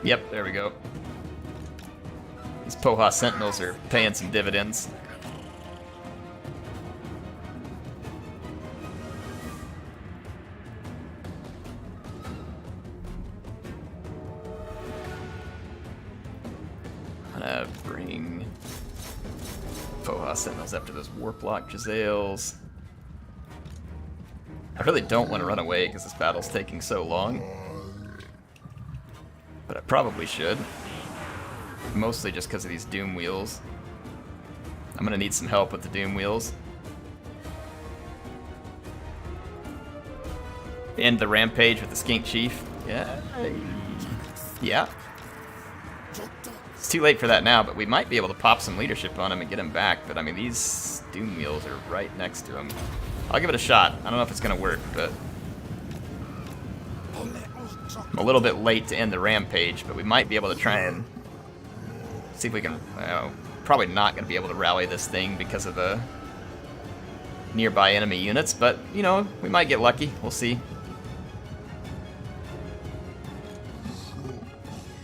Yep, there we go. These Poha Sentinels are paying some dividends. I'm gonna bring Poha Sentinels after those Warplock Jezzails. I really don't want to run away because this battle's taking so long. But I probably should. Mostly just because of these Doom Wheels. I'm gonna need some help with the Doom Wheels. End the rampage with the Skink Chief. Yeah. Yeah. It's too late for that now, but we might be able to pop some leadership on him and get him back. But I mean, these Doom Wheels are right next to him. I'll give it a shot. I don't know if it's gonna work, but I'm a little bit late to end the rampage, but we might be able to try and see if we can. Probably not gonna be able to rally this thing because of the nearby enemy units, but you know, we might get lucky. We'll see.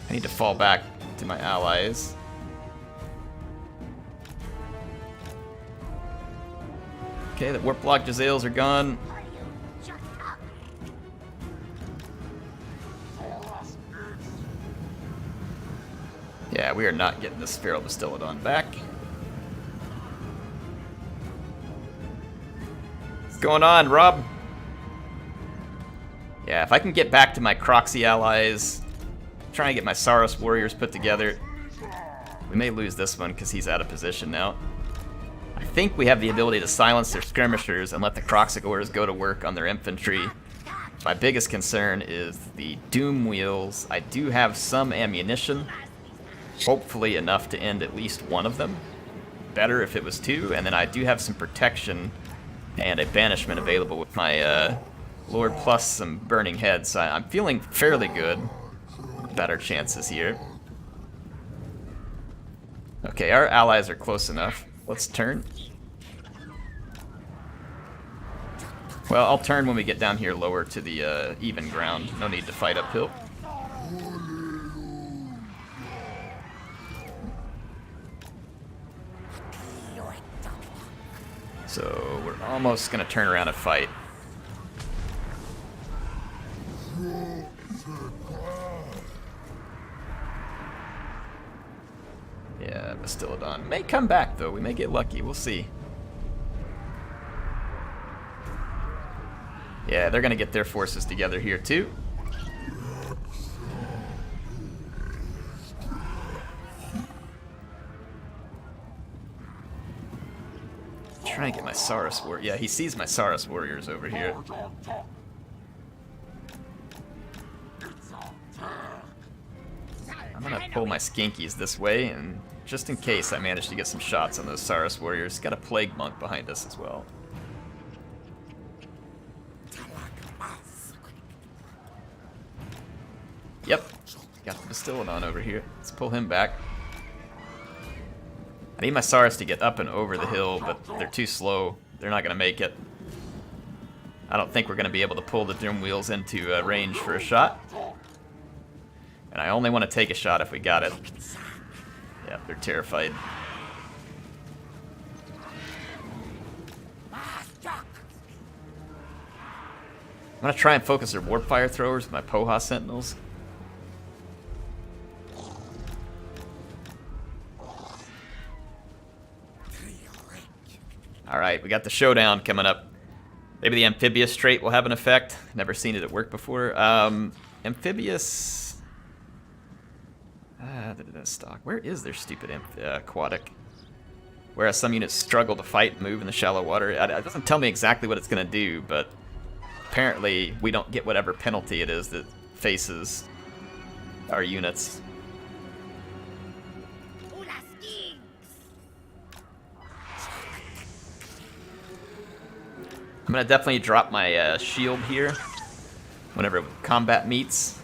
I need to fall back to my allies. Okay, the Warplock Jezzails are gone. Yeah, we are not getting this Feral Bastiladon back. What's going on, Rob? Yeah, if I can get back to my Croxy allies, try and get my Saurus warriors put together. We may lose this one because he's out of position now. I think we have the ability to silence their skirmishers and let the Croxigors go to work on their infantry. My biggest concern is the Doom Wheels. I do have some ammunition. Hopefully enough to end at least one of them. Better if it was two, and then I do have some protection and a banishment available with my Lord plus some burning heads, so I'm feeling fairly good about our chances here. Okay, our allies are close enough. Let's turn. Well, I'll turn when we get down here lower to the even ground. No need to fight uphill. So we're almost gonna turn around and fight. Yeah, Bastillodon may come back, though. We may get lucky. We'll see. Yeah, they're going to get their forces together here, too. Trying to get my Saurus warrior. Yeah, he sees my Saurus warriors over here. I'm gonna pull my Skinkies this way, and just in case I manage to get some shots on those Saurus warriors, got a Plague Monk behind us as well. Yep, got the Bastillodon over here. Let's pull him back. I need my Saurus to get up and over the hill, but they're too slow. They're not going to make it. I don't think we're going to be able to pull the Doom Wheels into range for a shot. And I only want to take a shot if we got it. Yeah, they're terrified. I'm going to try and focus their Warp Fire Throwers with my Poha Sentinels. Alright, we got the showdown coming up. Maybe the Amphibious trait will have an effect. Never seen it at work before. Amphibious... stock. Where is their stupid aquatic? Whereas some units struggle to fight and move in the shallow water. It doesn't tell me exactly what it's going to do, but apparently we don't get whatever penalty it is that faces our units. I'm going to definitely drop my shield here whenever combat meets.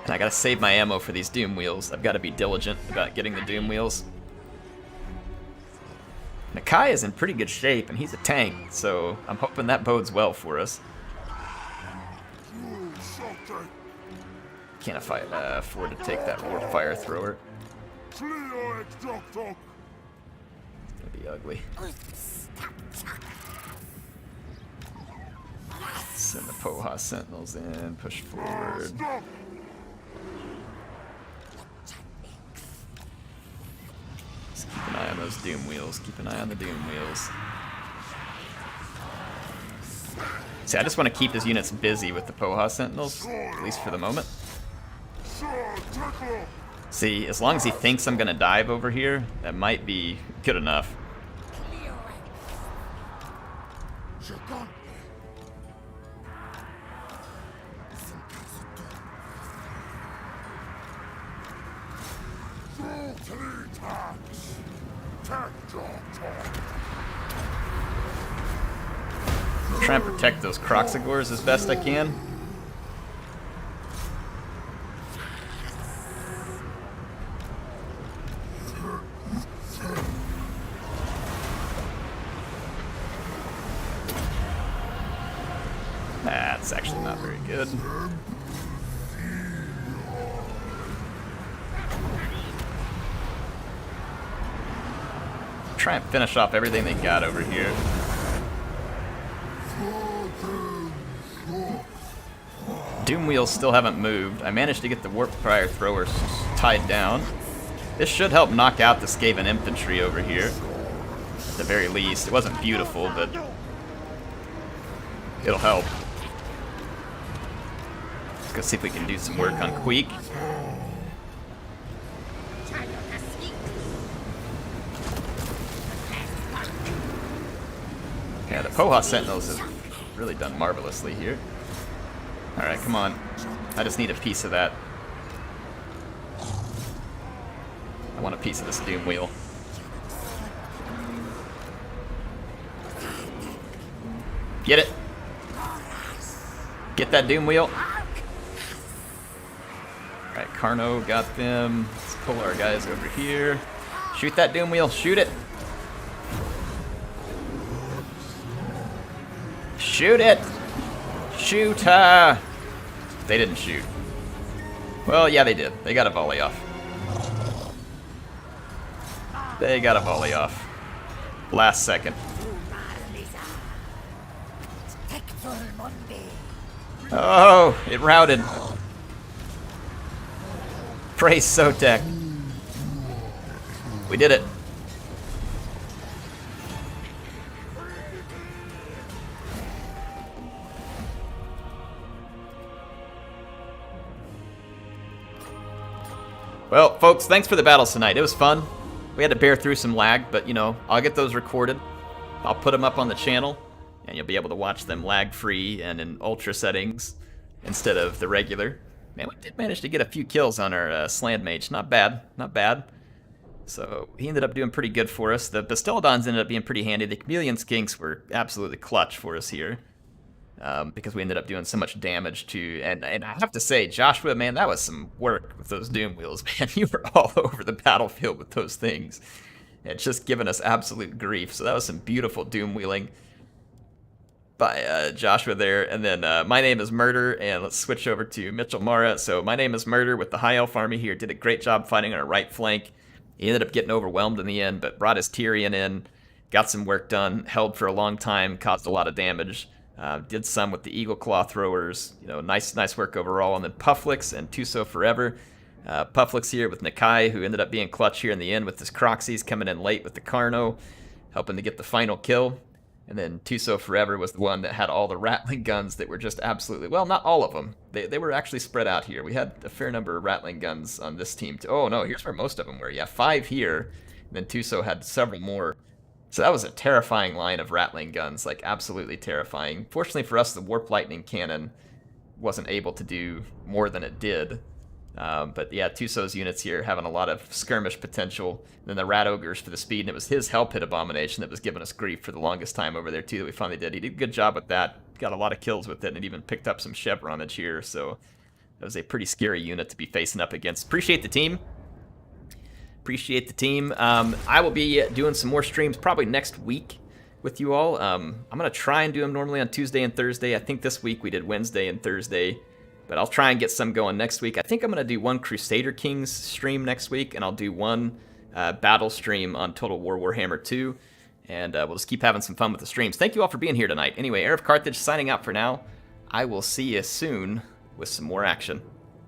And I gotta save my ammo for these Doom Wheels. I've got to be diligent about getting the Doom Wheels. Nakai is in pretty good shape, and he's a tank, so I'm hoping that bodes well for us. Can't afford to take that Warp Fire Thrower. It's gonna be ugly. Send the Poha Sentinels in, push forward. Just keep an eye on those Doom Wheels. Keep an eye on the Doom Wheels. See, I just want to keep his units busy with the Poha Sentinels, at least for the moment. See, as long as he thinks I'm going to dive over here, that might be good enough. Try and protect those Croxagores as best I can. That's actually not very good. Try and finish off everything they got over here. Doom Wheels still haven't moved. I managed to get the Warp Fire Throwers tied down. This should help knock out the Skaven infantry over here. At the very least. It wasn't beautiful, but it'll help. Let's go see if we can do some work on Queek. Yeah, the Poha Sentinels have really done marvelously here. Alright, come on. I just need a piece of that. I want a piece of this Doom Wheel. Get it! Get that Doom Wheel! Alright, Carno got them. Let's pull our guys over here. Shoot that Doom Wheel! Shoot it! Shoot it! Shoot her! They didn't shoot. Well, yeah, they did. They got a volley off. They got a volley off. Last second. Oh, it routed. Praise Sotek. We did it. Well, folks, thanks for the battles tonight. It was fun. We had to bear through some lag, but, you know, I'll get those recorded. I'll put them up on the channel, and you'll be able to watch them lag-free and in ultra settings instead of the regular. Man, we did manage to get a few kills on our Sland Mage. Not bad, not bad. So he ended up doing pretty good for us. The Bastiladons ended up being pretty handy. The Chameleon Skinks were absolutely clutch for us here. Because we ended up doing so much damage to, and I have to say, Joshua, man, that was some work with those Doom Wheels, man. You were all over the battlefield with those things. It's just giving us absolute grief. So that was some beautiful Doom Wheeling by Joshua there. And then my name is Murder, and let's switch over to Mitchell Mara. So my name is Murder with the High Elf Army here. Did a great job fighting on our right flank. He ended up getting overwhelmed in the end, but brought his Tyrion in, got some work done, held for a long time, caused a lot of damage. Did some with the Eagle Claw throwers, you know, nice work overall. And then Pufflix and Tuso Forever. Pufflix here with Nakai, who ended up being clutch here in the end with his Croxies, coming in late with the Carno, helping to get the final kill. And then Tuso Forever was the one that had all the Rattling guns that were just absolutely, well, not all of them. They were actually spread out here. We had a fair number of Rattling guns on this team. Oh, no, here's where most of them were. Yeah, 5 here. And then Tuso had several more. So that was a terrifying line of Rattling guns, like absolutely terrifying. Fortunately for us, the Warp Lightning Cannon wasn't able to do more than it did. But yeah, Tuso's units here having a lot of skirmish potential. And then the Rat Ogres for the speed, and it was his Hell Pit Abomination that was giving us grief for the longest time over there too, that we finally did. He did a good job with that, got a lot of kills with it, and it even picked up some Chevronage here, so that was a pretty scary unit to be facing up against. Appreciate the team. Appreciate the team. I will be doing some more streams probably next week with you all. I'm going to try and do them normally on Tuesday and Thursday. I think this week we did Wednesday and Thursday, but I'll try and get some going next week. I think I'm going to do one Crusader Kings stream next week, and I'll do one battle stream on Total War Warhammer 2, and we'll just keep having some fun with the streams. Thank you all for being here tonight. Anyway, Heir of Carthage signing out for now. I will see you soon with some more action.